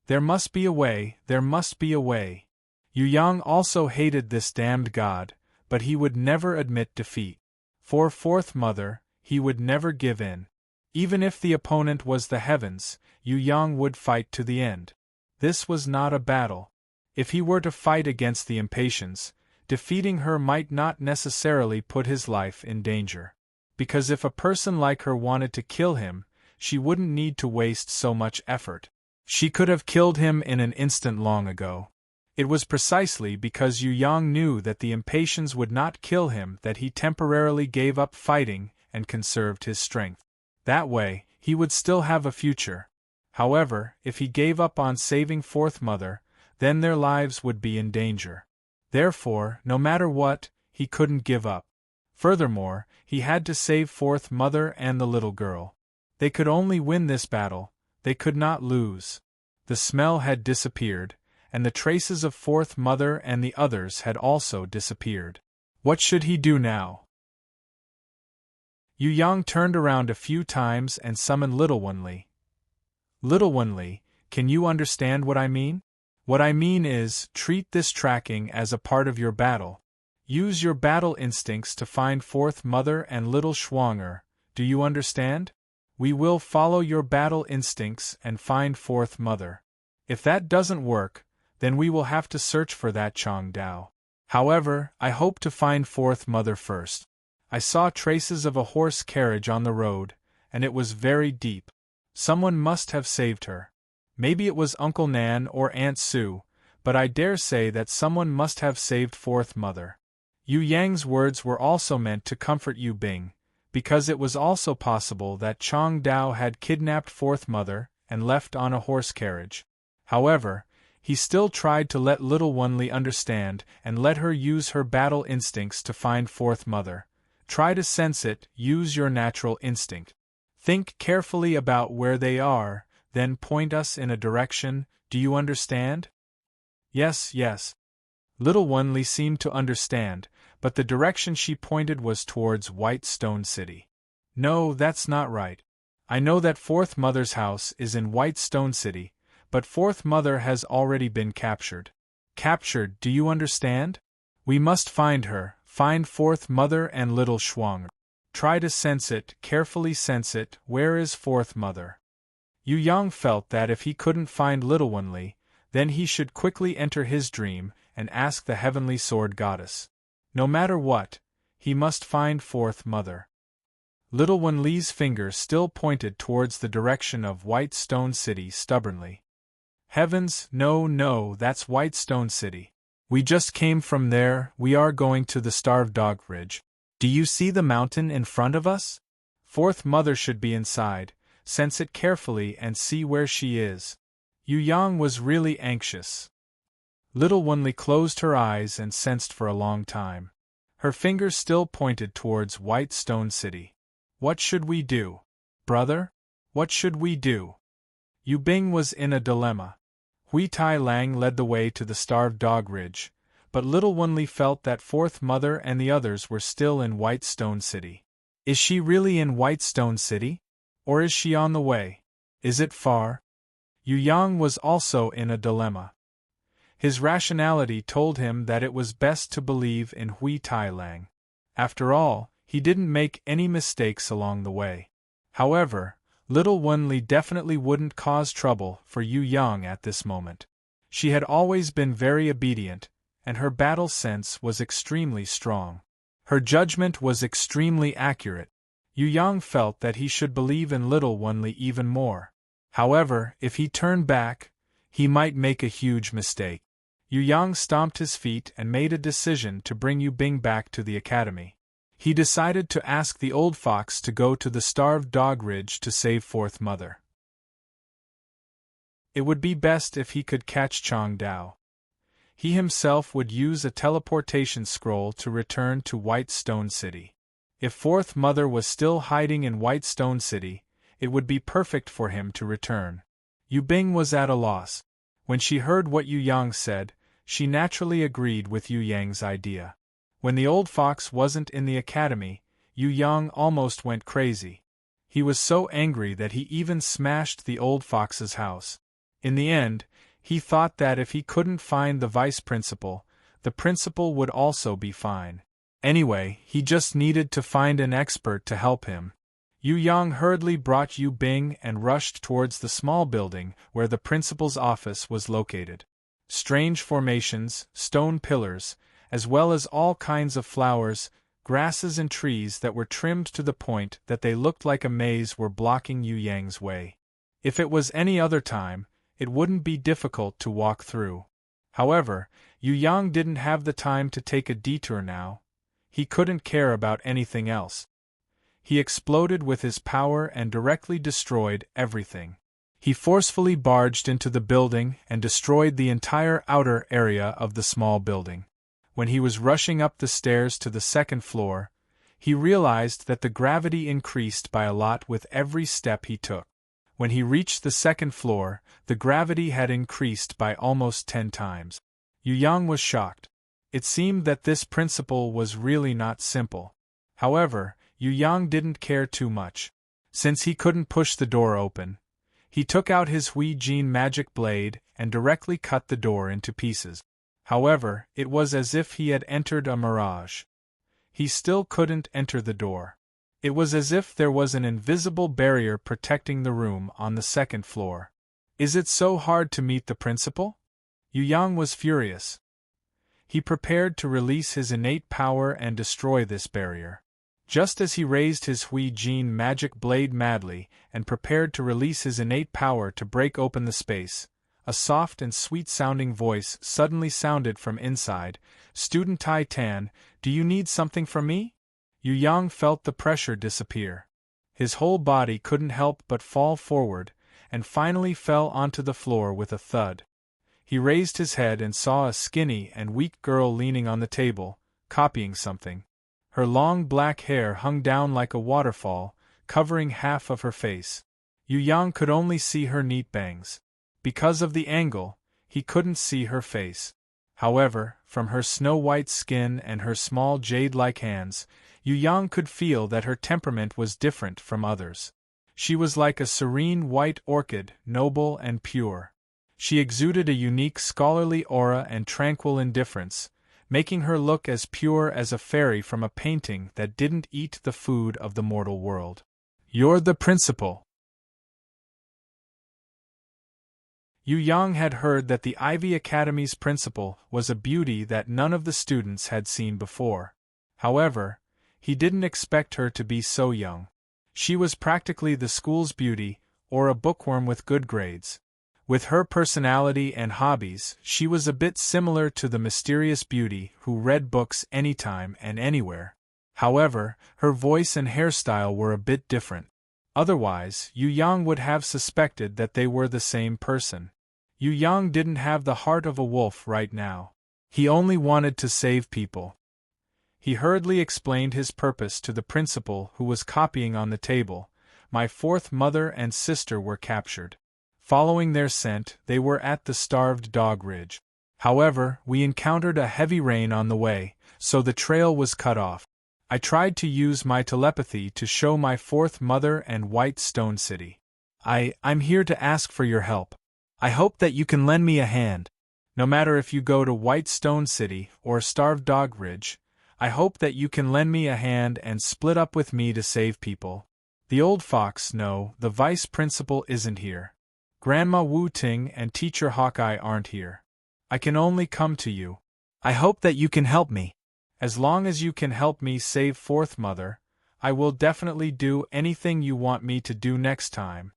[SPEAKER 1] There must be a way, there must be a way. Yu Yang also hated this damned god, but he would never admit defeat. For Fourth Mother, he would never give in. Even if the opponent was the heavens, Yu Yang would fight to the end. This was not a battle. If he were to fight against the impatience, defeating her might not necessarily put his life in danger. Because if a person like her wanted to kill him, she wouldn't need to waste so much effort. She could have killed him in an instant long ago. It was precisely because Yu Yang knew that the impatience would not kill him that he temporarily gave up fighting and conserved his strength. That way, he would still have a future. However, if he gave up on saving Fourth Mother, then their lives would be in danger. Therefore, no matter what, he couldn't give up. Furthermore, he had to save Fourth Mother and the little girl. They could only win this battle, they could not lose. The smell had disappeared, and the traces of Fourth Mother and the others had also disappeared. What should he do now? Yu Yang turned around a few times and summoned Little One Li. Little One Li, can you understand what I mean? What I mean is, treat this tracking as a part of your battle. Use your battle instincts to find Fourth Mother and Little Schwanger, do you understand? We will follow your battle instincts and find Fourth Mother. If that doesn't work, then we will have to search for that Chong Dao. However, I hope to find Fourth Mother first. I saw traces of a horse carriage on the road, and it was very deep. Someone must have saved her. Maybe it was Uncle Nan or Aunt Sue, but I dare say that someone must have saved Fourth Mother. Yu Yang's words were also meant to comfort Yu Bing, because it was also possible that Chong Dao had kidnapped Fourth Mother and left on a horse carriage. However, he still tried to let Little One Li understand and let her use her battle instincts to find Fourth Mother. Try to sense it, use your natural instinct. Think carefully about where they are, then point us in a direction, do you understand? Yes, yes. Little One Li seemed to understand, but the direction she pointed was towards White Stone City. No, that's not right. I know that Fourth Mother's house is in White Stone City, but Fourth Mother has already been captured. Captured, do you understand? We must find her, find Fourth Mother and Little Schwanger. Try to sense it, carefully sense it, where is Fourth Mother? Yu Yang felt that if he couldn't find Little One Li, then he should quickly enter his dream and ask the Heavenly Sword Goddess. No matter what, he must find Fourth Mother. Little One Li's finger still pointed towards the direction of White Stone City stubbornly. Heavens, no, no, that's White Stone City. We just came from there, we are going to the Starved Dog Ridge. Do you see the mountain in front of us? Fourth Mother should be inside, sense it carefully and see where she is. Yu Yang was really anxious. Little One Li closed her eyes and sensed for a long time. Her fingers still pointed towards White Stone City. What should we do? Brother? What should we do? Yu Bing was in a dilemma. Hui Tai Lang led the way to the Starved Dog Ridge, but little Wunli felt that Fourth Mother and the others were still in White Stone City. Is she really in White Stone City? Or is she on the way? Is it far? Yu Yang was also in a dilemma. His rationality told him that it was best to believe in Hui Tai Lang. After all, he didn't make any mistakes along the way. However, little Wunli definitely wouldn't cause trouble for Yu Yang at this moment. She had always been very obedient, and her battle sense was extremely strong. Her judgment was extremely accurate. Yu Yang felt that he should believe in little Wunli even more. However, if he turned back, he might make a huge mistake. Yu Yang stomped his feet and made a decision to bring Yu Bing back to the academy. He decided to ask the old fox to go to the Starved Dog Ridge to save Fourth Mother. It would be best if he could catch Chang Dao. He himself would use a teleportation scroll to return to White Stone City. If Fourth Mother was still hiding in White Stone City, it would be perfect for him to return. Yu Bing was at a loss. When she heard what Yu Yang said, she naturally agreed with Yu Yang's idea. When the old fox wasn't in the academy, Yu Yang almost went crazy. He was so angry that he even smashed the old fox's house. In the end, he thought that if he couldn't find the vice principal, the principal would also be fine. Anyway, he just needed to find an expert to help him. Yu Yang hurriedly brought Yu Bing and rushed towards the small building where the principal's office was located. Strange formations, stone pillars, as well as all kinds of flowers, grasses and trees that were trimmed to the point that they looked like a maze were blocking Yu Yang's way. If it was any other time, it wouldn't be difficult to walk through. However, Yu Yang didn't have the time to take a detour now. He couldn't care about anything else. He exploded with his power and directly destroyed everything. He forcefully barged into the building and destroyed the entire outer area of the small building. When he was rushing up the stairs to the second floor, he realized that the gravity increased by a lot with every step he took. When he reached the second floor, the gravity had increased by almost 10 times. Yu Yang was shocked. It seemed that this principle was really not simple. However, Yu Yang didn't care too much. Since he couldn't push the door open, he took out his Hui Jin magic blade and directly cut the door into pieces. However, it was as if he had entered a mirage. He still couldn't enter the door. It was as if there was an invisible barrier protecting the room on the second floor. Is it so hard to meet the principal? Yu Yang was furious. He prepared to release his innate power and destroy this barrier. Just as he raised his Hui Jin magic blade madly and prepared to release his innate power to break open the space, a soft and sweet-sounding voice suddenly sounded from inside. "Student Tai Tan, do you need something from me?" Yu Yang felt the pressure disappear. His whole body couldn't help but fall forward, and finally fell onto the floor with a thud. He raised his head and saw a skinny and weak girl leaning on the table, copying something. Her long black hair hung down like a waterfall, covering half of her face. Yu Yang could only see her neat bangs. Because of the angle, he couldn't see her face. However, from her snow-white skin and her small jade-like hands, Yu Yang could feel that her temperament was different from others. She was like a serene white orchid, noble and pure. She exuded a unique scholarly aura and tranquil indifference, making her look as pure as a fairy from a painting that didn't eat the food of the mortal world. "You're the principal." Yu Yang had heard that the Ivy Academy's principal was a beauty that none of the students had seen before. However, he didn't expect her to be so young. She was practically the school's beauty, or a bookworm with good grades. With her personality and hobbies, she was a bit similar to the mysterious beauty who read books anytime and anywhere. However, her voice and hairstyle were a bit different. Otherwise, Yu Yang would have suspected that they were the same person. Yu Yang didn't have the heart of a wolf right now. He only wanted to save people. He hurriedly explained his purpose to the principal who was copying on the table. My fourth mother and sister were captured. Following their scent, they were at the Starved Dog Ridge. However, we encountered a heavy rain on the way, so the trail was cut off. I tried to use my telepathy to show my fourth mother and White Stone City. I'm here to ask for your help. I hope that you can lend me a hand. No matter if you go to White Stone City or Starved Dog Ridge, I hope that you can lend me a hand and split up with me to save people. The old fox, no, the vice principal isn't here. Grandma Wu Ting and Teacher Hawkeye aren't here. I can only come to you. I hope that you can help me. As long as you can help me save fourth mother, I will definitely do anything you want me to do next time.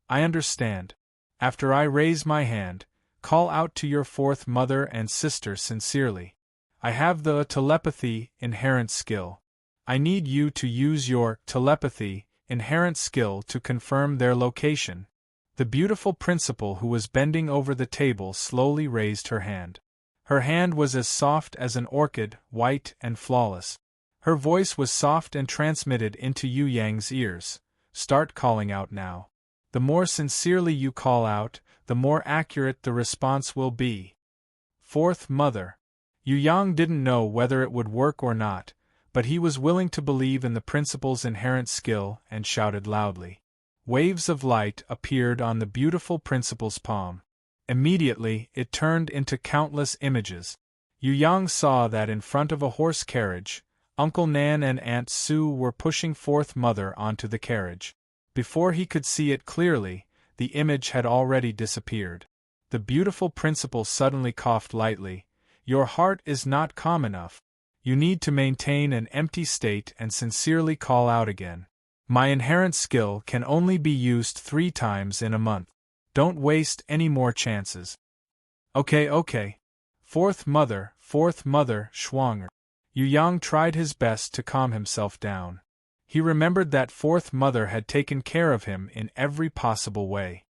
[SPEAKER 1] I understand. After I raise my hand, call out to your fourth mother and sister sincerely. I have the telepathy inherent skill. I need you to use your telepathy inherent skill to confirm their location. The beautiful principal who was bending over the table slowly raised her hand. Her hand was as soft as an orchid, white and flawless. Her voice was soft and transmitted into Yu Yang's ears. Start calling out now. The more sincerely you call out, the more accurate the response will be. Fourth mother. Yu Yang didn't know whether it would work or not, but he was willing to believe in the principal's inherent skill and shouted loudly. Waves of light appeared on the beautiful principal's palm. Immediately, it turned into countless images. Yu Yang saw that in front of a horse carriage, Uncle Nan and Aunt Sue were pushing fourth mother onto the carriage. Before he could see it clearly, the image had already disappeared. The beautiful principal suddenly coughed lightly. Your heart is not calm enough. You need to maintain an empty state and sincerely call out again. My inherent skill can only be used 3 times in a month. Don't waste any more chances. Okay. Fourth mother, Schwanger. Yu Yang tried his best to calm himself down. He remembered that fourth mother had taken care of him in every possible way.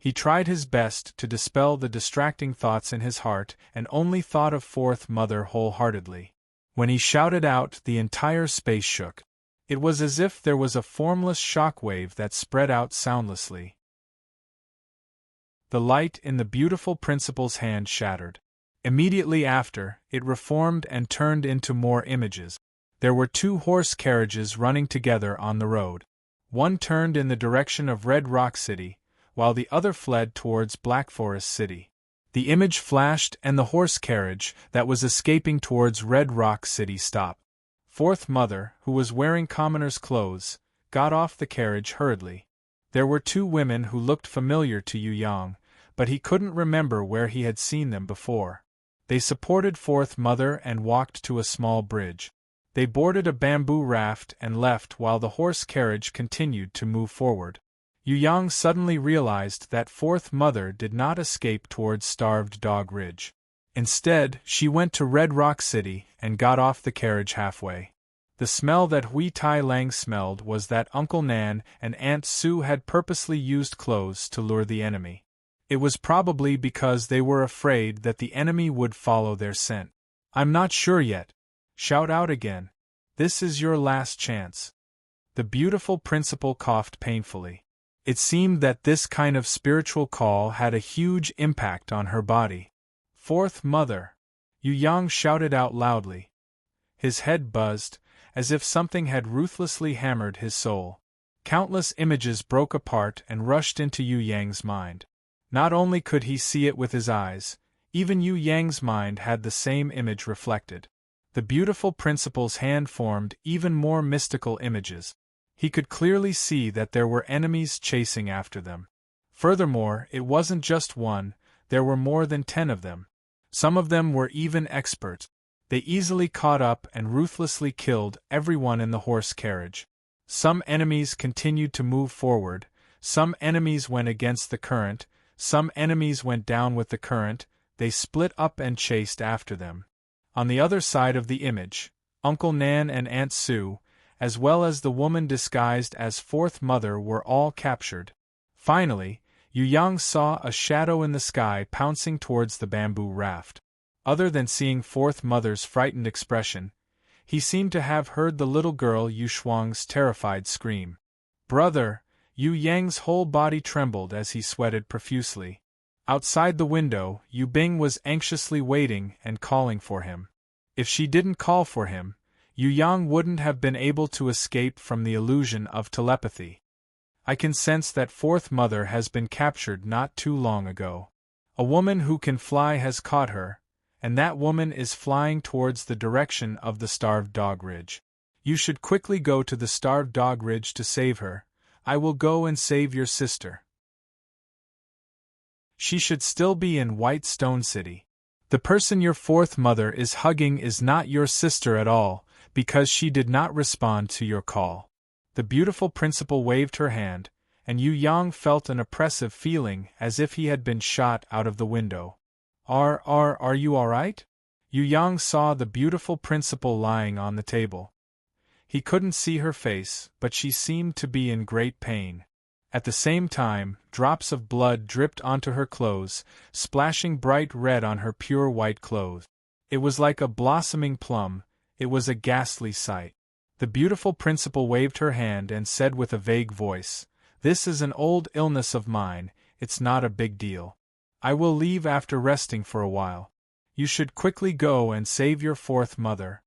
[SPEAKER 1] He tried his best to dispel the distracting thoughts in his heart and only thought of fourth mother wholeheartedly. When he shouted out, the entire space shook. It was as if there was a formless shock wave that spread out soundlessly. The light in the beautiful principal's hand shattered. Immediately after, it reformed and turned into more images. There were 2 horse carriages running together on the road. One turned in the direction of Red Rock City, while the other fled towards Black Forest City. The image flashed and the horse carriage that was escaping towards Red Rock City stopped. Fourth mother, who was wearing commoner's clothes, got off the carriage hurriedly. There were 2 women who looked familiar to Yu Yang, but he couldn't remember where he had seen them before. They supported fourth mother and walked to a small bridge. They boarded a bamboo raft and left while the horse carriage continued to move forward. Yu Yang suddenly realized that fourth mother did not escape towards Starved Dog Ridge. Instead, she went to Red Rock City and got off the carriage halfway. The smell that Hui Tai Lang smelled was that Uncle Nan and Aunt Sue had purposely used clothes to lure the enemy. It was probably because they were afraid that the enemy would follow their scent. I'm not sure yet. Shout out again. This is your last chance. The beautiful principal coughed painfully. It seemed that this kind of spiritual call had a huge impact on her body. Fourth mother. Yu Yang shouted out loudly. His head buzzed, as if something had ruthlessly hammered his soul. Countless images broke apart and rushed into Yu Yang's mind. Not only could he see it with his eyes, even Yu Yang's mind had the same image reflected. The beautiful principal's hand formed even more mystical images. He could clearly see that there were enemies chasing after them. Furthermore, it wasn't just one, there were more than 10 of them. Some of them were even experts. They easily caught up and ruthlessly killed everyone in the horse carriage. Some enemies continued to move forward, some enemies went against the current, some enemies went down with the current, they split up and chased after them. On the other side of the image, Uncle Nan and Aunt Sue, as well as the woman disguised as fourth mother, were all captured. Finally, Yu Yang saw a shadow in the sky pouncing towards the bamboo raft. Other than seeing fourth mother's frightened expression, He seemed to have heard the little girl Yu Shuang's terrified scream. "Brother!" Yu Yang's whole body trembled as he sweated profusely. Outside the window, Yu Bing was anxiously waiting and calling for him. If she didn't call for him, Yu Yang wouldn't have been able to escape from the illusion of telepathy. "I can sense that fourth mother has been captured not too long ago. A woman who can fly has caught her, and that woman is flying towards the direction of the Starved Dog Ridge. You should quickly go to the Starved Dog Ridge to save her. I will go and save your sister. She should still be in White Stone City. The person your fourth mother is hugging is not your sister at all, because she did not respond to your call." The beautiful principal waved her hand, and Yu Yang felt an oppressive feeling as if he had been shot out of the window. Are you all right?" Yu Yang saw the beautiful principal lying on the table. He couldn't see her face, but she seemed to be in great pain. At the same time, drops of blood dripped onto her clothes, splashing bright red on her pure white clothes. It was like a blossoming plum. It was a ghastly sight. The beautiful principal waved her hand and said with a vague voice, "This is an old illness of mine, it's not a big deal. I will leave after resting for a while. You should quickly go and save your fourth mother."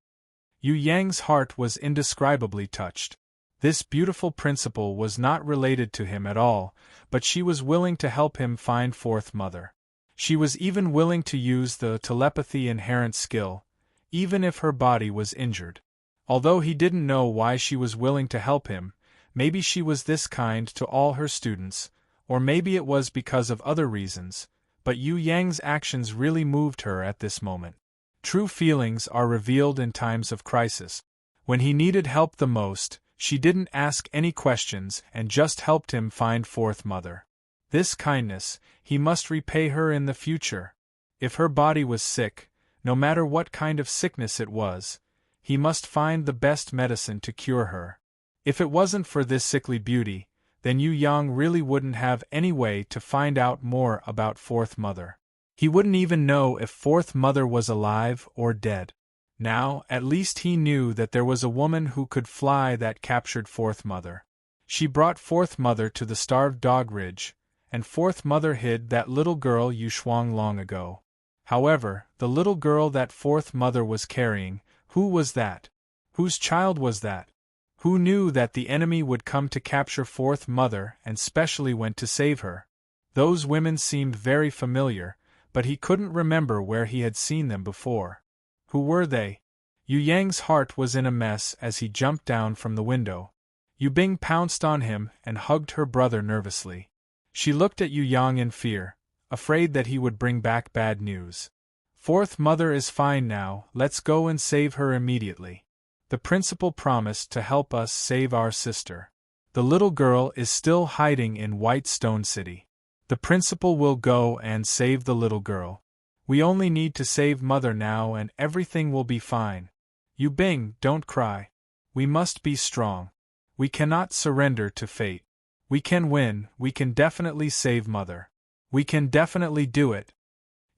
[SPEAKER 1] Yu Yang's heart was indescribably touched. This beautiful principal was not related to him at all, but she was willing to help him find fourth mother. She was even willing to use the telepathy inherent skill, even if her body was injured. Although he didn't know why she was willing to help him, maybe she was this kind to all her students, or maybe it was because of other reasons, but Yu Yang's actions really moved her at this moment. True feelings are revealed in times of crisis. When he needed help the most, she didn't ask any questions and just helped him find fourth mother. This kindness, he must repay her in the future. If her body was sick, no matter what kind of sickness it was, he must find the best medicine to cure her. If it wasn't for this sickly beauty, then Yu Yang really wouldn't have any way to find out more about fourth mother. He wouldn't even know if fourth mother was alive or dead. Now, at least he knew that there was a woman who could fly that captured fourth mother. She brought fourth mother to the Starved Dog Ridge, and fourth mother hid that little girl Yu Shuang long ago. However, the little girl that fourth mother was carrying, who was that? Whose child was that? Who knew that the enemy would come to capture fourth mother and specially went to save her? Those women seemed very familiar, but he couldn't remember where he had seen them before. Who were they? Yu Yang's heart was in a mess as he jumped down from the window. Yu Bing pounced on him and hugged her brother nervously. She looked at Yu Yang in fear, afraid that he would bring back bad news. "Fourth mother is fine now, let's go and save her immediately. The principal promised to help us save our sister. The little girl is still hiding in White Stone City. The principal will go and save the little girl. We only need to save mother now and everything will be fine. Yu Bing, don't cry. We must be strong. We cannot surrender to fate. We can win, we can definitely save mother. We can definitely do it."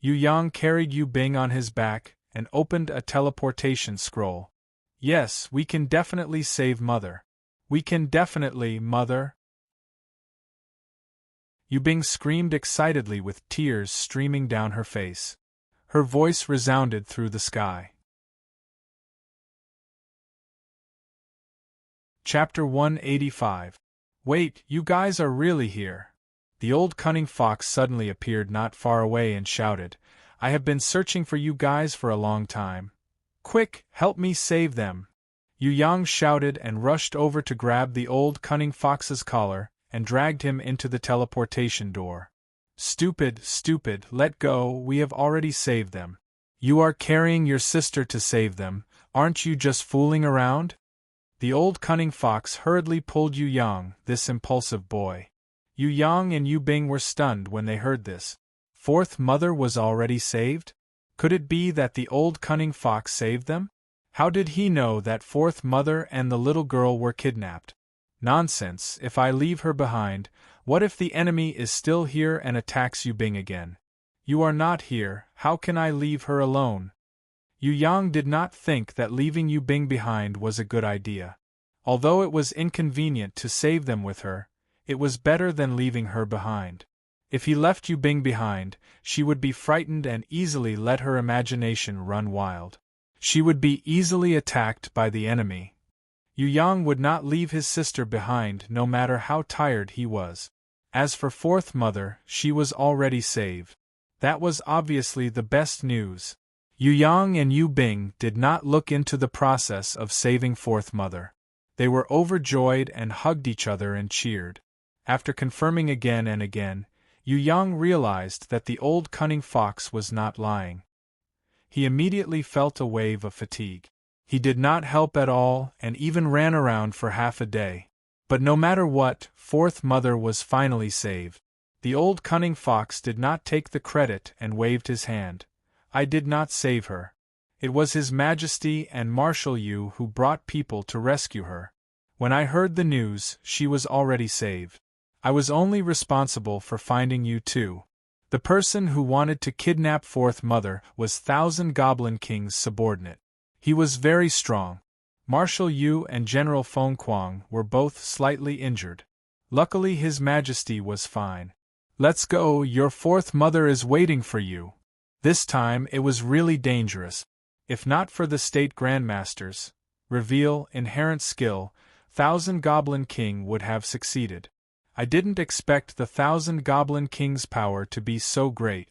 [SPEAKER 1] Yu Yang carried Yu Bing on his back and opened a teleportation scroll. "Yes, we can definitely save mother. We can definitely, mother." Yu Bing screamed excitedly with tears streaming down her face. Her voice resounded through the sky. Chapter 185. Wait, you guys are really here. The old cunning fox suddenly appeared not far away and shouted, "I have been searching for you guys for a long time. Quick, help me save them." Yu Yang shouted and rushed over to grab the old cunning fox's collar and dragged him into the teleportation door. Stupid, let go, we have already saved them. You are carrying your sister to save them, aren't you just fooling around?" The old cunning fox hurriedly pulled Yu Yang, this impulsive boy. Yu Yang and Yu Bing were stunned when they heard this. Fourth mother was already saved? Could it be that the old cunning fox saved them? How did he know that fourth mother and the little girl were kidnapped? Nonsense, if I leave her behind, what if the enemy is still here and attacks Yu Bing again? You are not here, how can I leave her alone? Yu Yang did not think that leaving Yu Bing behind was a good idea. Although it was inconvenient to save them with her, it was better than leaving her behind. If he left Yu Bing behind, she would be frightened and easily let her imagination run wild. She would be easily attacked by the enemy. Yu Yang would not leave his sister behind no matter how tired he was. As for Fourth Mother, she was already saved. That was obviously the best news. Yu Yang and Yu Bing did not look into the process of saving Fourth Mother. They were overjoyed and hugged each other and cheered. After confirming again and again, Yu Yang realized that the old cunning fox was not lying. He immediately felt a wave of fatigue. He did not help at all and even ran around for half a day. But no matter what, Fourth Mother was finally saved. The old cunning fox did not take the credit and waved his hand. I did not save her. It was His Majesty and Marshal Yu who brought people to rescue her. When I heard the news, she was already saved. I was only responsible for finding you too. The person who wanted to kidnap Fourth Mother was Thousand Goblin King's subordinate. He was very strong. Marshal Yu and General Feng Kuang were both slightly injured. Luckily His Majesty was fine. Let's go, your Fourth Mother is waiting for you. This time it was really dangerous. If not for the State Grandmaster's reveal inherent skill, Thousand Goblin King would have succeeded. I didn't expect the Thousand Goblin King's power to be so great.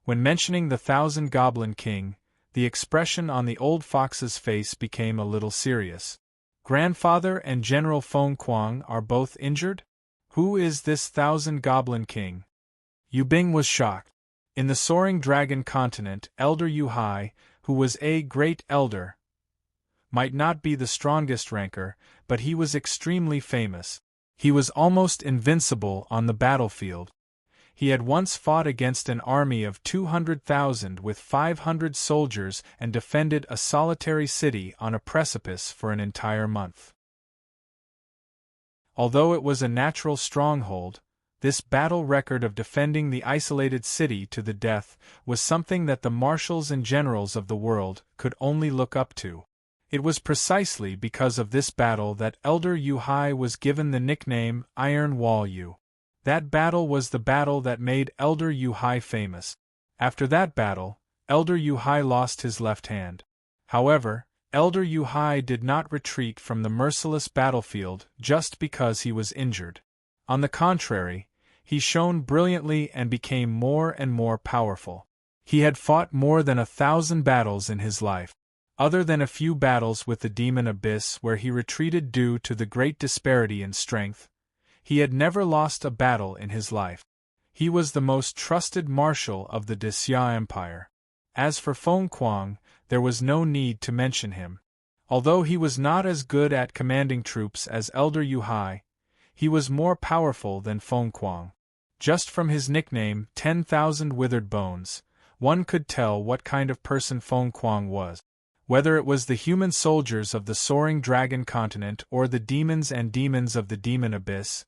[SPEAKER 1] When mentioning the Thousand Goblin King, the expression on the old fox's face became a little serious. Grandfather and General Feng Kuang are both injured? Who is this Thousand Goblin King? Yu Bing was shocked. In the Soaring Dragon continent, Elder Yu Hai, who was a great elder, might not be the strongest ranker, but he was extremely famous. He was almost invincible on the battlefield. He had once fought against an army of 200,000 with 500 soldiers and defended a solitary city on a precipice for an entire month. Although it was a natural stronghold, this battle record of defending the isolated city to the death was something that the marshals and generals of the world could only look up to. It was precisely because of this battle that Elder Yu Hai was given the nickname Iron Wall Yu. That battle was the battle that made Elder Yu Hai famous. After that battle, Elder Yu Hai lost his left hand. However, Elder Yu Hai did not retreat from the merciless battlefield just because he was injured. On the contrary, he shone brilliantly and became more and more powerful. He had fought more than 1,000 battles in his life. Other than a few battles with the demon abyss where he retreated due to the great disparity in strength, he had never lost a battle in his life. He was the most trusted marshal of the Xia Empire. As for Feng Kuang, there was no need to mention him. Although he was not as good at commanding troops as Elder Yu Hai, he was more powerful than Feng Kuang. Just from his nickname 10,000 Withered Bones, one could tell what kind of person Feng Kuang was. Whether it was the human soldiers of the Soaring Dragon continent or the demons and demons of the Demon Abyss,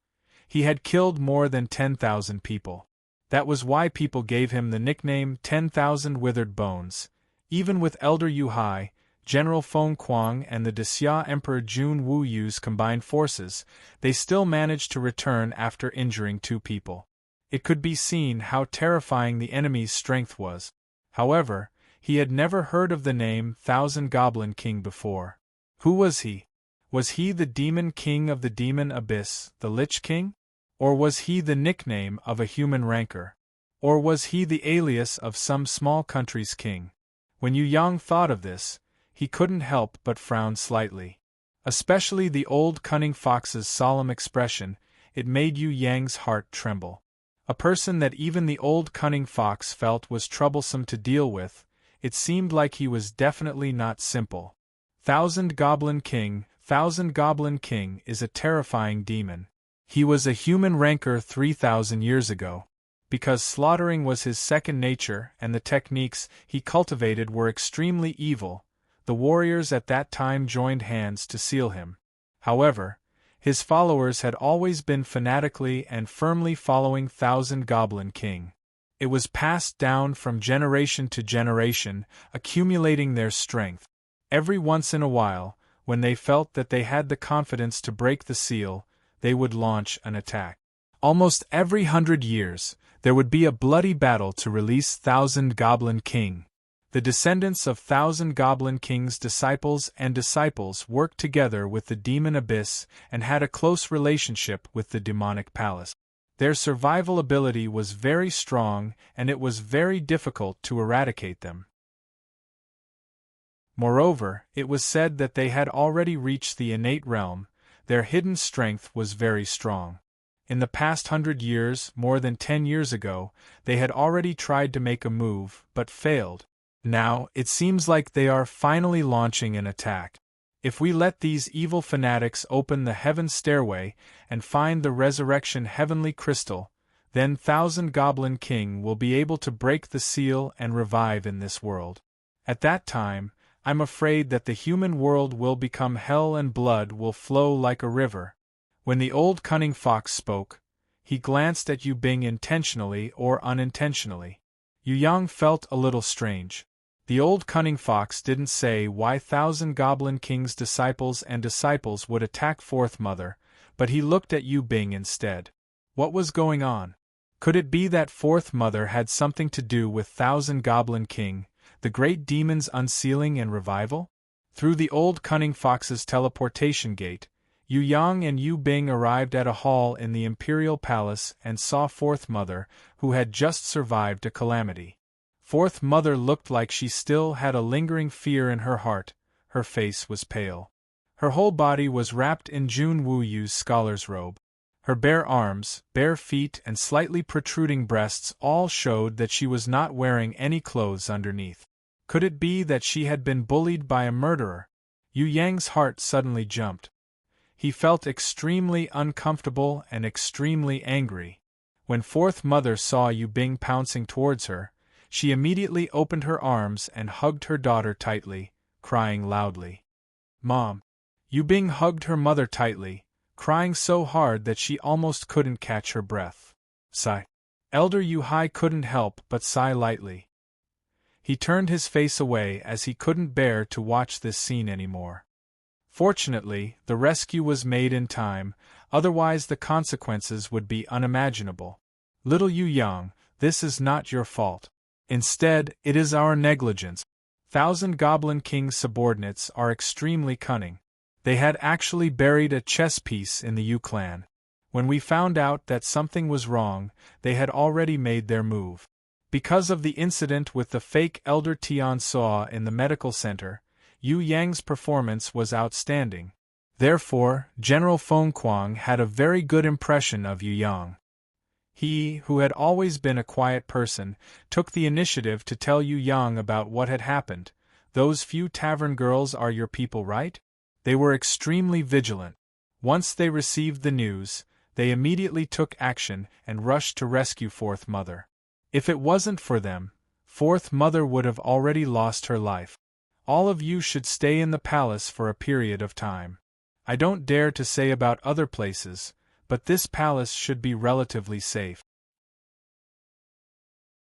[SPEAKER 1] he had killed more than 10,000 people. That was why people gave him the nickname 10,000 Withered Bones. Even with Elder Yu Hai, General Feng Kuang and the Xia Emperor Jun Wu Yu's combined forces, they still managed to return after injuring 2 people. It could be seen how terrifying the enemy's strength was. However, he had never heard of the name Thousand Goblin King before. Who was he? Was he the Demon King of the Demon Abyss, the Lich King? Or was he the nickname of a human ranker? Or was he the alias of some small country's king? When Yu Yang thought of this, he couldn't help but frown slightly. Especially the old cunning fox's solemn expression, it made Yu Yang's heart tremble. A person that even the old cunning fox felt was troublesome to deal with, it seemed like he was definitely not simple. Thousand Goblin King is a terrifying demon. He was a human ranker 3,000 years ago. Because slaughtering was his second nature and the techniques he cultivated were extremely evil, the warriors at that time joined hands to seal him. However, his followers had always been fanatically and firmly following Thousand Goblin King. It was passed down from generation to generation, accumulating their strength. Every once in a while, when they felt that they had the confidence to break the seal, they would launch an attack. Almost every 100 years, there would be a bloody battle to release Thousand Goblin King. The descendants of Thousand Goblin King's disciples worked together with the demon abyss and had a close relationship with the demonic palace. Their survival ability was very strong, and it was very difficult to eradicate them. Moreover, it was said that they had already reached the innate realm. Their hidden strength was very strong. In the past 100 years, more than 10 years ago, they had already tried to make a move, but failed. Now, it seems like they are finally launching an attack. If we let these evil fanatics open the heaven stairway and find the resurrection heavenly crystal, then Thousand Goblin King will be able to break the seal and revive in this world. At that time, I'm afraid that the human world will become hell and blood will flow like a river. When the old cunning fox spoke, he glanced at Yu Bing intentionally or unintentionally. Yu Yang felt a little strange. The old cunning fox didn't say why Thousand Goblin King's disciples would attack Fourth Mother, but he looked at Yu Bing instead. What was going on? Could it be that Fourth Mother had something to do with Thousand Goblin King, the great demon's unsealing and revival? Through the old cunning fox's teleportation gate, Yu Yang and Yu Bing arrived at a hall in the Imperial Palace and saw Fourth Mother, who had just survived a calamity. Fourth Mother looked like she still had a lingering fear in her heart. Her face was pale. Her whole body was wrapped in Jun Wu Yu's scholar's robe. Her bare arms, bare feet and slightly protruding breasts all showed that she was not wearing any clothes underneath. Could it be that she had been bullied by a murderer? Yu Yang's heart suddenly jumped. He felt extremely uncomfortable and extremely angry. When Fourth Mother saw Yu Bing pouncing towards her, she immediately opened her arms and hugged her daughter tightly, crying loudly. "Mom!" Yu Bing hugged her mother tightly, crying so hard that she almost couldn't catch her breath. Sigh. Elder Yu Hai couldn't help but sigh lightly. He turned his face away as he couldn't bear to watch this scene anymore. Fortunately, the rescue was made in time, otherwise the consequences would be unimaginable. Little Yu Yang, this is not your fault. Instead, it is our negligence. Thousand Goblin King's subordinates are extremely cunning. They had actually buried a chess piece in the Yu clan. When we found out that something was wrong, they had already made their move. Because of the incident with the fake Elder Tian Saw in the medical center, Yu Yang's performance was outstanding. Therefore, General Feng Kuang had a very good impression of Yu Yang. He, who had always been a quiet person, took the initiative to tell Yu Yang about what had happened. Those few tavern girls are your people, right? They were extremely vigilant. Once they received the news, they immediately took action and rushed to rescue Fourth Mother. If it wasn't for them, Fourth Mother would have already lost her life. All of you should stay in the palace for a period of time. I don't dare to say about other places, but this palace should be relatively safe.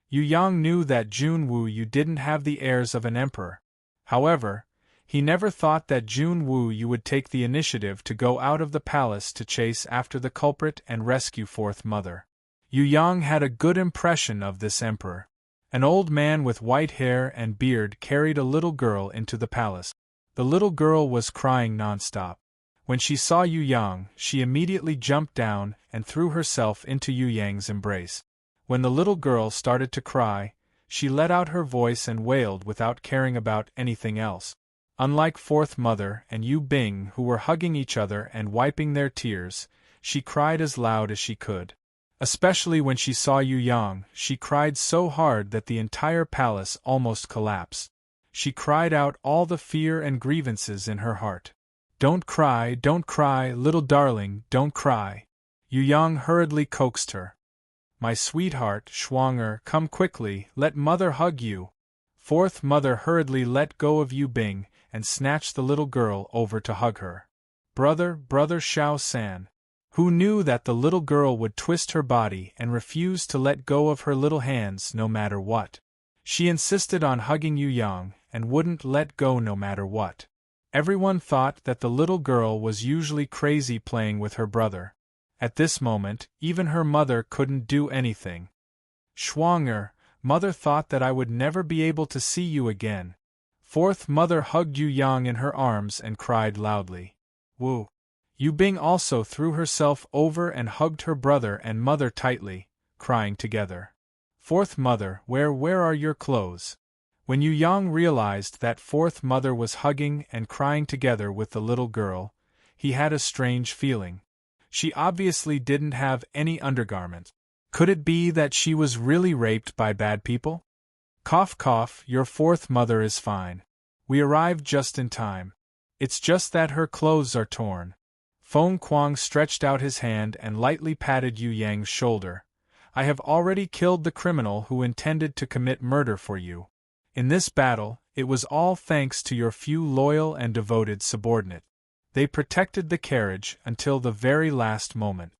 [SPEAKER 1] Yu Yang knew that Jun Wu Yu didn't have the airs of an emperor. However, he never thought that Jun Wu Yu would take the initiative to go out of the palace to chase after the culprit and rescue Fourth Mother. Yu Yang had a good impression of this emperor. An old man with white hair and beard carried a little girl into the palace. The little girl was crying nonstop. When she saw Yu Yang, she immediately jumped down and threw herself into Yu Yang's embrace. When the little girl started to cry, she let out her voice and wailed without caring about anything else. Unlike Fourth Mother and Yu Bing, who were hugging each other and wiping their tears, she cried as loud as she could. Especially when she saw Yu Yang, she cried so hard that the entire palace almost collapsed. She cried out all the fear and grievances in her heart. Don't cry, little darling, don't cry." Yu Yang hurriedly coaxed her. "My sweetheart, Schwanger, come quickly, let Mother hug you." Fourth Mother hurriedly let go of Yu Bing and snatched the little girl over to hug her. Brother Shao San." Who knew that the little girl would twist her body and refuse to let go of her little hands no matter what? She insisted on hugging Yu Yang and wouldn't let go no matter what. Everyone thought that the little girl was usually crazy playing with her brother. At this moment, even her mother couldn't do anything. Schwanger, mother thought that I would never be able to see you again. Fourth mother hugged Yu Yang in her arms and cried loudly. Wu. Yu Bing also threw herself over and hugged her brother and mother tightly, crying together. Fourth mother, where are your clothes? When Yu Yang realized that fourth mother was hugging and crying together with the little girl, he had a strange feeling. She obviously didn't have any undergarments. Could it be that she was really raped by bad people? Cough cough, your fourth mother is fine. We arrived just in time. It's just that her clothes are torn. Feng Kuang stretched out his hand and lightly patted Yu Yang's shoulder. I have already killed the criminal who intended to commit murder for you. In this battle, it was all thanks to your few loyal and devoted subordinates. They protected the carriage until the very last moment.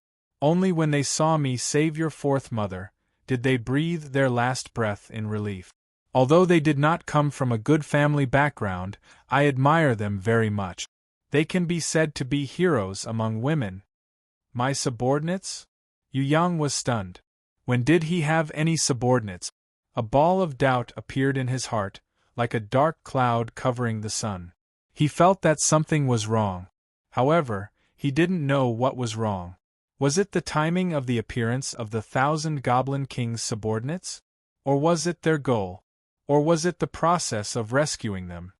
[SPEAKER 1] Only when they saw me save your fourth mother, did they breathe their last breath in relief. Although they did not come from a good family background, I admire them very much. They can be said to be heroes among women. My subordinates? Yu Yang was stunned. When did he have any subordinates? A ball of doubt appeared in his heart, like a dark cloud covering the sun. He felt that something was wrong. However, he didn't know what was wrong. Was it the timing of the appearance of the 1,000 Goblin King's subordinates? Or was it their goal? Or was it the process of rescuing them?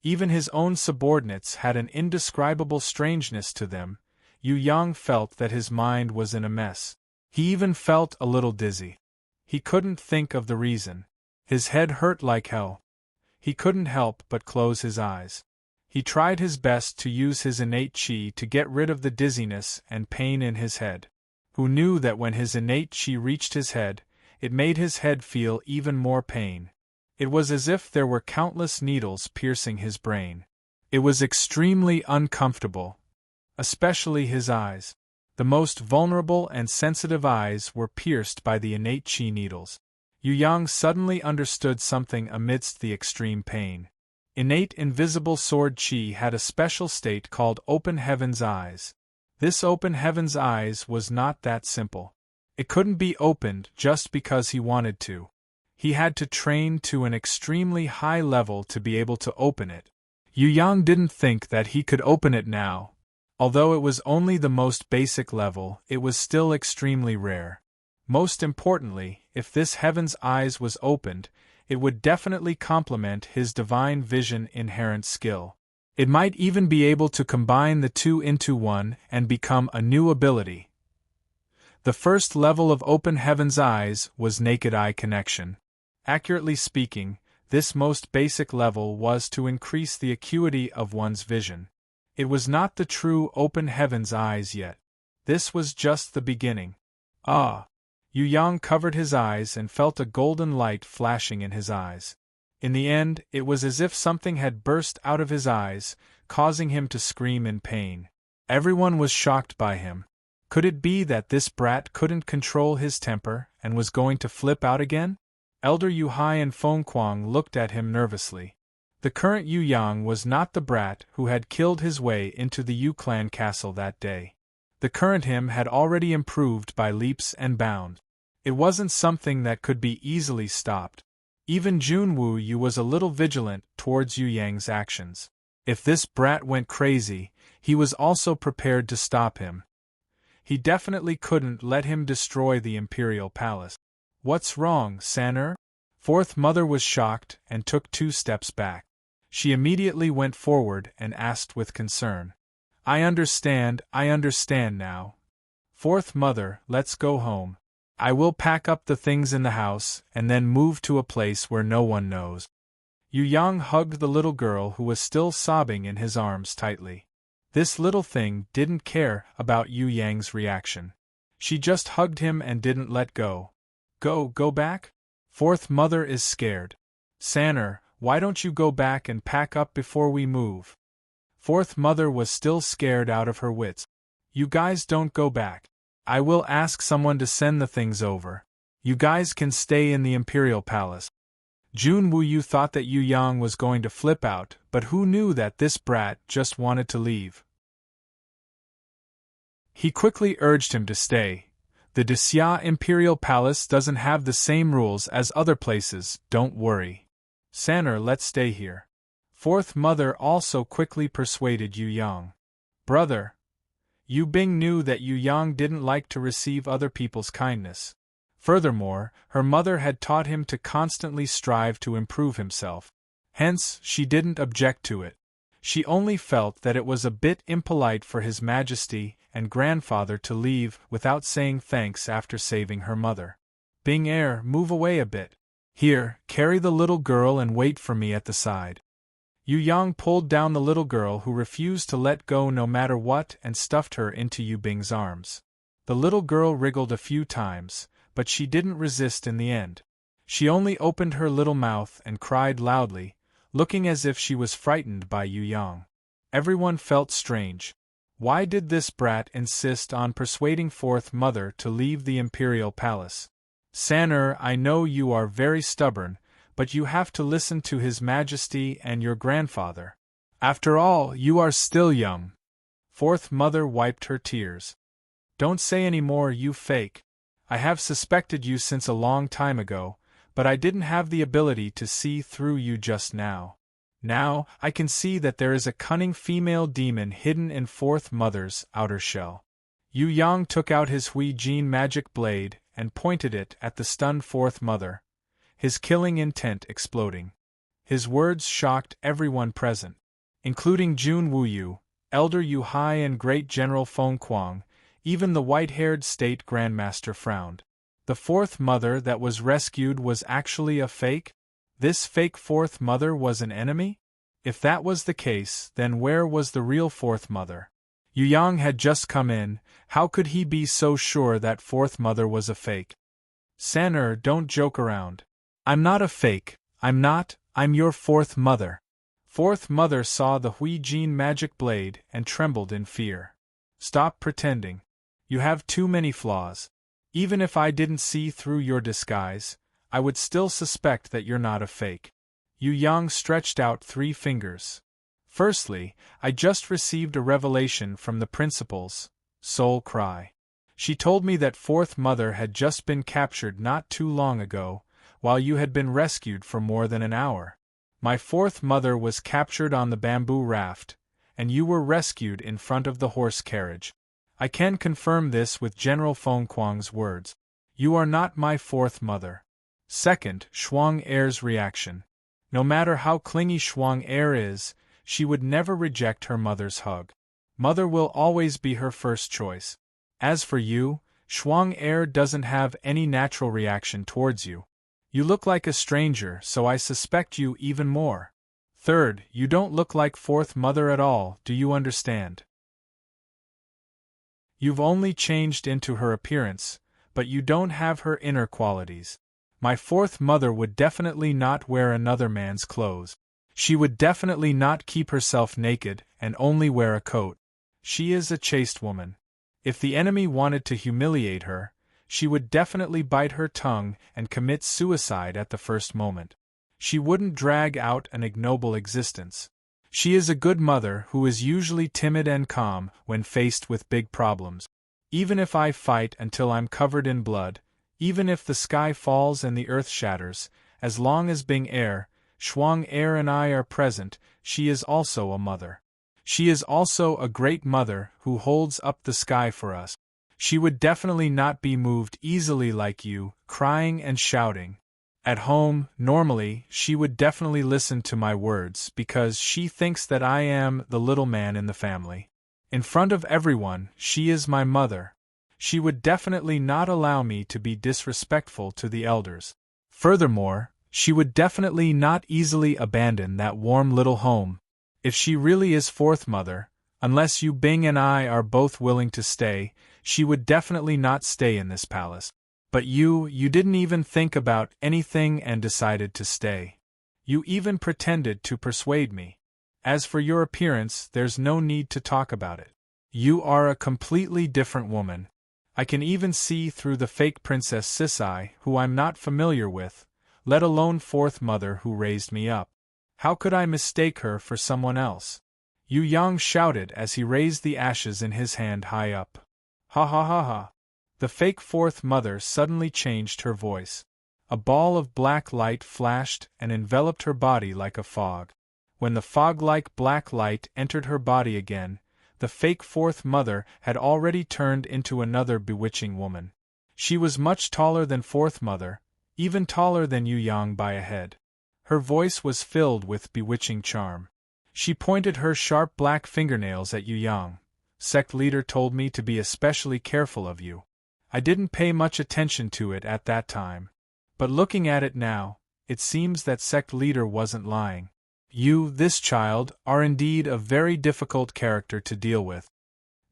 [SPEAKER 1] Even his own subordinates had an indescribable strangeness to them. Yu Yang felt that his mind was in a mess. He even felt a little dizzy. He couldn't think of the reason. His head hurt like hell. He couldn't help but close his eyes. He tried his best to use his innate qi to get rid of the dizziness and pain in his head. Who knew that when his innate qi reached his head, it made his head feel even more pain. It was as if there were countless needles piercing his brain. It was extremely uncomfortable. Especially his eyes. The most vulnerable and sensitive eyes were pierced by the innate qi needles. Yu Yang suddenly understood something amidst the extreme pain. Innate invisible sword qi had a special state called open heaven's eyes. This open heaven's eyes was not that simple. It couldn't be opened just because he wanted to. He had to train to an extremely high level to be able to open it. Yu Yang didn't think that he could open it now. Although it was only the most basic level, it was still extremely rare. Most importantly, if this heaven's eyes was opened, it would definitely complement his divine vision inherent skill. It might even be able to combine the two into one and become a new ability. The first level of open heaven's eyes was naked eye connection. Accurately speaking, this most basic level was to increase the acuity of one's vision. It was not the true open heaven's eyes yet. This was just the beginning. Ah! Yu Yang covered his eyes and felt a golden light flashing in his eyes. In the end, it was as if something had burst out of his eyes, causing him to scream in pain. Everyone was shocked by him. Could it be that this brat couldn't control his temper and was going to flip out again? Elder Yu Hai and Feng Kuang looked at him nervously. The current Yu Yang was not the brat who had killed his way into the Yu clan castle that day. The current him had already improved by leaps and bounds. It wasn't something that could be easily stopped. Even Junwu Yu was a little vigilant towards Yu Yang's actions. If this brat went crazy, he was also prepared to stop him. He definitely couldn't let him destroy the imperial palace. What's wrong, San'er? Fourth mother was shocked and took 2 steps back. She immediately went forward and asked with concern. I understand now. Fourth mother, let's go home. I will pack up the things in the house and then move to a place where no one knows. Yu Yang hugged the little girl who was still sobbing in his arms tightly. This little thing didn't care about Yu Yang's reaction. She just hugged him and didn't let go. Go back? Fourth mother is scared. San'er, why don't you go back and pack up before we move? Fourth Mother was still scared out of her wits. You guys don't go back. I will ask someone to send the things over. You guys can stay in the Imperial Palace. Jun Wuyu thought that Yu Yang was going to flip out, but who knew that this brat just wanted to leave. He quickly urged him to stay. The Xia Imperial Palace doesn't have the same rules as other places, don't worry. Sanner, let's stay here. Fourth Mother also quickly persuaded Yu Yang. Brother, Yu Bing knew that Yu Yang didn't like to receive other people's kindness. Furthermore, her mother had taught him to constantly strive to improve himself. Hence, she didn't object to it. She only felt that it was a bit impolite for His Majesty and grandfather to leave without saying thanks after saving her mother. Bing heir, move away a bit. Here, carry the little girl and wait for me at the side. Yu Yang pulled down the little girl who refused to let go no matter what and stuffed her into Yu Bing's arms. The little girl wriggled a few times, but she didn't resist in the end. She only opened her little mouth and cried loudly, looking as if she was frightened by Yu Yang. Everyone felt strange. Why did this brat insist on persuading Fourth Mother to leave the Imperial Palace? Sanner, I know you are very stubborn, but you have to listen to His Majesty and your grandfather. After all, you are still young. Fourth Mother wiped her tears. Don't say any more, you fake. I have suspected you since a long time ago, but I didn't have the ability to see through you just now. Now, I can see that there is a cunning female demon hidden in Fourth Mother's outer shell. Yu Yang took out his Hui Jin magic blade and pointed it at the stunned Fourth Mother, his killing intent exploding. His words shocked everyone present, including Jun Wuyu, Elder Yu Hai and Great General Feng Kuang. Even the white-haired state grandmaster frowned. The Fourth Mother that was rescued was actually a fake? This fake Fourth Mother was an enemy? If that was the case, then where was the real Fourth Mother? Yu Yang had just come in, how could he be so sure that Fourth Mother was a fake? Sanner, don't joke around. I'm not a fake, I'm your Fourth Mother. Fourth Mother saw the Hui Jin magic blade and trembled in fear. Stop pretending. You have too many flaws. Even if I didn't see through your disguise, I would still suspect that you're not a fake. Yu Yang stretched out 3 fingers. Firstly, I just received a revelation from the principal's soul cry. She told me that Fourth Mother had just been captured not too long ago, while you had been rescued for more than an hour. My Fourth Mother was captured on the bamboo raft, and you were rescued in front of the horse carriage. I can confirm this with General Feng Kuang's words. You are not my Fourth Mother. Second, Shuang Er's reaction. No matter how clingy Shuang Er is, she would never reject her mother's hug. Mother will always be her first choice. As for you, Shuang Er doesn't have any natural reaction towards you. You look like a stranger, so I suspect you even more. Third, you don't look like Fourth Mother at all, do you understand? You've only changed into her appearance, but you don't have her inner qualities. My Fourth Mother would definitely not wear another man's clothes. She would definitely not keep herself naked and only wear a coat. She is a chaste woman. If the enemy wanted to humiliate her, she would definitely bite her tongue and commit suicide at the first moment. She wouldn't drag out an ignoble existence. She is a good mother who is usually timid and calm when faced with big problems. Even if I fight until I'm covered in blood, even if the sky falls and the earth shatters, as long as Bing Er, Shuang Er and I are present, she is also a mother. She is also a great mother who holds up the sky for us. She would definitely not be moved easily like you, crying and shouting. At home, normally, she would definitely listen to my words because she thinks that I am the little man in the family. In front of everyone, she is my mother. She would definitely not allow me to be disrespectful to the elders. Furthermore, she would definitely not easily abandon that warm little home. If she really is Fourth Mother, unless Yu Bing and I are both willing to stay, she would definitely not stay in this palace. But you didn't even think about anything and decided to stay. You even pretended to persuade me. As for your appearance, there's no need to talk about it. You are a completely different woman. I can even see through the fake Princess Sisai, who I'm not familiar with, let alone fourth mother who raised me up. How could I mistake her for someone else? Yu Yang shouted as he raised the ashes in his hand high up. Ha ha ha ha. The fake fourth mother suddenly changed her voice. A ball of black light flashed and enveloped her body like a fog. When the fog-like black light entered her body again, the fake fourth mother had already turned into another bewitching woman. She was much taller than fourth mother, even taller than Yu Yang by a head. Her voice was filled with bewitching charm. She pointed her sharp black fingernails at Yu Yang. Sect leader told me to be especially careful of you. I didn't pay much attention to it at that time. But looking at it now, it seems that sect leader wasn't lying. You, this child, are indeed a very difficult character to deal with.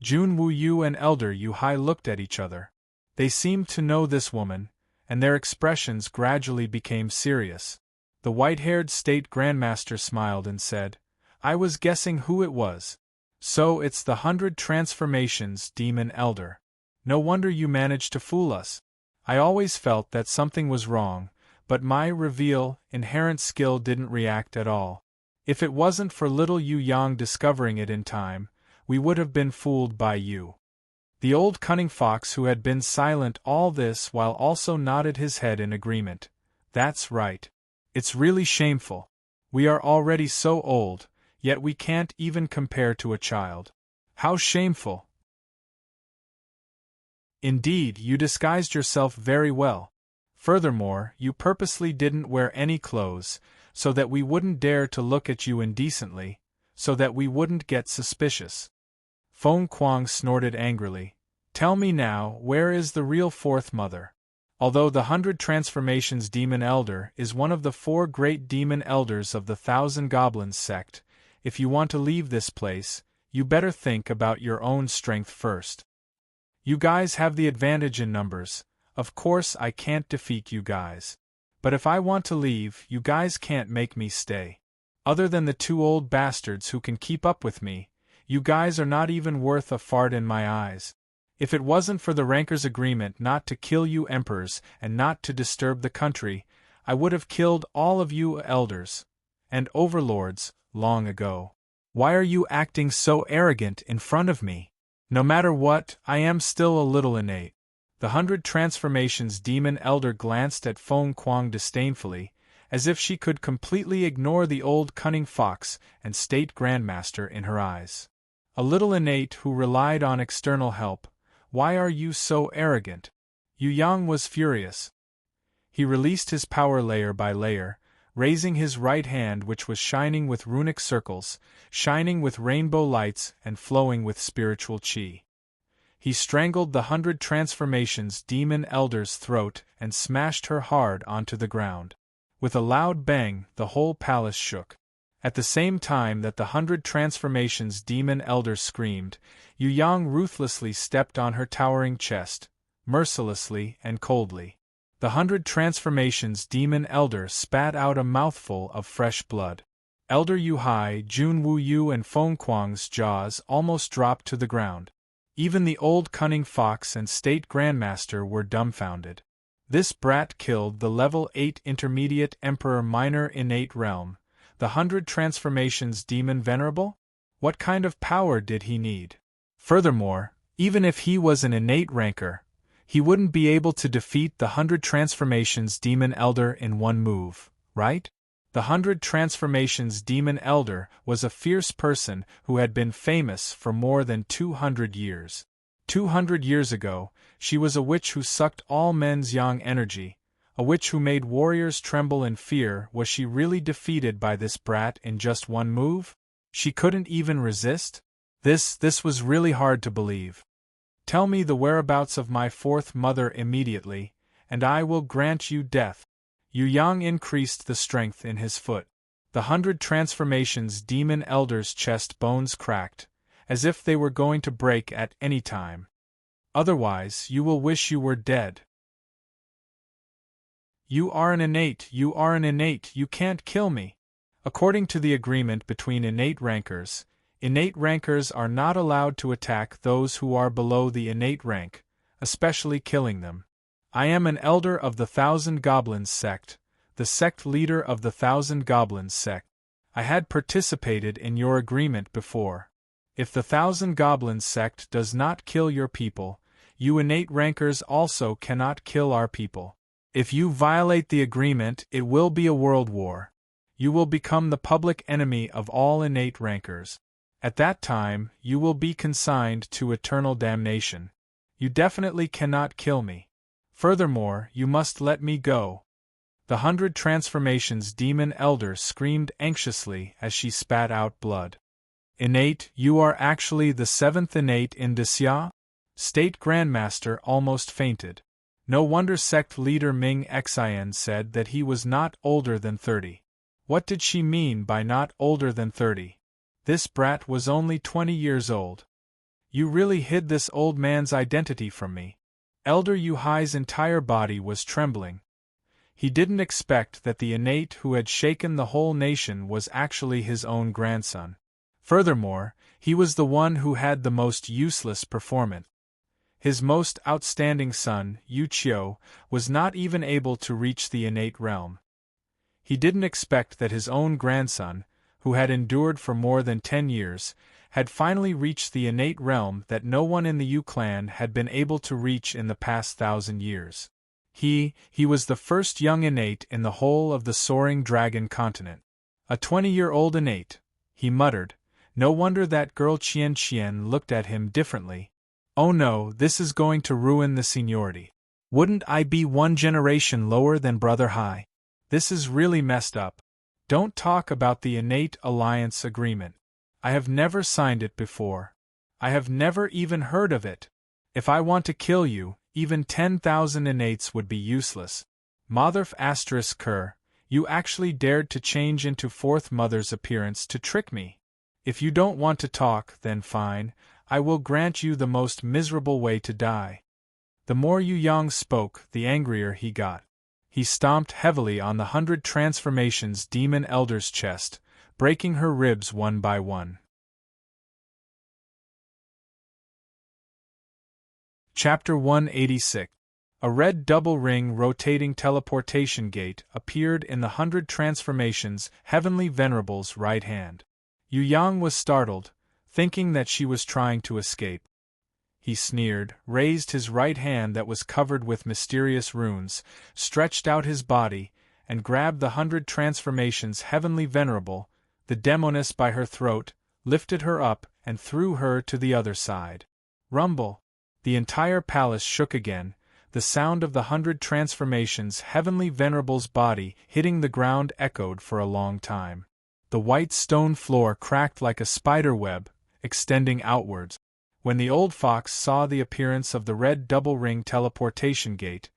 [SPEAKER 1] Jun Wu Yu and Elder Yu Hai looked at each other. They seemed to know this woman, and their expressions gradually became serious. The white-haired state grandmaster smiled and said, I was guessing who it was. So it's the 100 transformations demon elder. No wonder you managed to fool us. I always felt that something was wrong, but my reveal, inherent skill didn't react at all. If it wasn't for little Yu Yang discovering it in time, we would have been fooled by you. The old cunning fox who had been silent all this while also nodded his head in agreement. That's right. It's really shameful. We are already so old, yet we can't even compare to a child. How shameful! Indeed, you disguised yourself very well. Furthermore, you purposely didn't wear any clothes, so that we wouldn't dare to look at you indecently, so that we wouldn't get suspicious. Feng Kuang snorted angrily. Tell me now, where is the real fourth mother? Although the 100 transformations demon elder is one of the 4 great demon elders of the 1,000 Goblins sect, if you want to leave this place, you better think about your own strength first. You guys have the advantage in numbers. Of course I can't defeat you guys. But if I want to leave, you guys can't make me stay. Other than the 2 old bastards who can keep up with me, you guys are not even worth a fart in my eyes. If it wasn't for the Ranker's agreement not to kill you emperors and not to disturb the country, I would have killed all of you elders and overlords long ago. Why are you acting so arrogant in front of me? No matter what, I am still a little innate. The 100 transformations demon elder glanced at Feng Kuang disdainfully, as if she could completely ignore the old cunning fox and state grandmaster in her eyes. A little innate who relied on external help. Why are you so arrogant? Yu Yang was furious. He released his power layer by layer, raising his right hand which was shining with runic circles, shining with rainbow lights and flowing with spiritual chi. He strangled the 100 transformations demon elder's throat and smashed her hard onto the ground. With a loud bang, the whole palace shook. At the same time that the 100 transformations demon elder screamed, Yu Yang ruthlessly stepped on her towering chest, mercilessly and coldly. The 100 transformations demon elder spat out a mouthful of fresh blood. Elder Yu Hai, Jun Wu Yu and Feng Kuang's jaws almost dropped to the ground. Even the old cunning fox and state grandmaster were dumbfounded. This brat killed the level 8 intermediate emperor minor innate realm, the 100 transformations demon venerable? What kind of power did he need? Furthermore, even if he was an innate ranker, he wouldn't be able to defeat the 100 transformations demon elder in one move, right? The 100 transformations demon elder was a fierce person who had been famous for more than 200 years. 200 years ago, she was a witch who sucked all men's yang energy, a witch who made warriors tremble in fear. Was she really defeated by this brat in just one move? She couldn't even resist? This was really hard to believe. Tell me the whereabouts of my fourth mother immediately, and I will grant you death. Yu Yang increased the strength in his foot. The 100 transformations demon elder's chest bones cracked, as if they were going to break at any time. Otherwise, you will wish you were dead. You are an innate, you can't kill me. According to the agreement between innate rankers are not allowed to attack those who are below the innate rank, especially killing them. I am an elder of the Thousand Goblins sect, the sect leader of the Thousand Goblins sect. I had participated in your agreement before. If the Thousand Goblins sect does not kill your people, you innate rankers also cannot kill our people. If you violate the agreement, it will be a world war. You will become the public enemy of all innate rankers. At that time, you will be consigned to eternal damnation. You definitely cannot kill me. Furthermore, you must let me go. The 100 Transformations Demon Elder screamed anxiously as she spat out blood. Innate, you are actually the 7th innate in Disya? State Grandmaster almost fainted. No wonder sect leader Ming Xin said that he was not older than 30. What did she mean by not older than 30? This brat was only 20 years old. You really hid this old man's identity from me. Elder Yu Hai's entire body was trembling. He didn't expect that the innate who had shaken the whole nation was actually his own grandson. Furthermore, he was the one who had the most useless performance. His most outstanding son, Yu Qiu, was not even able to reach the innate realm. He didn't expect that his own grandson, who had endured for more than 10 years, had finally reached the innate realm that no one in the Yu clan had been able to reach in the past 1,000 years. He was the first young innate in the whole of the Soaring Dragon continent. A 20-year-old innate, he muttered. No wonder that girl Qian looked at him differently. Oh no, this is going to ruin the seniority. Wouldn't I be 1 generation lower than Brother Hai? This is really messed up. Don't talk about the innate alliance agreement. I have never signed it before. I have never even heard of it. If I want to kill you, even 10,000 innates would be useless. Motherf ****, you actually dared to change into Fourth Mother's appearance to trick me. If you don't want to talk, then fine, I will grant you the most miserable way to die. The more Yu Yang spoke, the angrier he got. He stomped heavily on the 100 Transformations Demon Elder's chest, breaking her ribs one by one. Chapter 186. A red double-ring rotating teleportation gate appeared in the 100 Transformations Heavenly Venerable's right hand. Yu Yang was startled, thinking that she was trying to escape. He sneered, raised his right hand that was covered with mysterious runes, stretched out his body, and grabbed the 100 Transformations Heavenly Venerable, the demoness, by her throat, lifted her up, and threw her to the other side. Rumble! The entire palace shook again. The sound of the 100 Transformations Heavenly Venerable's body hitting the ground echoed for a long time. The white stone floor cracked like a spider web, extending outwards. When the old fox saw the appearance of the red double-ring teleportation gate,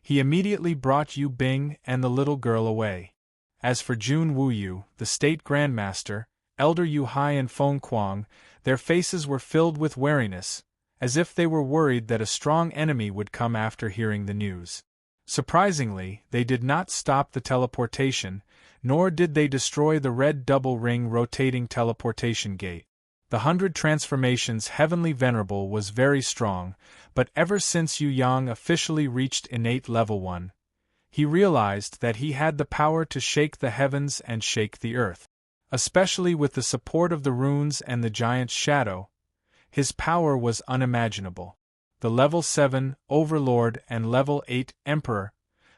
[SPEAKER 1] he immediately brought Yu Bing and the little girl away. As for Jun Wuyu, the state grandmaster, Elder Yu Hai and Feng Kuang, their faces were filled with wariness, as if they were worried that a strong enemy would come after hearing the news. Surprisingly, they did not stop the teleportation, nor did they destroy the red double-ring rotating teleportation gate. The 100 Transformations Heavenly Venerable was very strong, but ever since Yu Yang officially reached innate level 1, he realized that he had the power to shake the heavens and shake the earth. Especially with the support of the runes and the giant's shadow, his power was unimaginable. The level 7 Overlord and level 8 Emperor,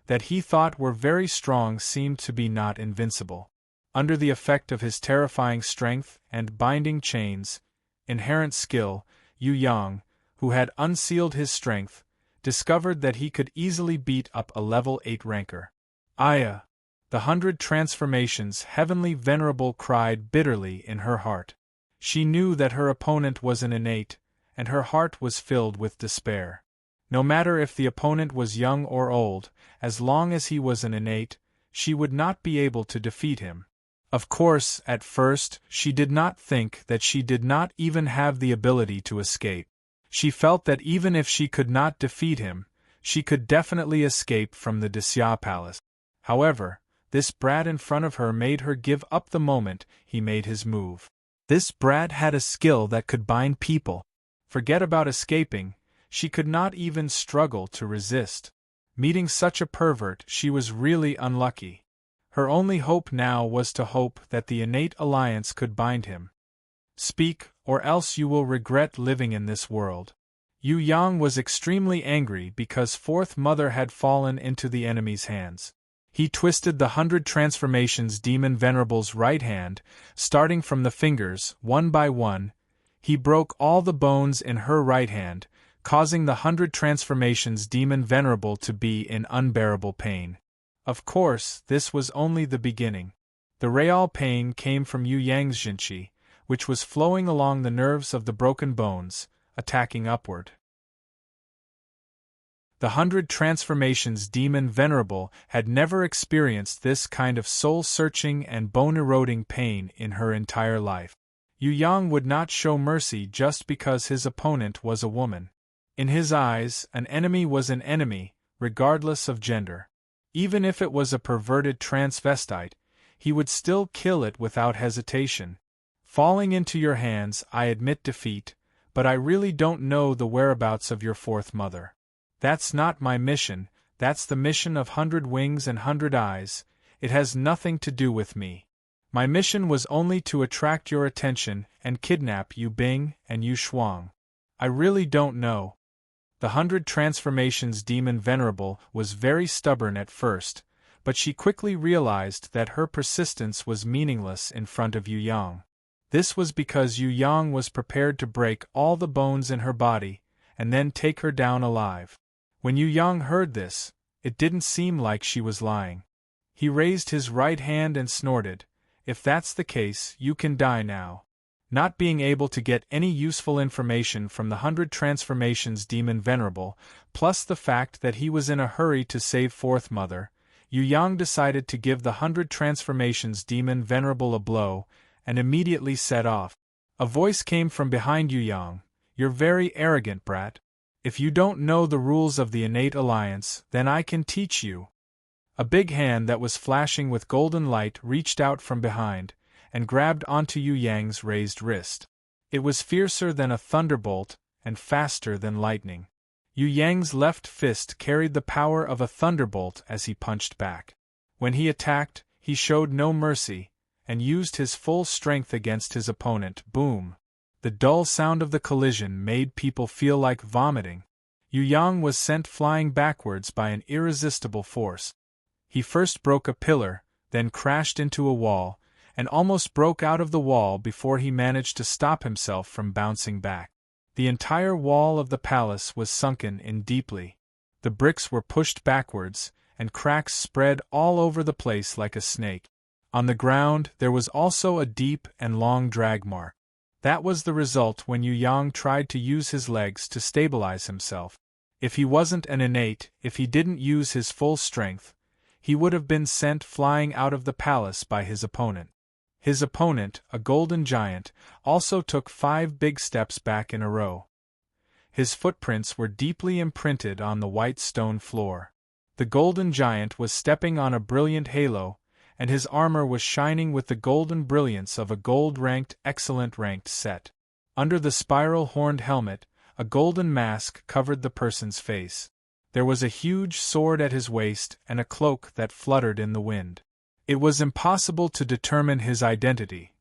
[SPEAKER 1] that he thought were very strong, seemed to be not invincible. Under the effect of his terrifying strength and binding chains, inherent skill, Yu Yang, who had unsealed his strength, discovered that he could easily beat up a level 8 ranker. Aya! The 100 Transformations Heavenly Venerable cried bitterly in her heart. She knew that her opponent was an innate, and her heart was filled with despair. No matter if the opponent was young or old, as long as he was an innate, she would not be able to defeat him. Of course, at first, she did not think that she did not even have the ability to escape. She felt that even if she could not defeat him, she could definitely escape from the Disya Palace. However, This brat in front of her made her give up the moment he made his move. This brat had a skill that could bind people. Forget about escaping, she could not even struggle to resist. Meeting such a pervert, she was really unlucky. Her only hope now was to hope that the innate alliance could bind him. Speak, or else you will regret living in this world. Yu Yang was extremely angry because Fourth Mother had fallen into the enemy's hands. He twisted the 100 Transformations Demon Venerable's right hand, starting from the fingers, one by one. He broke all the bones in her right hand, causing the 100 Transformations Demon Venerable to be in unbearable pain. Of course, this was only the beginning. The real pain came from Yu Yang's Jinqi, which was flowing along the nerves of the broken bones, attacking upward. The 100 Transformations Demon Venerable had never experienced this kind of soul-searching and bone-eroding pain in her entire life. Yu Yang would not show mercy just because his opponent was a woman. In his eyes, an enemy was an enemy, regardless of gender. Even if it was a perverted transvestite, he would still kill it without hesitation. Falling into your hands, I admit defeat, but I really don't know the whereabouts of your Fourth Mother. That's not my mission, that's the mission of 100 Wings and 100 Eyes, it has nothing to do with me. My mission was only to attract your attention and kidnap Yu Bing and Yu Shuang. I really don't know. The 100 Transformations Demon Venerable was very stubborn at first, but she quickly realized that her persistence was meaningless in front of Yu Yang. This was because Yu Yang was prepared to break all the bones in her body, and then take her down alive. When Yu Yang heard this, it didn't seem like she was lying. He raised his right hand and snorted, "If that's the case, you can die now." Not being able to get any useful information from the 100 Transformations Demon Venerable, plus the fact that he was in a hurry to save Fourth Mother, Yu Yang decided to give the 100 Transformations Demon Venerable a blow, and immediately set off. A voice came from behind Yu Yang, "You're very arrogant, brat. If you don't know the rules of the innate alliance, then I can teach you." A big hand that was flashing with golden light reached out from behind, and grabbed onto Yu Yang's raised wrist. It was fiercer than a thunderbolt, and faster than lightning. Yu Yang's left fist carried the power of a thunderbolt as he punched back. When he attacked, he showed no mercy, and used his full strength against his opponent. Boom! The dull sound of the collision made people feel like vomiting. Yu Yang was sent flying backwards by an irresistible force. He first broke a pillar, then crashed into a wall, and almost broke out of the wall before he managed to stop himself from bouncing back. The entire wall of the palace was sunken in deeply. The bricks were pushed backwards, and cracks spread all over the place like a snake. On the ground there was also a deep and long drag mark. That was the result when Yu Yang tried to use his legs to stabilize himself. If he wasn't an innate, if he didn't use his full strength, he would have been sent flying out of the palace by his opponent. His opponent, a golden giant, also took 5 big steps back in a row. His footprints were deeply imprinted on the white stone floor. The golden giant was stepping on a brilliant halo, and his armor was shining with the golden brilliance of a gold-ranked, excellent-ranked set. Under the spiral-horned helmet, a golden mask covered the person's face. There was a huge sword at his waist and a cloak that fluttered in the wind. It was impossible to determine his identity.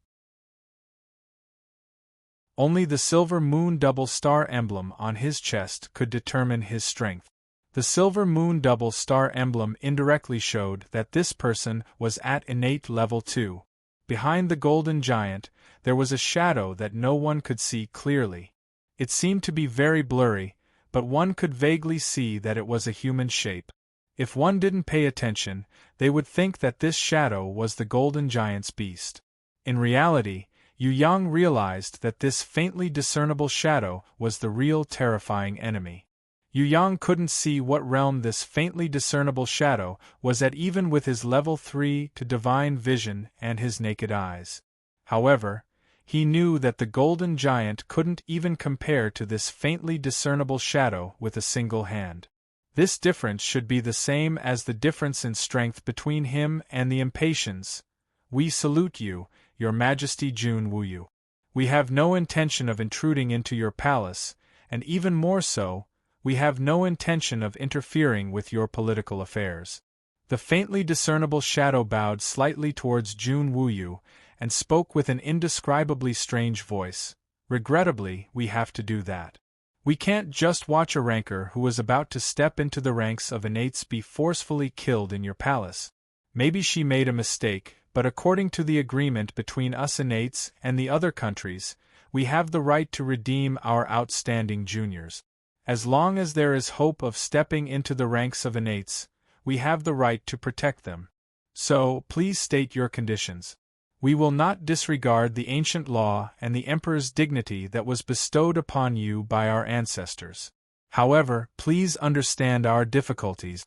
[SPEAKER 1] Only the silver moon double star emblem on his chest could determine his strength. The silver moon double star emblem indirectly showed that this person was at innate level 2. Behind the golden giant, there was a shadow that no one could see clearly. It seemed to be very blurry, but one could vaguely see that it was a human shape. If one didn't pay attention, they would think that this shadow was the golden giant's beast. In reality, Yu Yang realized that this faintly discernible shadow was the real terrifying enemy. Yu Yang couldn't see what realm this faintly discernible shadow was at even with his level 3 to divine vision and his naked eyes. However, he knew that the golden giant couldn't even compare to this faintly discernible shadow with a single hand. This difference should be the same as the difference in strength between him and the impatiens. We salute you, your Majesty Jun Wuyu. We have no intention of intruding into your palace, and even more so, we have no intention of interfering with your political affairs. The faintly discernible shadow bowed slightly towards Jun Wuyu, and spoke with an indescribably strange voice. Regrettably, we have to do that. We can't just watch a ranker who was about to step into the ranks of innates be forcefully killed in your palace. Maybe she made a mistake, but according to the agreement between us innates and the other countries, we have the right to redeem our outstanding juniors. As long as there is hope of stepping into the ranks of innates, we have the right to protect them. So, please state your conditions. We will not disregard the ancient law and the emperor's dignity that was bestowed upon you by our ancestors. However, please understand our difficulties.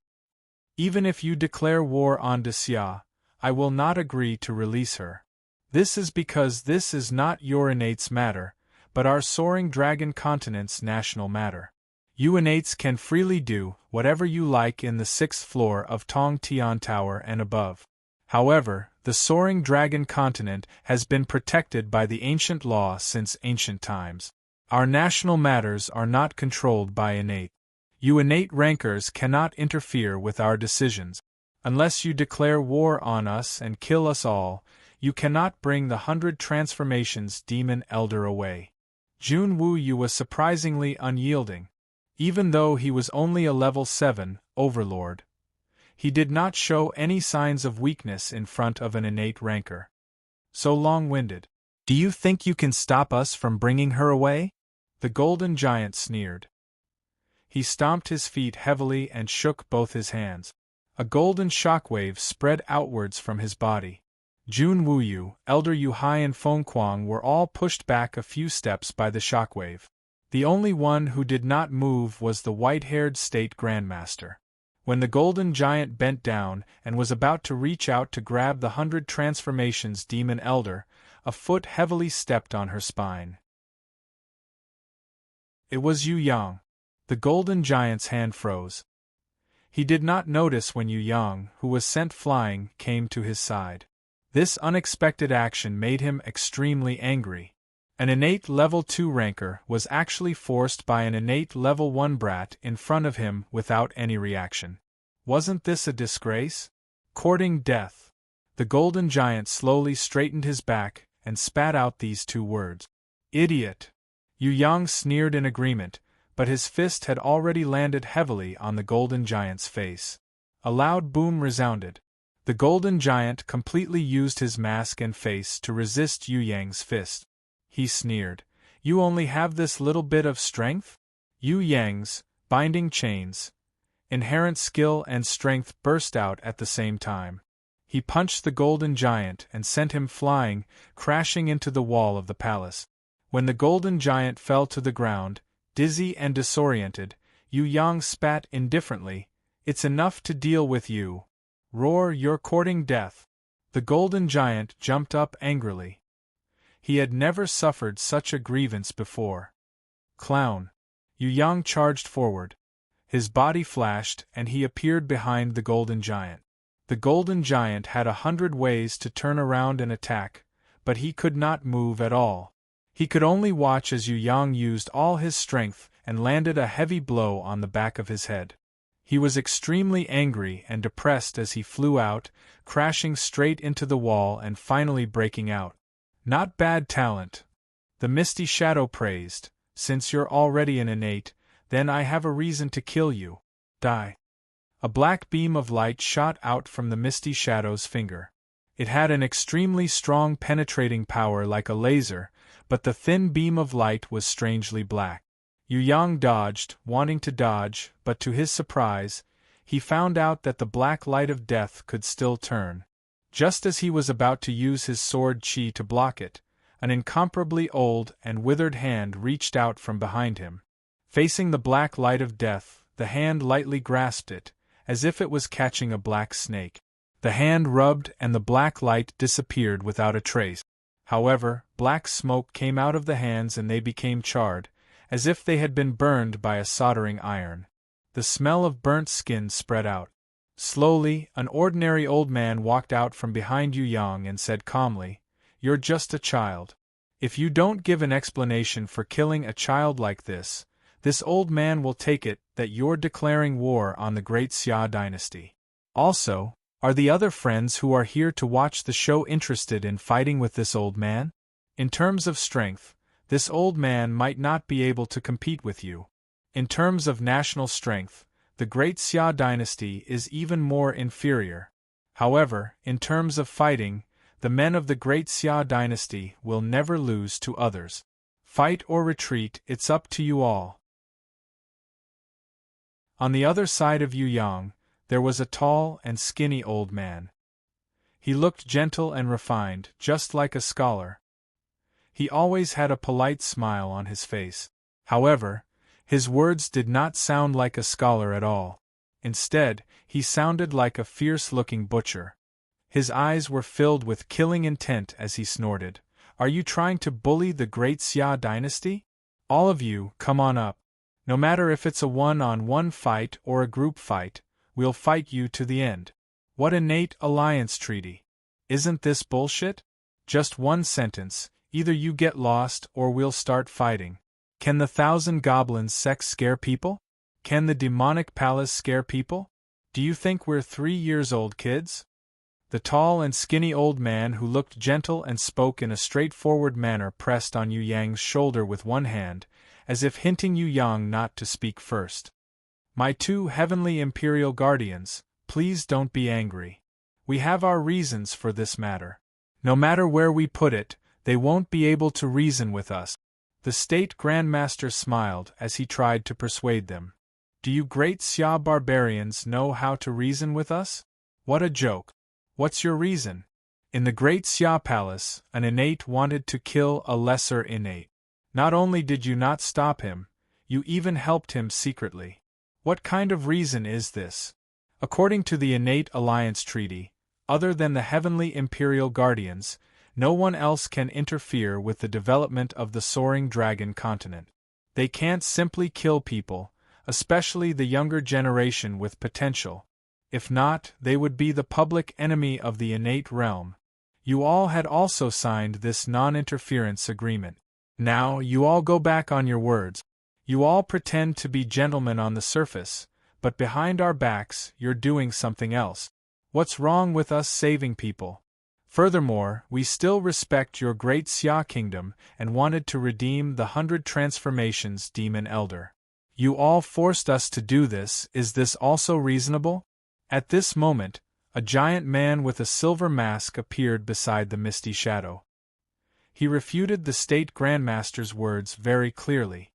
[SPEAKER 1] Even if you declare war on Xia, I will not agree to release her. This is because this is not your innates' matter, but our soaring dragon continent's national matter. You innates can freely do whatever you like in the 6th floor of Tong Tian Tower and above. However, the soaring dragon continent has been protected by the ancient law since ancient times. Our national matters are not controlled by innate. You innate rankers cannot interfere with our decisions. Unless you declare war on us and kill us all, you cannot bring the 100 transformations demon elder away. Jun Wuyu was surprisingly unyielding. Even though he was only a level 7 overlord, he did not show any signs of weakness in front of an innate ranker. So long-winded. Do you think you can stop us from bringing her away? The golden giant sneered. He stomped his feet heavily and shook both his hands. A golden shockwave spread outwards from his body. Jun Wuyu, Elder Yu Hai and Feng Kuang were all pushed back a few steps by the shockwave. The only one who did not move was the white-haired state grandmaster. When the golden giant bent down and was about to reach out to grab the 100 transformations demon elder, a foot heavily stepped on her spine. It was Yu Yang. The golden giant's hand froze. He did not notice when Yu Yang, who was sent flying, came to his side. This unexpected action made him extremely angry. An innate level 2 ranker was actually forced by an innate level 1 brat in front of him without any reaction. Wasn't this a disgrace? Courting death. The golden giant slowly straightened his back and spat out these 2 words. Idiot! Yu Yang sneered in agreement, but his fist had already landed heavily on the golden giant's face. A loud boom resounded. The golden giant completely used his mask and face to resist Yu Yang's fist. He sneered. You only have this little bit of strength? Yu Yang's binding chains, inherent skill and strength burst out at the same time. He punched the golden giant and sent him flying, crashing into the wall of the palace. When the golden giant fell to the ground, dizzy and disoriented, Yu Yang spat indifferently. It's enough to deal with you. Roar, you're courting death. The golden giant jumped up angrily. He had never suffered such a grievance before. Clown. Yu Yang charged forward. His body flashed and he appeared behind the golden giant. The golden giant had 100 ways to turn around and attack, but he could not move at all. He could only watch as Yu Yang used all his strength and landed a heavy blow on the back of his head. He was extremely angry and depressed as he flew out, crashing straight into the wall and finally breaking out. Not bad talent. The misty shadow praised. Since you're already an innate, then I have a reason to kill you. Die. A black beam of light shot out from the misty shadow's finger. It had an extremely strong penetrating power like a laser, but the thin beam of light was strangely black. Yu Yang dodged, wanting to dodge, but to his surprise, he found out that the black light of death could still turn. Just as he was about to use his sword chi to block it, an incomparably old and withered hand reached out from behind him. Facing the black light of death, the hand lightly grasped it, as if it was catching a black snake. The hand rubbed and the black light disappeared without a trace. However, black smoke came out of the hands and they became charred, as if they had been burned by a soldering iron. The smell of burnt skin spread out. Slowly, an ordinary old man walked out from behind Yu Yang and said calmly, "You're just a child. If you don't give an explanation for killing a child like this old man will take it that you're declaring war on the great Xia dynasty. Also, are the other friends who are here to watch the show interested in fighting with this old man? In terms of strength, this old man might not be able to compete with you. In terms of national strength, the great Xia dynasty is even more inferior. However, in terms of fighting, the men of the great Xia dynasty will never lose to others. Fight or retreat, it's up to you all." On the other side of Yu Yang, there was a tall and skinny old man. He looked gentle and refined, just like a scholar. He always had a polite smile on his face. However, his words did not sound like a scholar at all. Instead, he sounded like a fierce-looking butcher. His eyes were filled with killing intent as he snorted, "Are you trying to bully the great Xia dynasty? All of you, come on up. No matter if it's a one-on-one fight or a group fight, we'll fight you to the end. What innate alliance treaty? Isn't this bullshit? Just one sentence, either you get lost or we'll start fighting. Can the 1,000 Goblins sect scare people? Can the demonic palace scare people? Do you think we're 3-year-old kids?" The tall and skinny old man who looked gentle and spoke in a straightforward manner pressed on Yu Yang's shoulder with one hand, as if hinting Yu Yang not to speak first. "My 2 heavenly imperial guardians, please don't be angry. We have our reasons for this matter. No matter where we put it, they won't be able to reason with us." The State Grandmaster smiled as he tried to persuade them. "Do you great Xia barbarians know how to reason with us? What a joke. What's your reason? In the great Xia palace, an innate wanted to kill a lesser innate. Not only did you not stop him, you even helped him secretly. What kind of reason is this? According to the innate alliance treaty, other than the heavenly imperial guardians, no one else can interfere with the development of the soaring dragon continent. They can't simply kill people, especially the younger generation with potential. If not, they would be the public enemy of the innate realm. You all had also signed this non-interference agreement. Now, you all go back on your words. You all pretend to be gentlemen on the surface, but behind our backs, you're doing something else. What's wrong with us saving people? Furthermore, we still respect your great Xia kingdom and wanted to redeem the 100 transformations demon elder. You all forced us to do this. Is this also reasonable?" At this moment, a giant man with a silver mask appeared beside the misty shadow. He refuted the State Grandmaster's words very clearly.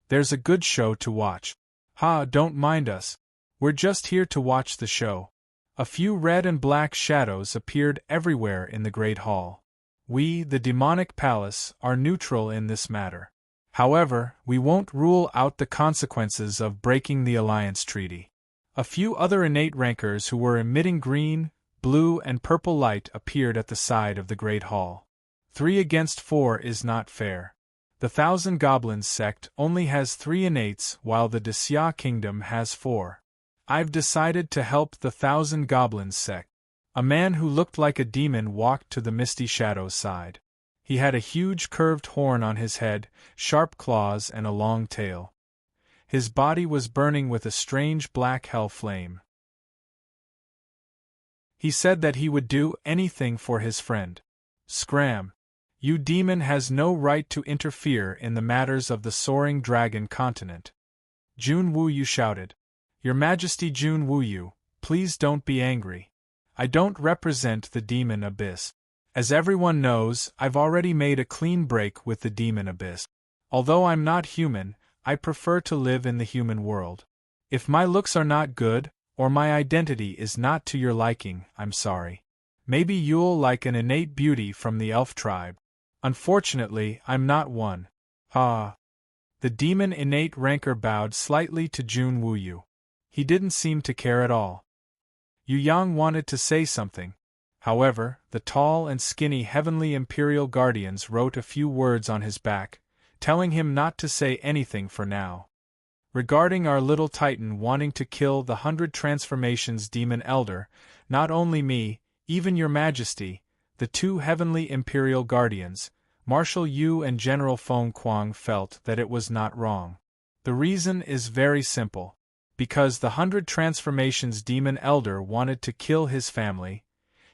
[SPEAKER 1] "There's a good show to watch. Ha, don't mind us. We're just here to watch the show." A few red and black shadows appeared everywhere in the Great Hall. "We, the demonic palace, are neutral in this matter. However, we won't rule out the consequences of breaking the alliance treaty." A few other innate rankers who were emitting green, blue and purple light appeared at the side of the Great Hall. 3 against 4 is not fair. The 1,000 Goblins sect only has 3 innates while the Xia kingdom has 4. I've decided to help the 1,000 Goblins sect. A man who looked like a demon walked to the Misty Shadow's side. He had a huge curved horn on his head, sharp claws and a long tail. His body was burning with a strange black hell flame. He said that he would do anything for his friend. "Scram! You demon has no right to interfere in the matters of the soaring dragon continent." Jun Wuyu shouted. "Your Majesty Jun Wuyu, please don't be angry. I don't represent the demon abyss. As everyone knows, I've already made a clean break with the demon abyss. Although I'm not human, I prefer to live in the human world. If my looks are not good, or my identity is not to your liking, I'm sorry. Maybe you'll like an innate beauty from the elf tribe. Unfortunately, I'm not one." "Ah." The demon innate ranker bowed slightly to Jun Wuyu. He didn't seem to care at all. Yu Yang wanted to say something. However, the tall and skinny heavenly imperial guardians wrote a few words on his back, telling him not to say anything for now. Regarding our little titan wanting to kill the 100 transformations demon elder, not only me, even your majesty, the two heavenly imperial guardians, Marshal Yu and General Feng Kuang felt that it was not wrong. The reason is very simple. Because the 100 transformations demon elder wanted to kill his family,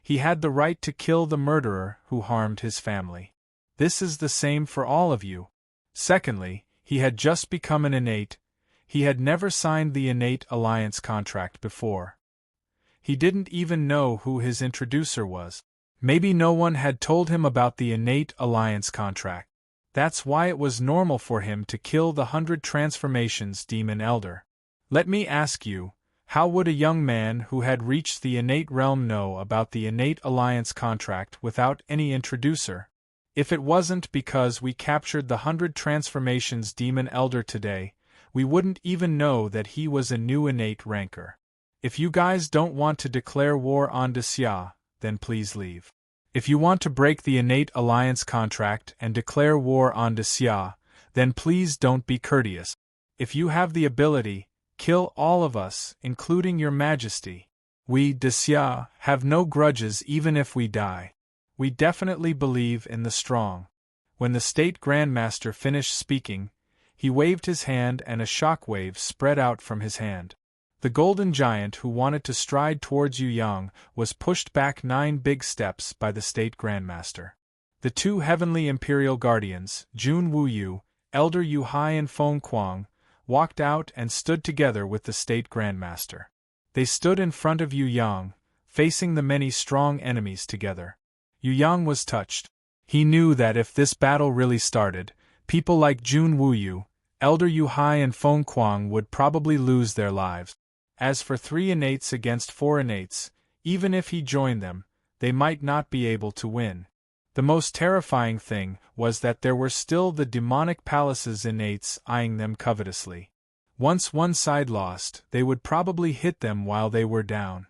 [SPEAKER 1] he had the right to kill the murderer who harmed his family. This is the same for all of you. Secondly, he had just become an innate. He had never signed the innate alliance contract before. He didn't even know who his introducer was. Maybe no one had told him about the innate alliance contract. That's why it was normal for him to kill the 100 transformations demon elder. Let me ask you, how would a young man who had reached the innate realm know about the innate alliance contract without any introducer? If it wasn't because we captured the 100 transformations demon elder today, we wouldn't even know that he was a new innate ranker. If you guys don't want to declare war on Xia, then please leave. If you want to break the innate alliance contract and declare war on Xia, then please don't be courteous. If you have the ability, kill all of us, including your majesty. We, Xia, have no grudges even if we die. We definitely believe in the strong. When the state grandmaster finished speaking, he waved his hand and a shockwave spread out from his hand. The golden giant who wanted to stride towards Yu Yang was pushed back 9 big steps by the state grandmaster. The two heavenly imperial guardians, Jun Wuyu, Elder Yu Hai and Feng Kuang, walked out and stood together with the state grandmaster. They stood in front of Yu Yang, facing the many strong enemies together. Yu Yang was touched. He knew that if this battle really started, people like Jun Wuyu, Elder Yu Hai and Feng Kuang would probably lose their lives. As for 3 innates against 4 innates, even if he joined them, they might not be able to win. The most terrifying thing was that there were still the demonic palace's innates eyeing them covetously. Once one side lost, they would probably hit them while they were down.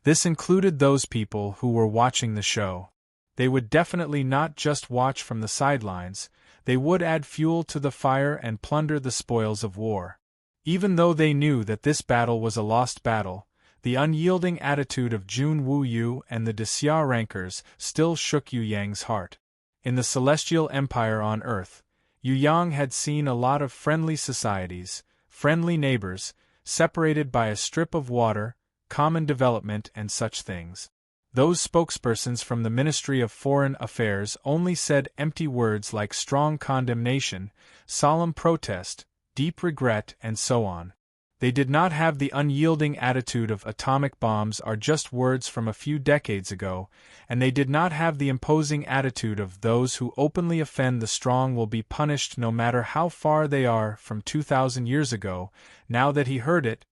[SPEAKER 1] This included those people who were watching the show. They would definitely not just watch from the sidelines, they would add fuel to the fire and plunder the spoils of war. Even though they knew that this battle was a lost battle, the unyielding attitude of Jun Wuyu and the Xia rankers still shook Yu Yang's heart. In the Celestial Empire on Earth, Yu Yang had seen a lot of friendly societies, friendly neighbors, separated by a strip of water, common development and such things. Those spokespersons from the Ministry of Foreign Affairs only said empty words like strong condemnation, solemn protest, deep regret and so on. They did not have the unyielding attitude of atomic bombs are just words from a few decades ago, and they did not have the imposing attitude of those who openly offend the strong will be punished no matter how far they are from 2,000 years ago. Now that he heard it,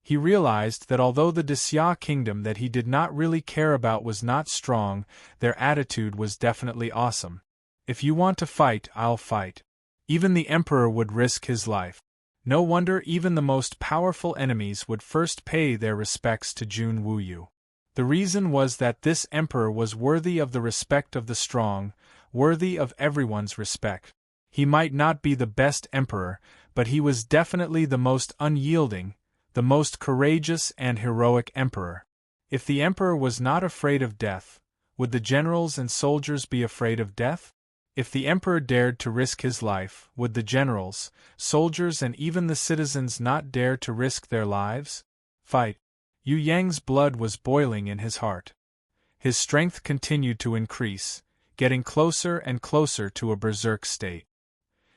[SPEAKER 1] he realized that although the Xia kingdom that he did not really care about was not strong, their attitude was definitely awesome. If you want to fight, I'll fight. Even the emperor would risk his life. No wonder even the most powerful enemies would first pay their respects to Jun Wuyu. The reason was that this emperor was worthy of the respect of the strong, worthy of everyone's respect. He might not be the best emperor, but he was definitely the most unyielding, the most courageous and heroic emperor. If the emperor was not afraid of death, would the generals and soldiers be afraid of death? If the emperor dared to risk his life, would the generals, soldiers and even the citizens not dare to risk their lives? Fight. Yu Yang's blood was boiling in his heart. His strength continued to increase, getting closer and closer to a berserk state.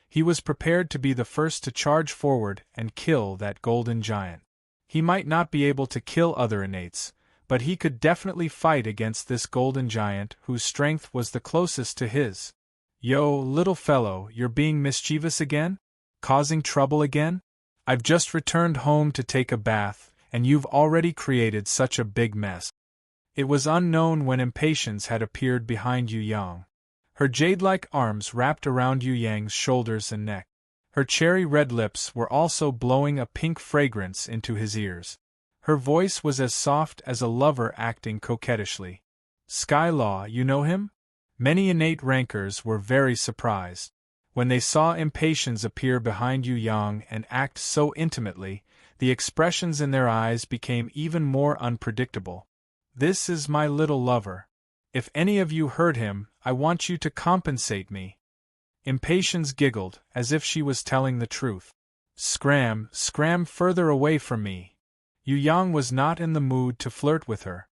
[SPEAKER 1] He was prepared to be the first to charge forward and kill that golden giant. He might not be able to kill other innates, but he could definitely fight against this golden giant whose strength was the closest to his. Yo, little fellow, you're being mischievous again? Causing trouble again? I've just returned home to take a bath, and you've already created such a big mess. It was unknown when impatience had appeared behind Yu Yang. Her jade-like arms wrapped around Yu Yang's shoulders and neck. Her cherry-red lips were also blowing a pink fragrance into his ears. Her voice was as soft as a lover acting coquettishly. Sky Law, you know him? Many innate rankers were very surprised. When they saw Impatiens appear behind Yu Yang and act so intimately, the expressions in their eyes became even more unpredictable. "This is my little lover. If any of you hurt him, I want you to compensate me." Impatiens giggled, as if she was telling the truth. "Scram, scram further away from me." Yu Yang was not in the mood to flirt with her.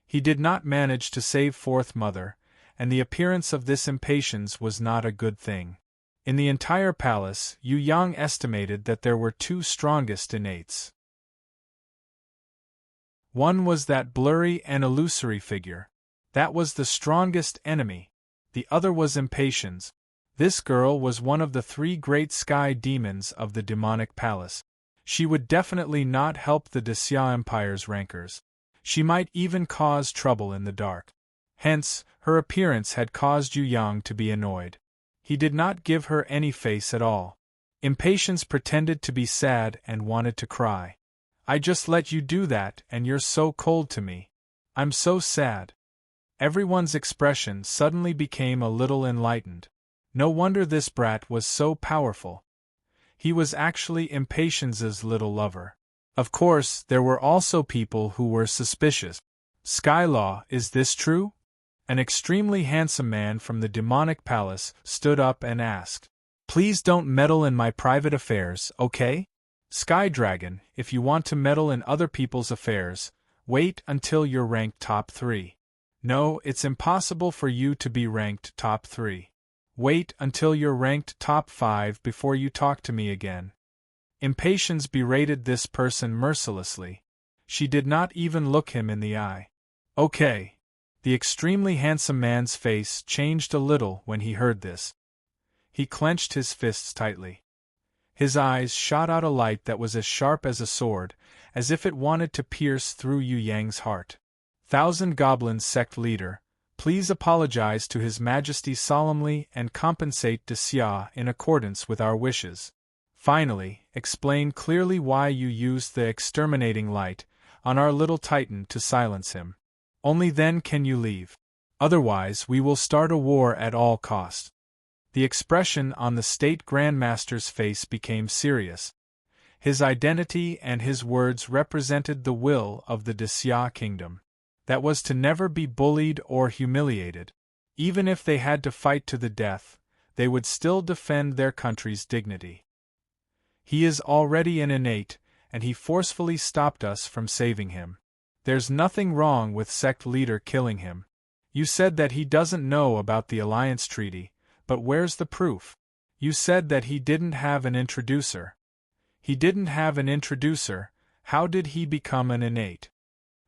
[SPEAKER 1] He did not manage to save Fourth Mother, and the appearance of this Impatiens was not a good thing. In the entire palace, Yu Yang estimated that there were two strongest innates. One was that blurry and illusory figure. That was the strongest enemy. The other was Impatiens. This girl was one of the three great sky demons of the demonic palace. She would definitely not help the Xia Empire's rankers. She might even cause trouble in the dark. Hence, her appearance had caused Yu Yang to be annoyed. He did not give her any face at all. Impatiens pretended to be sad and wanted to cry. "I just let you do that, and you're so cold to me. I'm so sad." Everyone's expression suddenly became a little enlightened. No wonder this brat was so powerful. He was actually Impatiens's little lover. Of course, there were also people who were suspicious. "Skylaw, is this true?" An extremely handsome man from the demonic palace stood up and asked. "Please don't meddle in my private affairs, okay? Sky Dragon, if you want to meddle in other people's affairs, wait until you're ranked top 3. No, it's impossible for you to be ranked top 3. Wait until you're ranked top 5 before you talk to me again." Impatiens berated this person mercilessly. She did not even look him in the eye. "Okay." The extremely handsome man's face changed a little when he heard this. He clenched his fists tightly. His eyes shot out a light that was as sharp as a sword, as if it wanted to pierce through Yu Yang's heart. "Thousand Goblins sect leader, please apologize to His Majesty solemnly and compensate Xia in accordance with our wishes. Finally, explain clearly why you used the exterminating light on our little Titan to silence him. Only then can you leave. Otherwise we will start a war at all costs." The expression on the State Grandmaster's face became serious. His identity and his words represented the will of the Xia kingdom. That was to never be bullied or humiliated. Even if they had to fight to the death, they would still defend their country's dignity. "He is already an innate, and he forcefully stopped us from saving him. There's nothing wrong with sect leader killing him. You said that he doesn't know about the alliance treaty, but where's the proof? You said that he didn't have an introducer. He didn't have an introducer, how did he become an innate?"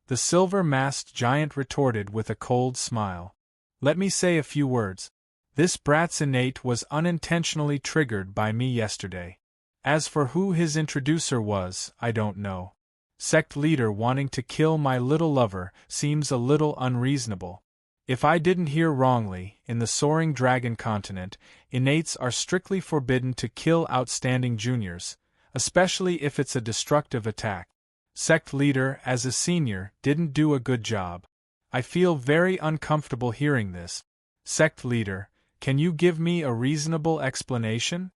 [SPEAKER 1] The silver-masked giant retorted with a cold smile. "Let me say a few words. This brat's innate was unintentionally triggered by me yesterday. As for who his introducer was, I don't know. Sect leader wanting to kill my little lover seems a little unreasonable. If I didn't hear wrongly, in the Soaring Dragon continent, innates are strictly forbidden to kill outstanding juniors, especially if it's a destructive attack. Sect leader, as a senior, didn't do a good job. I feel very uncomfortable hearing this. Sect leader, can you give me a reasonable explanation?"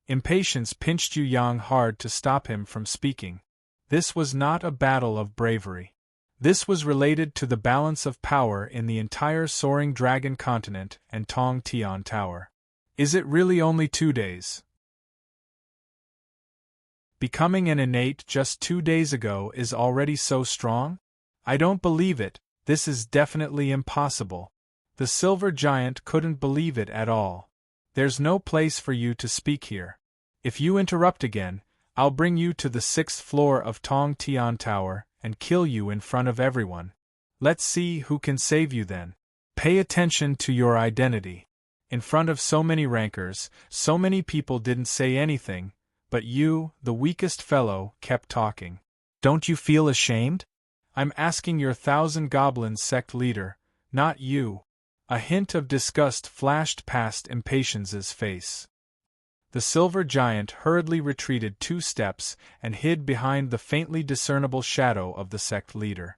[SPEAKER 1] Impatiens pinched Yu Yang hard to stop him from speaking. This was not a battle of bravery. This was related to the balance of power in the entire Soaring Dragon continent and Tong Tian Tower. "Is it really only 2 days? Becoming an innate just 2 days ago is already so strong? I don't believe it, this is definitely impossible." The silver giant couldn't believe it at all. "There's no place for you to speak here. If you interrupt again, I'll bring you to the 6th floor of Tong Tian Tower and kill you in front of everyone. Let's see who can save you then. Pay attention to your identity. In front of so many rankers, so many people didn't say anything, but you, the weakest fellow, kept talking. Don't you feel ashamed? I'm asking your 1,000 Goblins sect leader, not you." A hint of disgust flashed past Impatiens's face. The silver giant hurriedly retreated 2 steps and hid behind the faintly discernible shadow of the sect leader.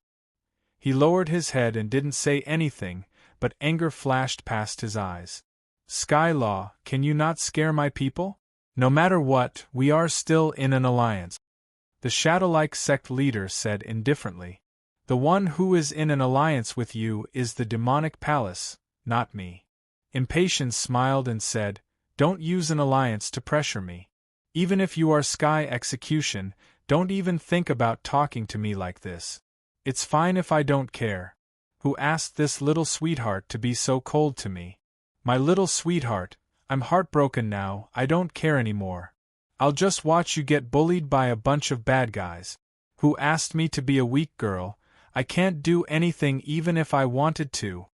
[SPEAKER 1] He lowered his head and didn't say anything, but anger flashed past his eyes. Sky Law, can you not scare my people? No matter what, we are still in an alliance. The shadow-like sect leader said indifferently. The one who is in an alliance with you is the demonic palace, not me. Impatience smiled and said, don't use an alliance to pressure me. Even if you are Sky Execution, don't even think about talking to me like this. It's fine if I don't care. Who asked this little sweetheart to be so cold to me? My little sweetheart, I'm heartbroken now, I don't care anymore. I'll just watch you get bullied by a bunch of bad guys. Who asked me to be a weak girl? I can't do anything even if I wanted to.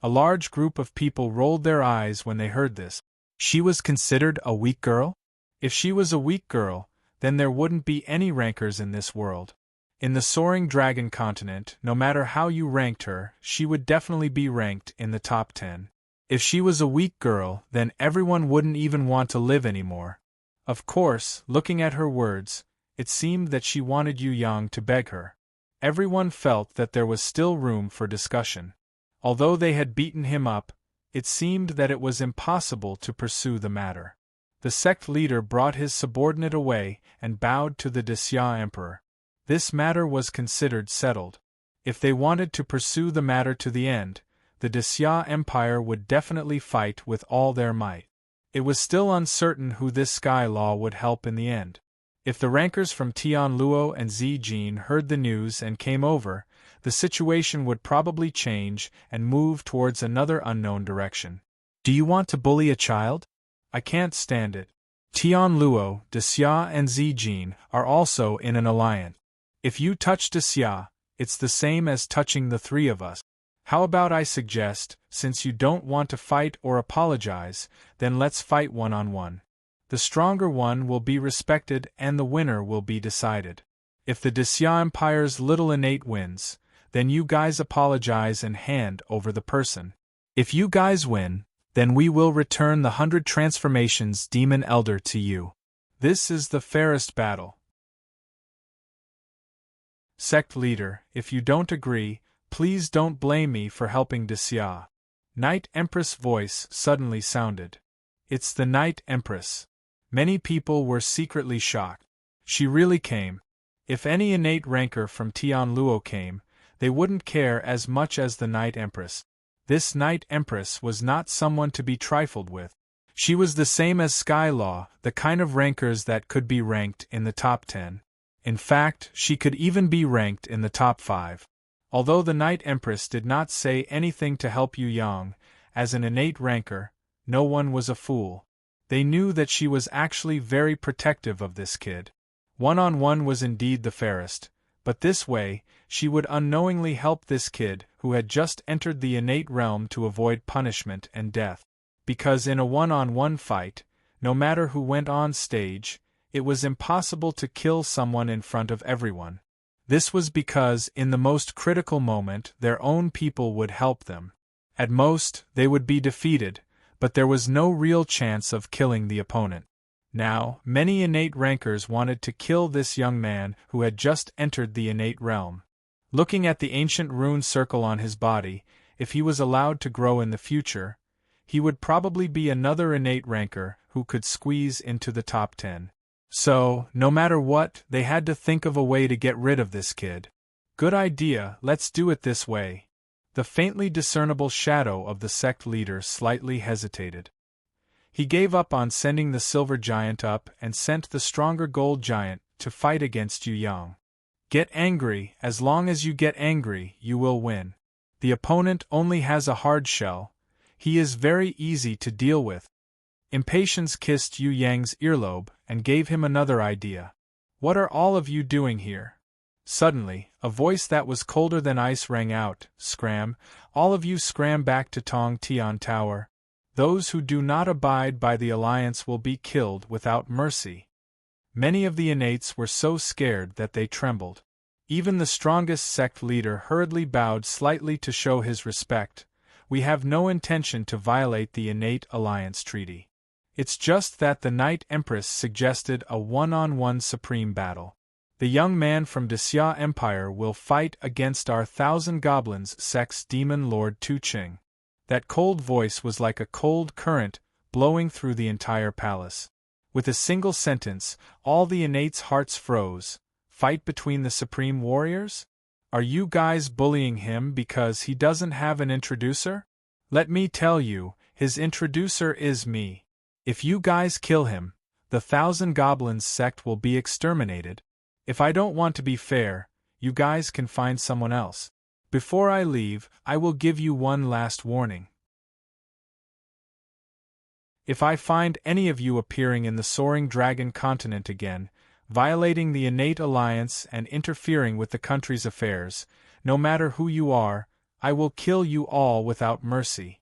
[SPEAKER 1] A large group of people rolled their eyes when they heard this. She was considered a weak girl? If she was a weak girl, then there wouldn't be any rankers in this world. In the Soaring Dragon continent, no matter how you ranked her, she would definitely be ranked in the top 10. If she was a weak girl, then everyone wouldn't even want to live anymore. Of course, looking at her words, it seemed that she wanted Yu Yang to beg her. Everyone felt that there was still room for discussion. Although they had beaten him up, it seemed that it was impossible to pursue the matter. The sect leader brought his subordinate away and bowed to the Xia Emperor. This matter was considered settled. If they wanted to pursue the matter to the end, the Xia Empire would definitely fight with all their might. It was still uncertain who this Sky Law would help in the end. If the rankers from Tianluo and Zijin heard the news and came over, the situation would probably change and move towards another unknown direction. Do you want to bully a child? I can't stand it. Tianluo, Xia and Zijin are also in an alliance. If you touch Xia, it's the same as touching the three of us. How about I suggest, since you don't want to fight or apologize, then let's fight one-on-one. The stronger one will be respected and the winner will be decided. If the Xia Empire's little innate wins, then you guys apologize and hand over the person. If you guys win, then we will return the 100 transformations Demon Elder to you. This is the fairest battle. Sect leader, if you don't agree, please don't blame me for helping Xia. Night Empress' voice suddenly sounded. It's the Night Empress. Many people were secretly shocked. She really came. If any innate ranker from Tianluo came, they wouldn't care as much as the Night Empress. This Night Empress was not someone to be trifled with. She was the same as Sky Law, the kind of rankers that could be ranked in the top 10. In fact, she could even be ranked in the top 5. Although the Night Empress did not say anything to help Yu Yang, as an innate ranker, no one was a fool. They knew that she was actually very protective of this kid. One-on-one was indeed the fairest, but this way, she would unknowingly help this kid who had just entered the innate realm to avoid punishment and death. Because in a one-on-one fight, no matter who went on stage, it was impossible to kill someone in front of everyone. This was because in the most critical moment their own people would help them. At most, they would be defeated, but there was no real chance of killing the opponent. Now, many innate rankers wanted to kill this young man who had just entered the innate realm. Looking at the ancient rune circle on his body, if he was allowed to grow in the future, he would probably be another innate ranker who could squeeze into the top 10. So, no matter what, they had to think of a way to get rid of this kid. Good idea, let's do it this way. The faintly discernible shadow of the sect leader slightly hesitated. He gave up on sending the silver giant up and sent the stronger gold giant to fight against Yu Yang. Get angry, as long as you get angry, you will win. The opponent only has a hard shell. He is very easy to deal with. Impatience kissed Yu Yang's earlobe and gave him another idea. What are all of you doing here? Suddenly, a voice that was colder than ice rang out, Scram, all of you scram back to Tong Tian Tower. Those who do not abide by the alliance will be killed without mercy. Many of the innates were so scared that they trembled. Even the strongest sect leader hurriedly bowed slightly to show his respect. We have no intention to violate the innate alliance treaty. It's just that the Night Empress suggested a one-on-one supreme battle. The young man from Xia Empire will fight against our 1,000 goblins sect's demon lord Tu Ching. That cold voice was like a cold current blowing through the entire palace. With a single sentence, all the innates' hearts froze. Fight between the supreme warriors? Are you guys bullying him because he doesn't have an introducer? Let me tell you, his introducer is me. If you guys kill him, the 1,000 Goblins sect will be exterminated. If I don't want to be fair, you guys can find someone else. Before I leave, I will give you one last warning. If I find any of you appearing in the Soaring Dragon continent again, violating the innate alliance and interfering with the country's affairs, no matter who you are, I will kill you all without mercy.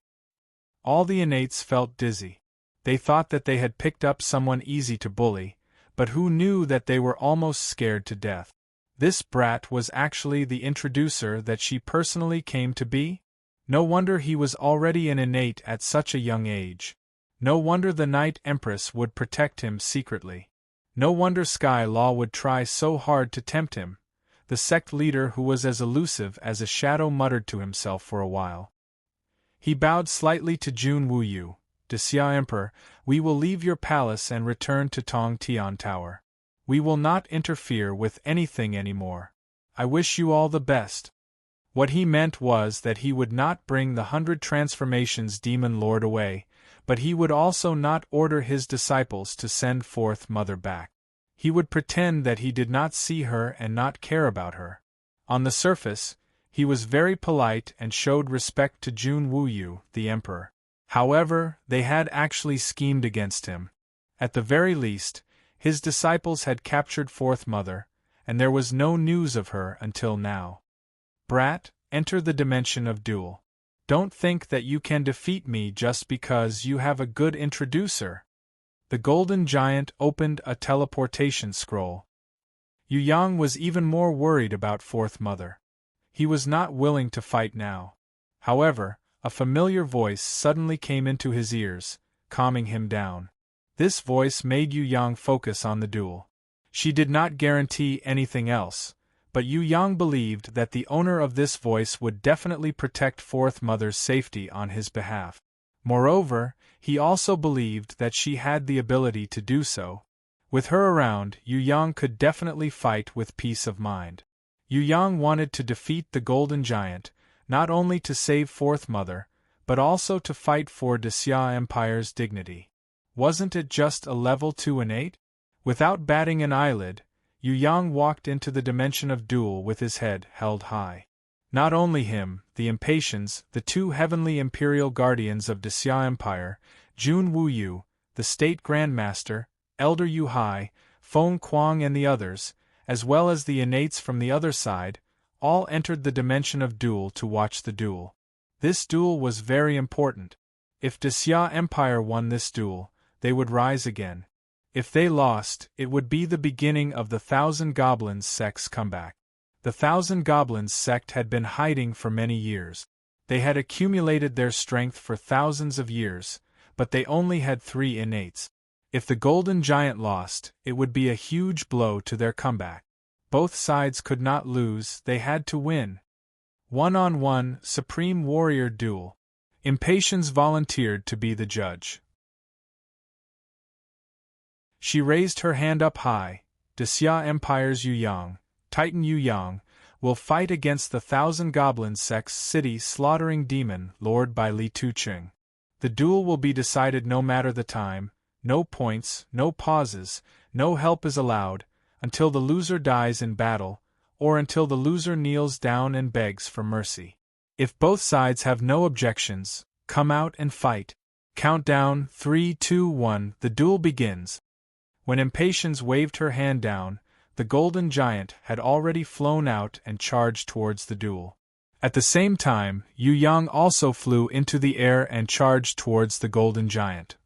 [SPEAKER 1] All the innates felt dizzy. They thought that they had picked up someone easy to bully, but who knew that they were almost scared to death? This brat was actually the introducer that she personally came to be? No wonder he was already an innate at such a young age. No wonder the Night Empress would protect him secretly. No wonder Sky Law would try so hard to tempt him. The sect leader, who was as elusive as a shadow, muttered to himself for a while. He bowed slightly to Jun Wuyu. Xia Emperor, we will leave your palace and return to Tong Tian Tower. We will not interfere with anything anymore. I wish you all the best. What he meant was that he would not bring the 100 transformations Demon Lord away, but he would also not order his disciples to send forth Mother back. He would pretend that he did not see her and not care about her. On the surface, he was very polite and showed respect to Jun Wuyu, the emperor. However, they had actually schemed against him. At the very least, his disciples had captured Fourth Mother, and there was no news of her until now. Brat, enter the dimension of duel. Don't think that you can defeat me just because you have a good introducer. The golden giant opened a teleportation scroll. Yu Yang was even more worried about Fourth Mother. He was not willing to fight now. However, a familiar voice suddenly came into his ears, calming him down. This voice made Yu Yang focus on the duel. She did not guarantee anything else, but Yu Yang believed that the owner of this voice would definitely protect Fourth Mother's safety on his behalf. Moreover, he also believed that she had the ability to do so. With her around, Yu Yang could definitely fight with peace of mind. Yu Yang wanted to defeat the Golden Giant, not only to save Fourth Mother, but also to fight for Xia Empire's dignity. Wasn't it just a level 2 innate? Without batting an eyelid, Yu Yang walked into the dimension of duel with his head held high. Not only him, the Impatiens, the 2 heavenly imperial guardians of Xia Empire, Jun Wuyu, the State Grandmaster, Elder Yu Hai, Feng Kuang and the others, as well as the innates from the other side, all entered the dimension of duel to watch the duel. This duel was very important. If Xia Empire won this duel, they would rise again. If they lost, it would be the beginning of the 1,000 Goblins sect's comeback. The 1,000 Goblins sect had been hiding for many years. They had accumulated their strength for thousands of years, but they only had 3 innates. If the Golden Giant lost, it would be a huge blow to their comeback. Both sides could not lose, they had to win. One-on-one, Supreme Warrior Duel. Impatiens volunteered to be the judge. She raised her hand up high. Xia Empire's Yu Yang, Titan Yu Yang, will fight against the 1,000 Goblin sect's city slaughtering demon lord by Li Tuqing. The duel will be decided no matter the time, no points, no pauses, no help is allowed, until the loser dies in battle, or until the loser kneels down and begs for mercy. If both sides have no objections, come out and fight. Countdown 3, 2, 1, the duel begins. When Impatiens waved her hand down, the Golden Giant had already flown out and charged towards the duel. At the same time, Yu Yang also flew into the air and charged towards the Golden Giant.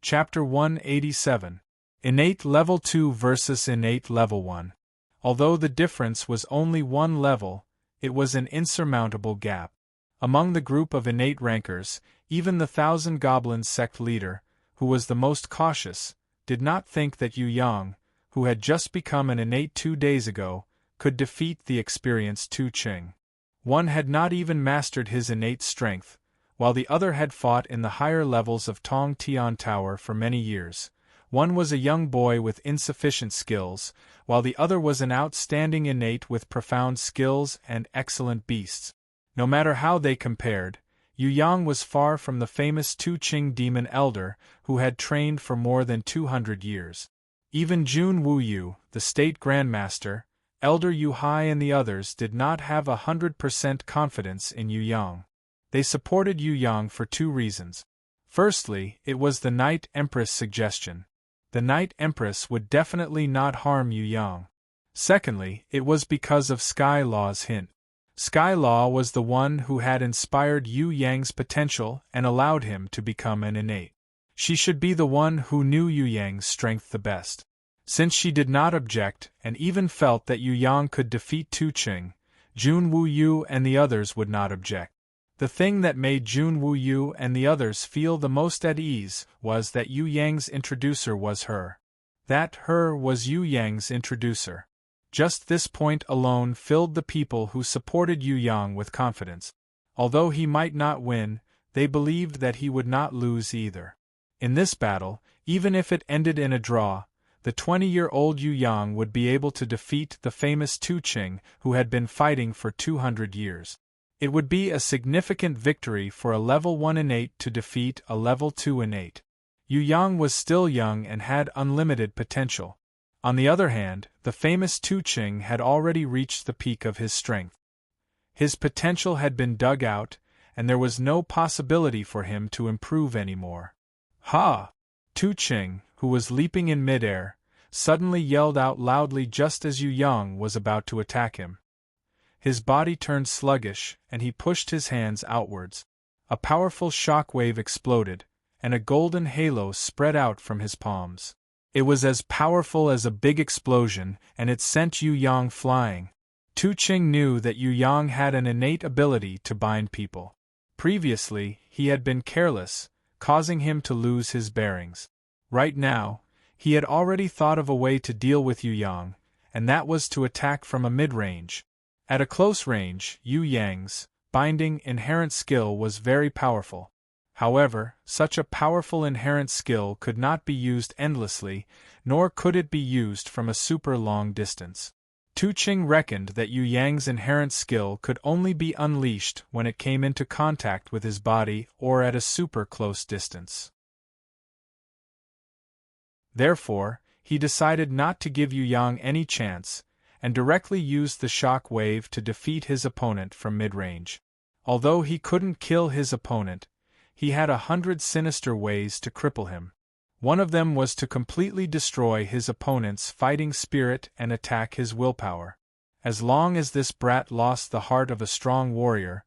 [SPEAKER 1] Chapter 187. Innate Level 2 versus Innate Level 1. Although the difference was only 1 level, it was an insurmountable gap. Among the group of innate rankers, even the 1,000 Goblins sect leader, who was the most cautious, did not think that Yu Yang, who had just become an innate 2 days ago, could defeat the experienced Tu Ching. One had not even mastered his innate strength, while the other had fought in the higher levels of Tong Tian Tower for many years. One was a young boy with insufficient skills, while the other was an outstanding innate with profound skills and excellent beasts. No matter how they compared, Yu Yang was far from the famous Tu Ching demon elder who had trained for more than 200 years. Even Jun Wu Yu, the state grandmaster, Elder Yu Hai and the others did not have 100% confidence in Yu Yang. They supported Yu Yang for two reasons. Firstly, it was the Night Empress suggestion. The Night Empress would definitely not harm Yu Yang. Secondly, it was because of Sky Law's hint. Sky Law was the one who had inspired Yu Yang's potential and allowed him to become an innate. She should be the one who knew Yu Yang's strength the best. Since she did not object and even felt that Yu Yang could defeat Tu Ching, Jun Wu Yu and the others would not object. The thing that made Jun Wu Yu and the others feel the most at ease was that Yu Yang's introducer was her. That her was Yu Yang's introducer. Just this point alone filled the people who supported Yu Yang with confidence. Although he might not win, they believed that he would not lose either. In this battle, even if it ended in a draw, the 20-year-old Yu Yang would be able to defeat the famous Tu Ching who had been fighting for 200 years. It would be a significant victory for a level 1 innate to defeat a level 2 innate. Yu Yang was still young and had unlimited potential. On the other hand, the famous Tu Ching had already reached the peak of his strength. His potential had been dug out, and there was no possibility for him to improve anymore. Ha! Tu Ching, who was leaping in midair, suddenly yelled out loudly just as Yu Yang was about to attack him. His body turned sluggish, and he pushed his hands outwards. A powerful shock wave exploded, and a golden halo spread out from his palms. It was as powerful as a big explosion, and it sent Yu Yang flying. Tu Ching knew that Yu Yang had an innate ability to bind people. Previously, he had been careless, causing him to lose his bearings. Right now, he had already thought of a way to deal with Yu Yang, and that was to attack from a mid-range. At a close range, Yu Yang's binding inherent skill was very powerful. However, such a powerful inherent skill could not be used endlessly, nor could it be used from a super long distance. Tu Ching reckoned that Yu Yang's inherent skill could only be unleashed when it came into contact with his body or at a super close distance. Therefore, he decided not to give Yu Yang any chance, and directly used the shock wave to defeat his opponent from mid-range. Although he couldn't kill his opponent, he had 100 sinister ways to cripple him. One of them was to completely destroy his opponent's fighting spirit and attack his willpower. As long as this brat lost the heart of a strong warrior,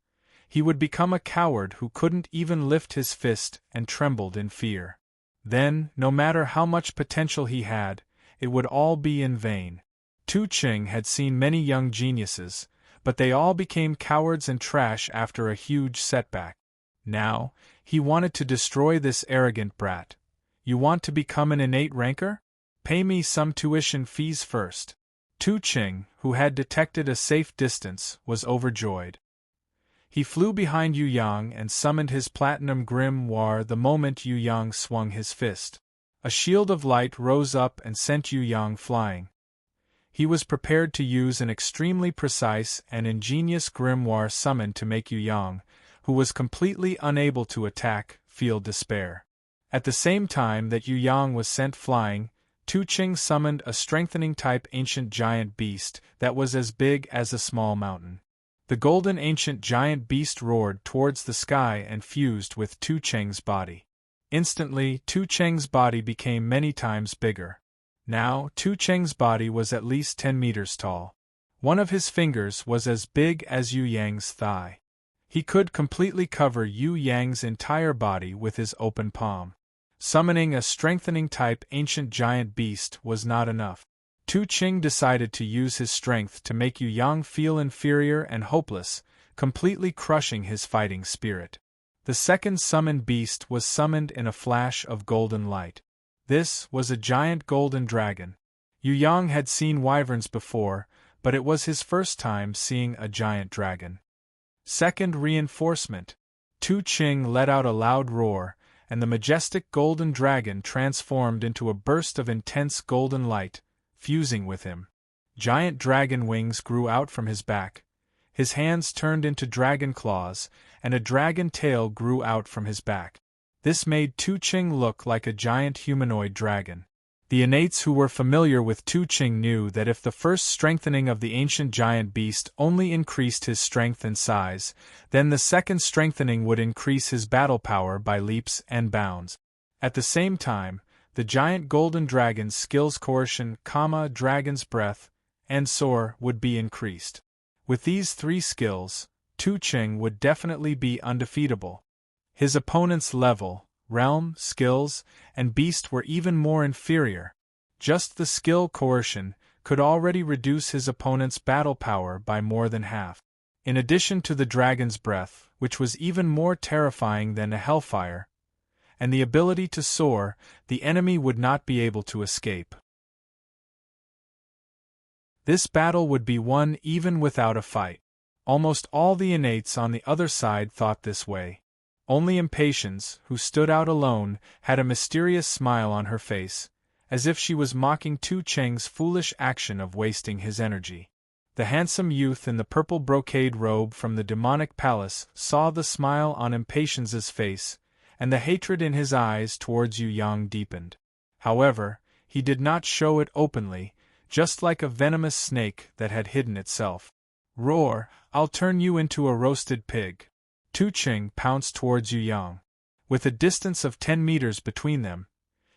[SPEAKER 1] he would become a coward who couldn't even lift his fist and trembled in fear. Then, no matter how much potential he had, it would all be in vain. Tu Ching had seen many young geniuses, but they all became cowards and trash after a huge setback. Now, he wanted to destroy this arrogant brat. You want to become an innate ranker? Pay me some tuition fees first. Tu Ching, who had detected a safe distance, was overjoyed. He flew behind Yu Yang and summoned his platinum grimoire the moment Yu Yang swung his fist. A shield of light rose up and sent Yu Yang flying. He was prepared to use an extremely precise and ingenious grimoire summoned to make Yu Yang, who was completely unable to attack, feel despair. At the same time that Yu Yang was sent flying, Tu Ching summoned a strengthening-type ancient giant beast that was as big as a small mountain. The golden ancient giant beast roared towards the sky and fused with Tu Cheng's body. Instantly, Tu Cheng's body became many times bigger. Now, Tu Cheng's body was at least 10 meters tall. One of his fingers was as big as Yu Yang's thigh. He could completely cover Yu Yang's entire body with his open palm. Summoning a strengthening-type ancient giant beast was not enough. Tu Ching decided to use his strength to make Yu Yang feel inferior and hopeless, completely crushing his fighting spirit. The second summoned beast was summoned in a flash of golden light. This was a giant golden dragon. Yu Yang had seen wyverns before, but it was his first time seeing a giant dragon. Second reinforcement. Tu Ching let out a loud roar, and the majestic golden dragon transformed into a burst of intense golden light, fusing with him. Giant dragon wings grew out from his back, his hands turned into dragon claws, and a dragon tail grew out from his back. This made Tu Ching look like a giant humanoid dragon. The innates who were familiar with Tu Ching knew that if the first strengthening of the ancient giant beast only increased his strength and size, then the second strengthening would increase his battle power by leaps and bounds. At the same time, the giant golden dragon's skills coercion, dragon's breath, and soar would be increased. With these three skills, Tu Ching would definitely be undefeatable. His opponent's level, realm, skills, and beast were even more inferior. Just the skill coercion could already reduce his opponent's battle power by more than half. In addition to the dragon's breath, which was even more terrifying than a hellfire, and the ability to soar, the enemy would not be able to escape. This battle would be won even without a fight. Almost all the innates on the other side thought this way. Only Impatience, who stood out alone, had a mysterious smile on her face, as if she was mocking Tu Ching's foolish action of wasting his energy. The handsome youth in the purple brocade robe from the demonic palace saw the smile on Impatience's face, and the hatred in his eyes towards Yu Yang deepened. However, he did not show it openly, just like a venomous snake that had hidden itself. Roar, I'll turn you into a roasted pig. Tu Ching pounced towards Yu Yang. With a distance of 10 meters between them,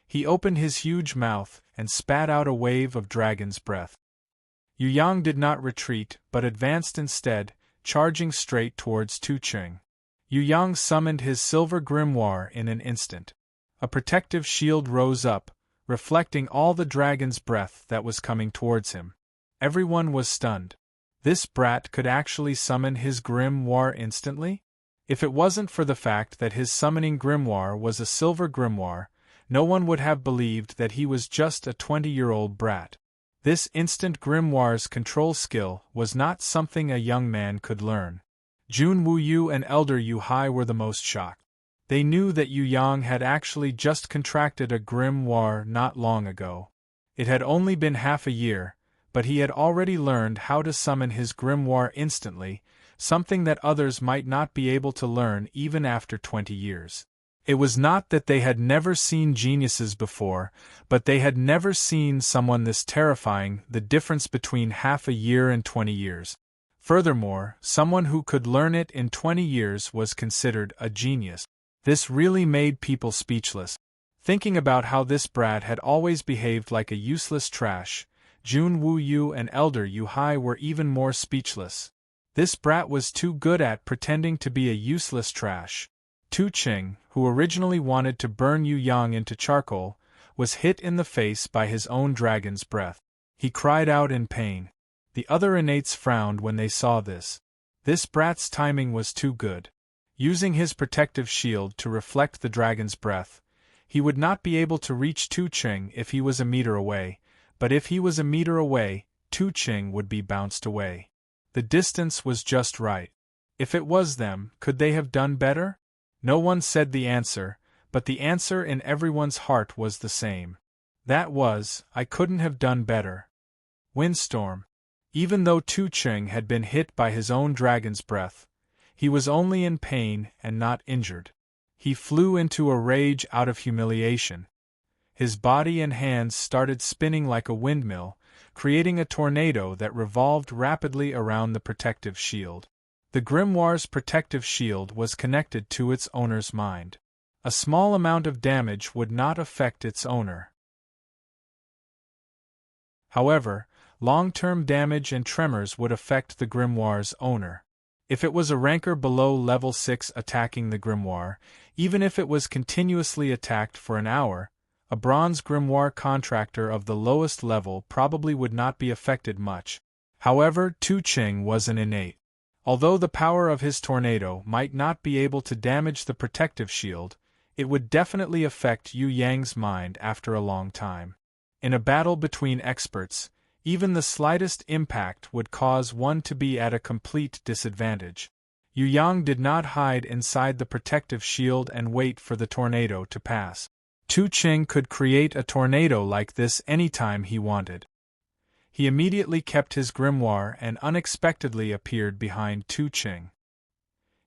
[SPEAKER 1] he opened his huge mouth and spat out a wave of dragon's breath. Yu Yang did not retreat but advanced instead, charging straight towards Tu Ching. Yu Yang summoned his silver grimoire in an instant. A protective shield rose up, reflecting all the dragon's breath that was coming towards him. Everyone was stunned. This brat could actually summon his grimoire instantly? If it wasn't for the fact that his summoning grimoire was a silver grimoire, no one would have believed that he was just a 20-year-old brat. This instant grimoire's control skill was not something a young man could learn. Jun Wuyu and Elder Yu Hai were the most shocked. They knew that Yu Yang had actually just contracted a grimoire not long ago. It had only been half a year, but he had already learned how to summon his grimoire instantly, something that others might not be able to learn even after 20 years. It was not that they had never seen geniuses before, but they had never seen someone this terrifying, the difference between half a year and 20 years. Furthermore, someone who could learn it in 20 years was considered a genius. This really made people speechless. Thinking about how this brat had always behaved like a useless trash, Jun Wuyu and Elder Yu Hai were even more speechless. This brat was too good at pretending to be a useless trash. Tu Ching, who originally wanted to burn Yu Yang into charcoal, was hit in the face by his own dragon's breath. He cried out in pain. The other innates frowned when they saw this. This brat's timing was too good. Using his protective shield to reflect the dragon's breath, he would not be able to reach Tu Ching if he was a meter away, but if he was a meter away, Tu Ching would be bounced away. The distance was just right. If it was them, could they have done better? No one said the answer, but the answer in everyone's heart was the same. That was, I couldn't have done better. Windstorm. Even though Tu Ching had been hit by his own dragon's breath, he was only in pain and not injured. He flew into a rage out of humiliation. His body and hands started spinning like a windmill, creating a tornado that revolved rapidly around the protective shield. The grimoire's protective shield was connected to its owner's mind. A small amount of damage would not affect its owner. However, long-term damage and tremors would affect the grimoire's owner. If it was a ranker below level 6 attacking the grimoire, even if it was continuously attacked for an hour, a bronze grimoire contractor of the lowest level probably would not be affected much. However, Tu Ching was an innate. Although the power of his tornado might not be able to damage the protective shield, it would definitely affect Yu Yang's mind after a long time. In a battle between experts, Even the slightest impact would cause one to be at a complete disadvantage. Yu Yang did not hide inside the protective shield and wait for the tornado to pass. Tu Ching could create a tornado like this anytime he wanted. He immediately kept his grimoire and unexpectedly appeared behind Tu Ching.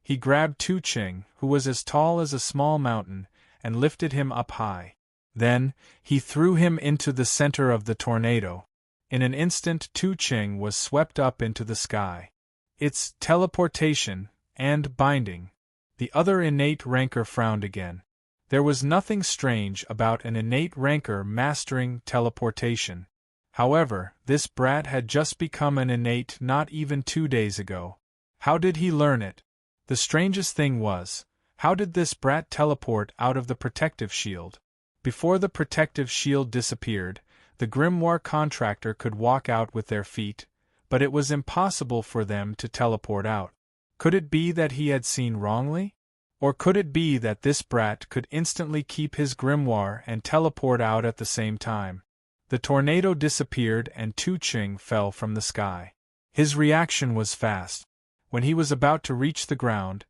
[SPEAKER 1] He grabbed Tu Ching, who was as tall as a small mountain, and lifted him up high. Then, he threw him into the center of the tornado. In an instant, Tu Ching was swept up into the sky. It's teleportation and binding. The other innate ranker frowned again. There was nothing strange about an innate ranker mastering teleportation. However, this brat had just become an innate not even 2 days ago. How did he learn it? The strangest thing was, how did this brat teleport out of the protective shield? Before the protective shield disappeared, the grimoire contractor could walk out with their feet, but it was impossible for them to teleport out. Could it be that he had seen wrongly? Or could it be that this brat could instantly keep his grimoire and teleport out at the same time? The tornado disappeared and Tu Ching fell from the sky. His reaction was fast. When he was about to reach the ground,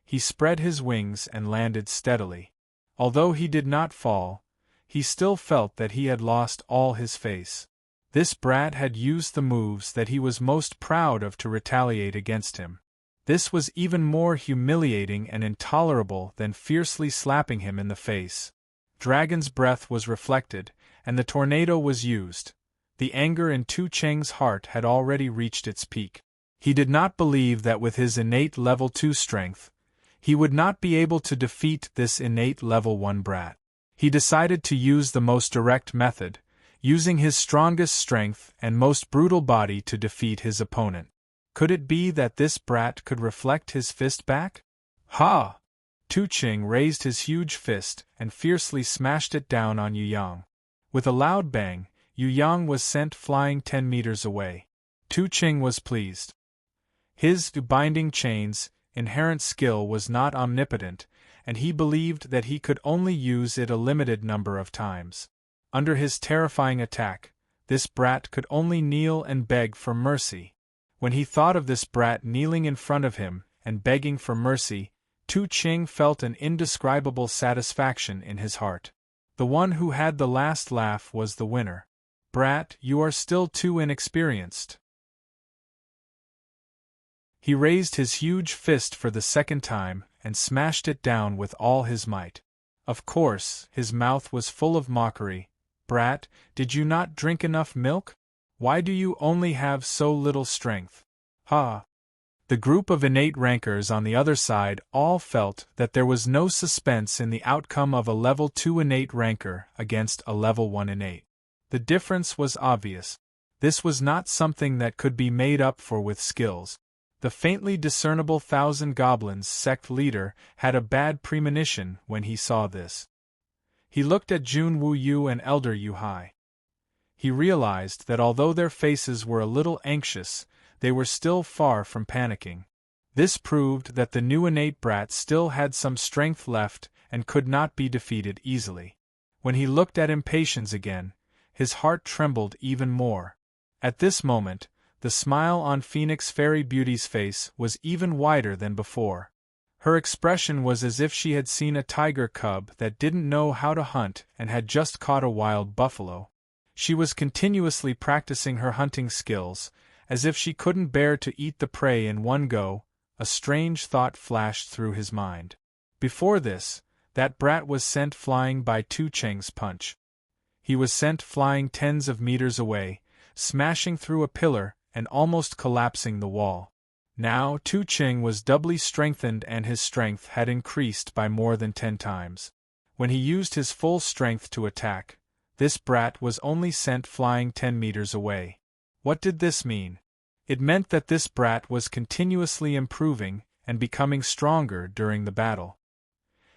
[SPEAKER 1] he spread his wings and landed steadily. Although he did not fall, he still felt that he had lost all his face. This brat had used the moves that he was most proud of to retaliate against him. This was even more humiliating and intolerable than fiercely slapping him in the face. Dragon's breath was reflected, and the tornado was used. The anger in Tu Cheng's heart had already reached its peak. He did not believe that with his innate level 2 strength, he would not be able to defeat this innate level 1 brat. He decided to use the most direct method, using his strongest strength and most brutal body to defeat his opponent. Could it be that this brat could reflect his fist back? Ha! Tu Ching raised his huge fist and fiercely smashed it down on Yu Yang. With a loud bang, Yu Yang was sent flying 10 meters away. Tu Ching was pleased. His binding chains inherent skill was not omnipotent, and he believed that he could only use it a limited number of times. Under his terrifying attack, this brat could only kneel and beg for mercy. When he thought of this brat kneeling in front of him and begging for mercy, Tu Ching felt an indescribable satisfaction in his heart. The one who had the last laugh was the winner. Brat, you are still too inexperienced. He raised his huge fist for the second time and smashed it down with all his might. Of course, his mouth was full of mockery. Brat, did you not drink enough milk? Why do you only have so little strength? Ha! The group of innate rankers on the other side all felt that there was no suspense in the outcome of a level 2 innate ranker against a level 1 innate. The difference was obvious. This was not something that could be made up for with skills. The faintly discernible Thousand Goblins sect leader had a bad premonition when he saw this. He looked at Jun Wu Yu and Elder Yu Hai. He realized that although their faces were a little anxious, they were still far from panicking. This proved that the new innate brat still had some strength left and could not be defeated easily. When he looked at Impatience again, his heart trembled even more. At this moment, the smile on Phoenix Fairy Beauty's face was even wider than before. Her expression was as if she had seen a tiger cub that didn't know how to hunt and had just caught a wild buffalo. She was continuously practicing her hunting skills, as if she couldn't bear to eat the prey in one go. A strange thought flashed through his mind. Before this, that brat was sent flying by Tu Cheng's punch. He was sent flying tens of meters away, smashing through a pillar and almost collapsing the wall. Now Tu Cheng was doubly strengthened and his strength had increased by more than 10 times. When he used his full strength to attack, this brat was only sent flying 10 meters away. What did this mean? It meant that this brat was continuously improving and becoming stronger during the battle.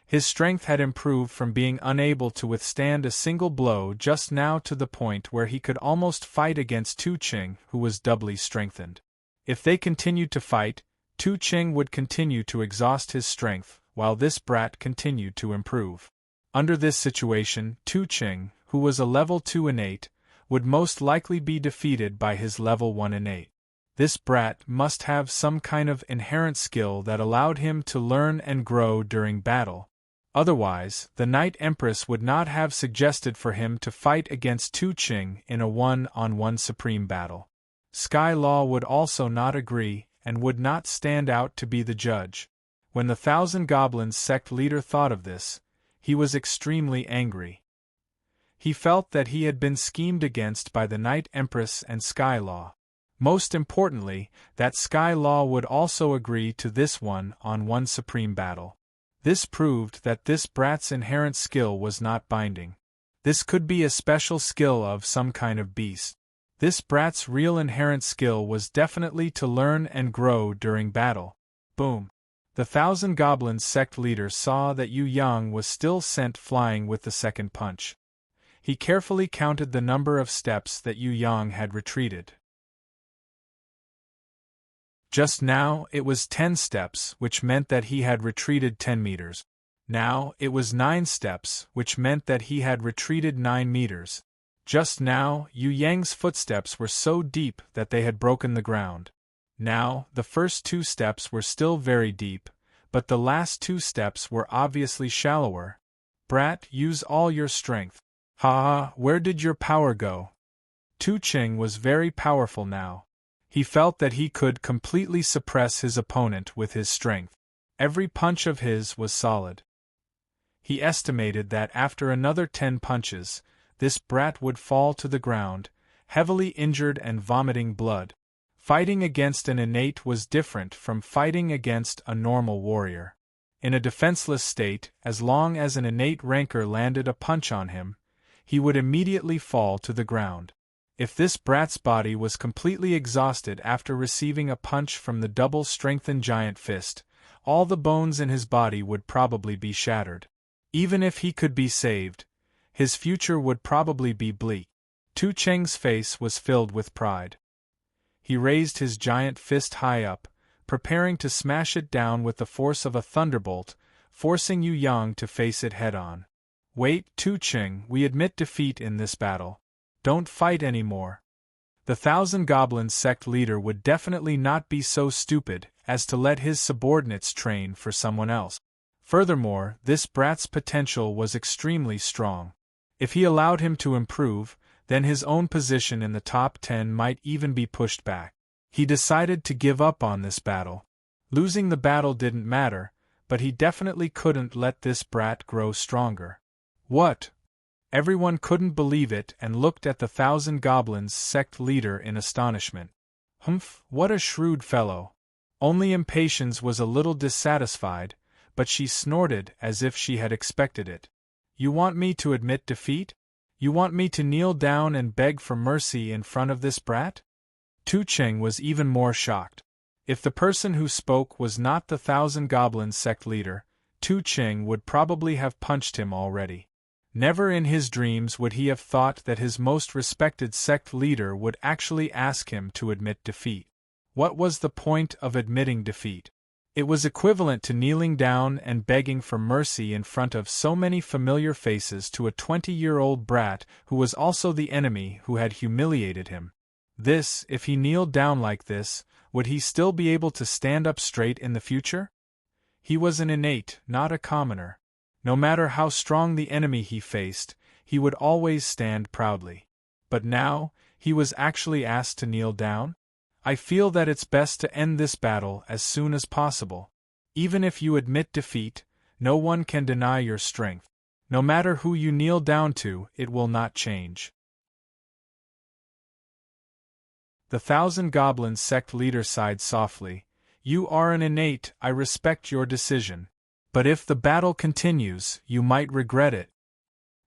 [SPEAKER 1] His strength had improved from being unable to withstand a single blow just now to the point where he could almost fight against Tu Cheng, who was doubly strengthened. If they continued to fight, Tu Cheng would continue to exhaust his strength, while this brat continued to improve. Under this situation, Tu Cheng, who was a level 2 innate, would most likely be defeated by his level 1 innate. This brat must have some kind of inherent skill that allowed him to learn and grow during battle. Otherwise, the Night Empress would not have suggested for him to fight against Tu Ching in a one-on-one supreme battle. Sky Law would also not agree, and would not stand out to be the judge. When the Thousand Goblins sect leader thought of this, he was extremely angry. He felt that he had been schemed against by the Night Empress and Sky Law. Most importantly, that Sky Law would also agree to this one-on-one supreme battle. This proved that this brat's inherent skill was not binding. This could be a special skill of some kind of beast. This brat's real inherent skill was definitely to learn and grow during battle. Boom. The Thousand Goblins sect leader saw that Yu Yang was still sent flying with the second punch. He carefully counted the number of steps that Yu Yang had retreated. Just now, it was 10 steps, which meant that he had retreated 10 meters. Now, it was 9 steps, which meant that he had retreated 9 meters. Just now, Yu Yang's footsteps were so deep that they had broken the ground. Now, the first 2 steps were still very deep, but the last 2 steps were obviously shallower. Brat, use all your strength. Ha, where did your power go? Tu Ching was very powerful now. He felt that he could completely suppress his opponent with his strength. Every punch of his was solid. He estimated that after another 10 punches, this brat would fall to the ground, heavily injured and vomiting blood. Fighting against an innate was different from fighting against a normal warrior. In a defenseless state, as long as an innate ranker landed a punch on him, he would immediately fall to the ground. If this brat's body was completely exhausted after receiving a punch from the double-strengthened giant fist, all the bones in his body would probably be shattered. Even if he could be saved, his future would probably be bleak. Tu Cheng's face was filled with pride. He raised his giant fist high up, preparing to smash it down with the force of a thunderbolt, forcing Yu Yang to face it head-on. Wait, Tu Ching, we admit defeat in this battle. Don't fight anymore. The Thousand Goblins sect leader would definitely not be so stupid as to let his subordinates train for someone else. Furthermore, this brat's potential was extremely strong. If he allowed him to improve, then his own position in the top 10 might even be pushed back. He decided to give up on this battle. Losing the battle didn't matter, but he definitely couldn't let this brat grow stronger. What? Everyone couldn't believe it and looked at the Thousand Goblins sect leader in astonishment. Humph, what a shrewd fellow. Only Impatience was a little dissatisfied, but she snorted as if she had expected it. You want me to admit defeat? You want me to kneel down and beg for mercy in front of this brat? Tu Ching was even more shocked. If the person who spoke was not the Thousand Goblins sect leader, Tu Ching would probably have punched him already. Never in his dreams would he have thought that his most respected sect leader would actually ask him to admit defeat. What was the point of admitting defeat? It was equivalent to kneeling down and begging for mercy in front of so many familiar faces to a 20-year-old brat who was also the enemy who had humiliated him. If he kneeled down like this, would he still be able to stand up straight in the future? He was an innate, not a commoner. No matter how strong the enemy he faced, he would always stand proudly. But now, he was actually asked to kneel down? I feel that it's best to end this battle as soon as possible. Even if you admit defeat, no one can deny your strength. No matter who you kneel down to, it will not change. The Thousand Goblins sect leader sighed softly. You are an innate, I respect your decision. But if the battle continues, you might regret it.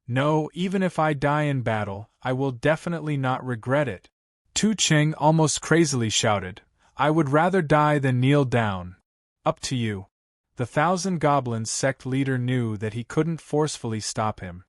[SPEAKER 1] No, even if I die in battle, I will definitely not regret it. Tu Ching almost crazily shouted, I would rather die than kneel down. Up to you. The Thousand Goblins sect leader knew that he couldn't forcefully stop him.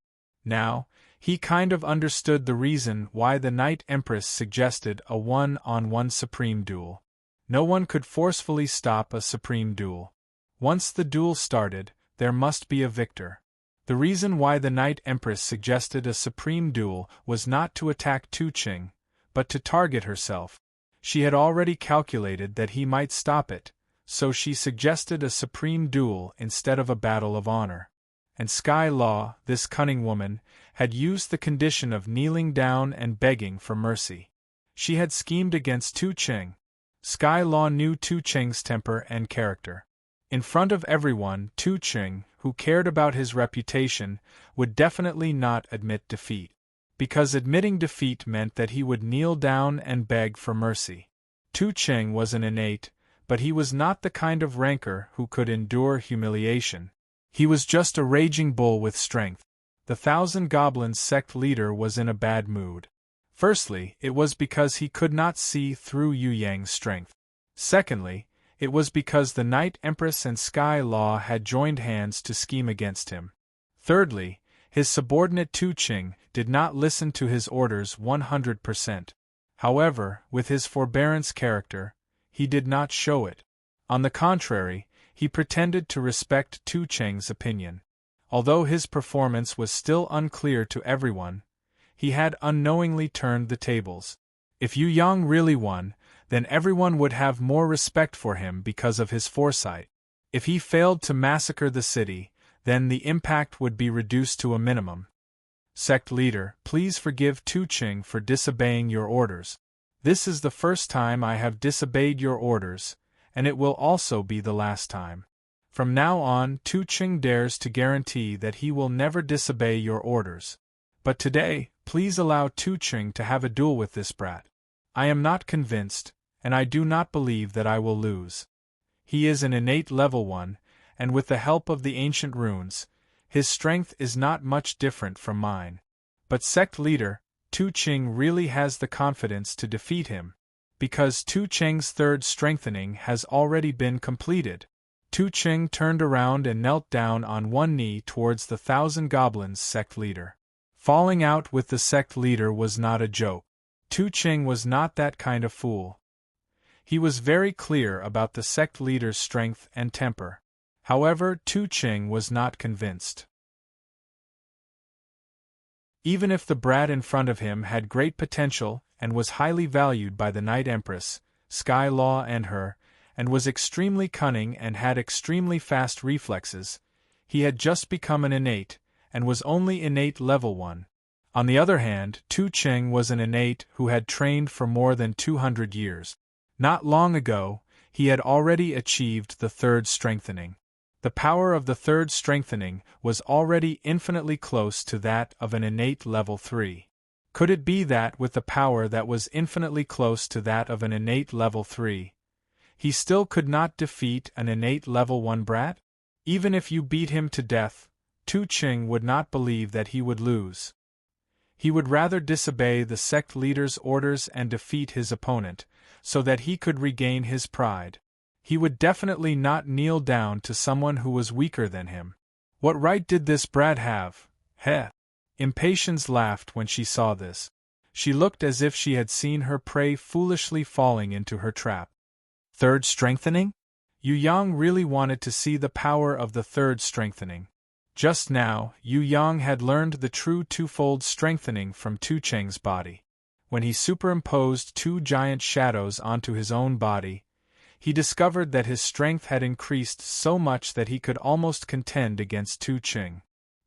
[SPEAKER 1] Now, he kind of understood the reason why the Night Empress suggested a one-on-one supreme duel. No one could forcefully stop a supreme duel. Once the duel started, there must be a victor. The reason why the Night Empress suggested a supreme duel was not to attack Tu Ching, but to target herself. She had already calculated that he might stop it, so she suggested a supreme duel instead of a battle of honor. And Sky Law, this cunning woman, had used the condition of kneeling down and begging for mercy. She had schemed against Tu Ching. Sky Law knew Tu Ching's temper and character. In front of everyone, Tu Ching, who cared about his reputation, would definitely not admit defeat. Because admitting defeat meant that he would kneel down and beg for mercy. Tu Ching was an innate, but he was not the kind of rancor who could endure humiliation. He was just a raging bull with strength. The Thousand Goblins sect leader was in a bad mood. Firstly, it was because he could not see through Yu Yang's strength. Secondly, it was because the Night Empress and Sky Law had joined hands to scheme against him. Thirdly, his subordinate Tu Ching did not listen to his orders 100%. However, with his forbearance character, he did not show it. On the contrary, he pretended to respect Tu Ching's opinion. Although his performance was still unclear to everyone, he had unknowingly turned the tables. If Yu Yang really won, then everyone would have more respect for him because of his foresight. If he failed to massacre the city, then the impact would be reduced to a minimum. Sect leader, please forgive Tu Ching for disobeying your orders. This is the first time I have disobeyed your orders, and it will also be the last time. From now on, Tu Ching dares to guarantee that he will never disobey your orders. But today, please allow Tu Ching to have a duel with this brat. I am not convinced, and I do not believe that I will lose. He is an innate level 1, and with the help of the ancient runes, his strength is not much different from mine. But sect leader, Tu Ching really has the confidence to defeat him, because Tu Ching's third strengthening has already been completed. Tu Ching turned around and knelt down on one knee towards the Thousand Goblins sect leader. Falling out with the sect leader was not a joke. Tu Ching was not that kind of fool. He was very clear about the sect leader's strength and temper. However, Tu Ching was not convinced. Even if the brat in front of him had great potential and was highly valued by the Night Empress, Sky Law and her, and was extremely cunning and had extremely fast reflexes, he had just become an innate, and was only innate level 1. On the other hand, Tu Ching was an innate who had trained for more than 200 years. Not long ago, he had already achieved the third strengthening. The power of the third strengthening was already infinitely close to that of an innate level 3. Could it be that with the power that was infinitely close to that of an innate level 3, he still could not defeat an innate level 1 brat? Even if you beat him to death, Tu Ching would not believe that he would lose. He would rather disobey the sect leader's orders and defeat his opponent, so that he could regain his pride. He would definitely not kneel down to someone who was weaker than him. What right did this brat have? Heh! Impatience laughed when she saw this. She looked as if she had seen her prey foolishly falling into her trap. Third strengthening? Yu Yang really wanted to see the power of the third strengthening. Just now, Yu Yang had learned the true twofold strengthening from Tu Cheng's body. When he superimposed 2 giant shadows onto his own body, he discovered that his strength had increased so much that he could almost contend against Tu Ching.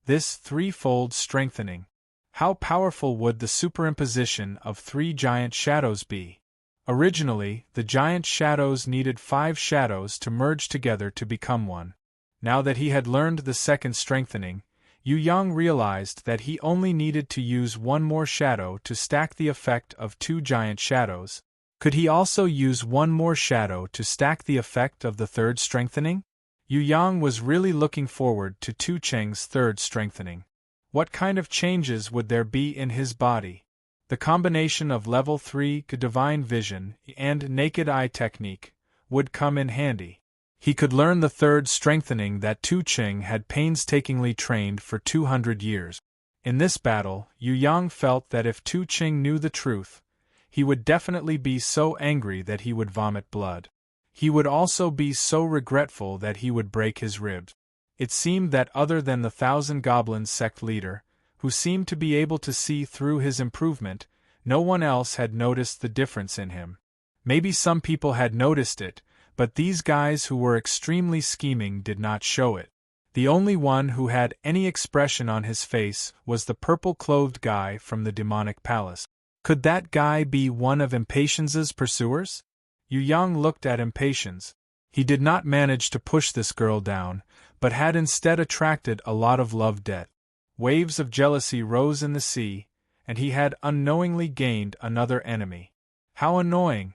[SPEAKER 1] This threefold strengthening. How powerful would the superimposition of 3 giant shadows be? Originally, the giant shadows needed 5 shadows to merge together to become one. Now that he had learned the second strengthening, Yu Yang realized that he only needed to use 1 more shadow to stack the effect of 2 giant shadows. Could he also use 1 more shadow to stack the effect of the third strengthening? Yu Yang was really looking forward to Tu Cheng's third strengthening. What kind of changes would there be in his body? The combination of level 3 divine vision and naked eye technique would come in handy. He could learn the third strengthening that Tu Ching had painstakingly trained for 200 years. In this battle, Yu Yang felt that if Tu Ching knew the truth, he would definitely be so angry that he would vomit blood. He would also be so regretful that he would break his ribs. It seemed that other than the Thousand Goblins sect leader, who seemed to be able to see through his improvement, no one else had noticed the difference in him. Maybe some people had noticed it, but these guys who were extremely scheming did not show it. The only one who had any expression on his face was the purple-clothed guy from the demonic palace. Could that guy be one of Impatience's pursuers? Yu Yang looked at Impatience. He did not manage to push this girl down, but had instead attracted a lot of love debt. Waves of jealousy rose in the sea, and he had unknowingly gained another enemy. How annoying!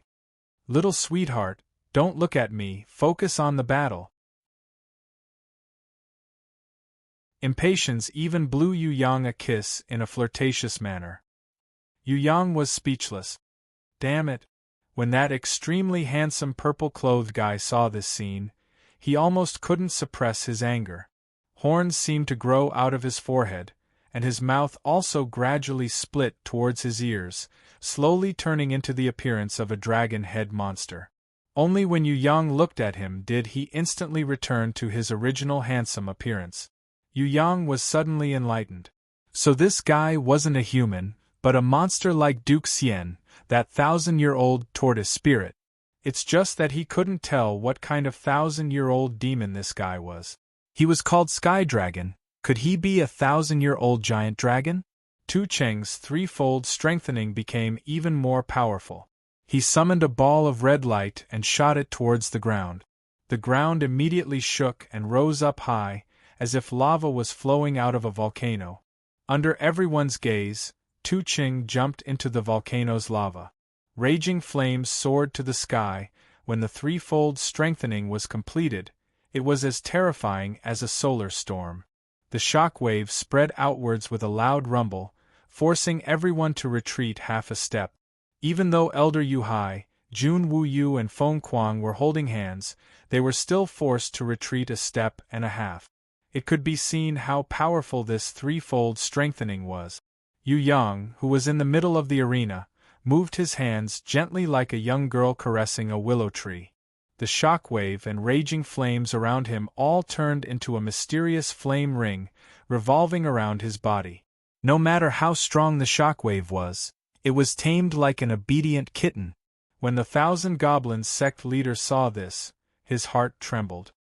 [SPEAKER 1] Little sweetheart, don't look at me, focus on the battle. Impatience even blew Yu Yang a kiss in a flirtatious manner. Yu Yang was speechless. Damn it! When that extremely handsome purple-clothed guy saw this scene, he almost couldn't suppress his anger. Horns seemed to grow out of his forehead, and his mouth also gradually split towards his ears, slowly turning into the appearance of a dragon-head monster. Only when Yu Yang looked at him did he instantly return to his original handsome appearance. Yu Yang was suddenly enlightened. So this guy wasn't a human, but a monster like Duke Xian, that 1,000-year-old tortoise spirit. It's just that he couldn't tell what kind of 1,000-year-old demon this guy was. He was called Sky Dragon. Could he be a 1,000-year-old giant dragon? Tu Cheng's threefold strengthening became even more powerful. He summoned a ball of red light and shot it towards the ground. The ground immediately shook and rose up high, as if lava was flowing out of a volcano. Under everyone's gaze, Tu Cheng jumped into the volcano's lava. Raging flames soared to the sky. When the threefold strengthening was completed, it was as terrifying as a solar storm. The shock wave spread outwards with a loud rumble, forcing everyone to retreat half a step. Even though Elder Yu Hai, Jun Wu Yu and Feng Kuang were holding hands, they were still forced to retreat a step and a half. It could be seen how powerful this threefold strengthening was. Yu Yang, who was in the middle of the arena, moved his hands gently like a young girl caressing a willow tree. The shockwave and raging flames around him all turned into a mysterious flame ring, revolving around his body. No matter how strong the shockwave was, it was tamed like an obedient kitten. When the Thousand Goblins sect leader saw this, his heart trembled.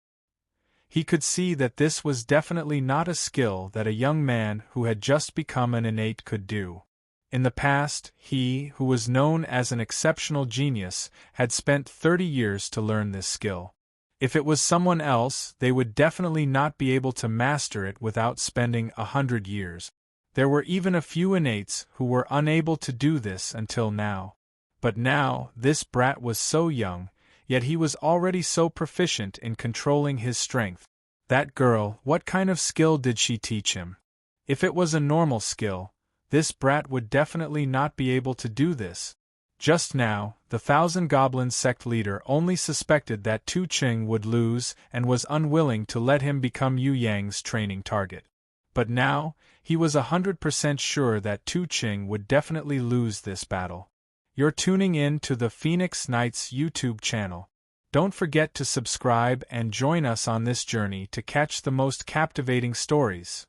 [SPEAKER 1] He could see that this was definitely not a skill that a young man who had just become an innate could do. In the past, he, who was known as an exceptional genius, had spent 30 years to learn this skill. If it was someone else, they would definitely not be able to master it without spending 100 years. There were even a few innates who were unable to do this until now. But now, this brat was so young, yet he was already so proficient in controlling his strength. That girl, what kind of skill did she teach him? If it was a normal skill, this brat would definitely not be able to do this. Just now, the Thousand Goblins sect leader only suspected that Tu Cheng would lose and was unwilling to let him become Yu Yang's training target. But now, he was 100% sure that Tu Cheng would definitely lose this battle. You're tuning in to the Phoenix Knights YouTube channel. Don't forget to subscribe and join us on this journey to catch the most captivating stories.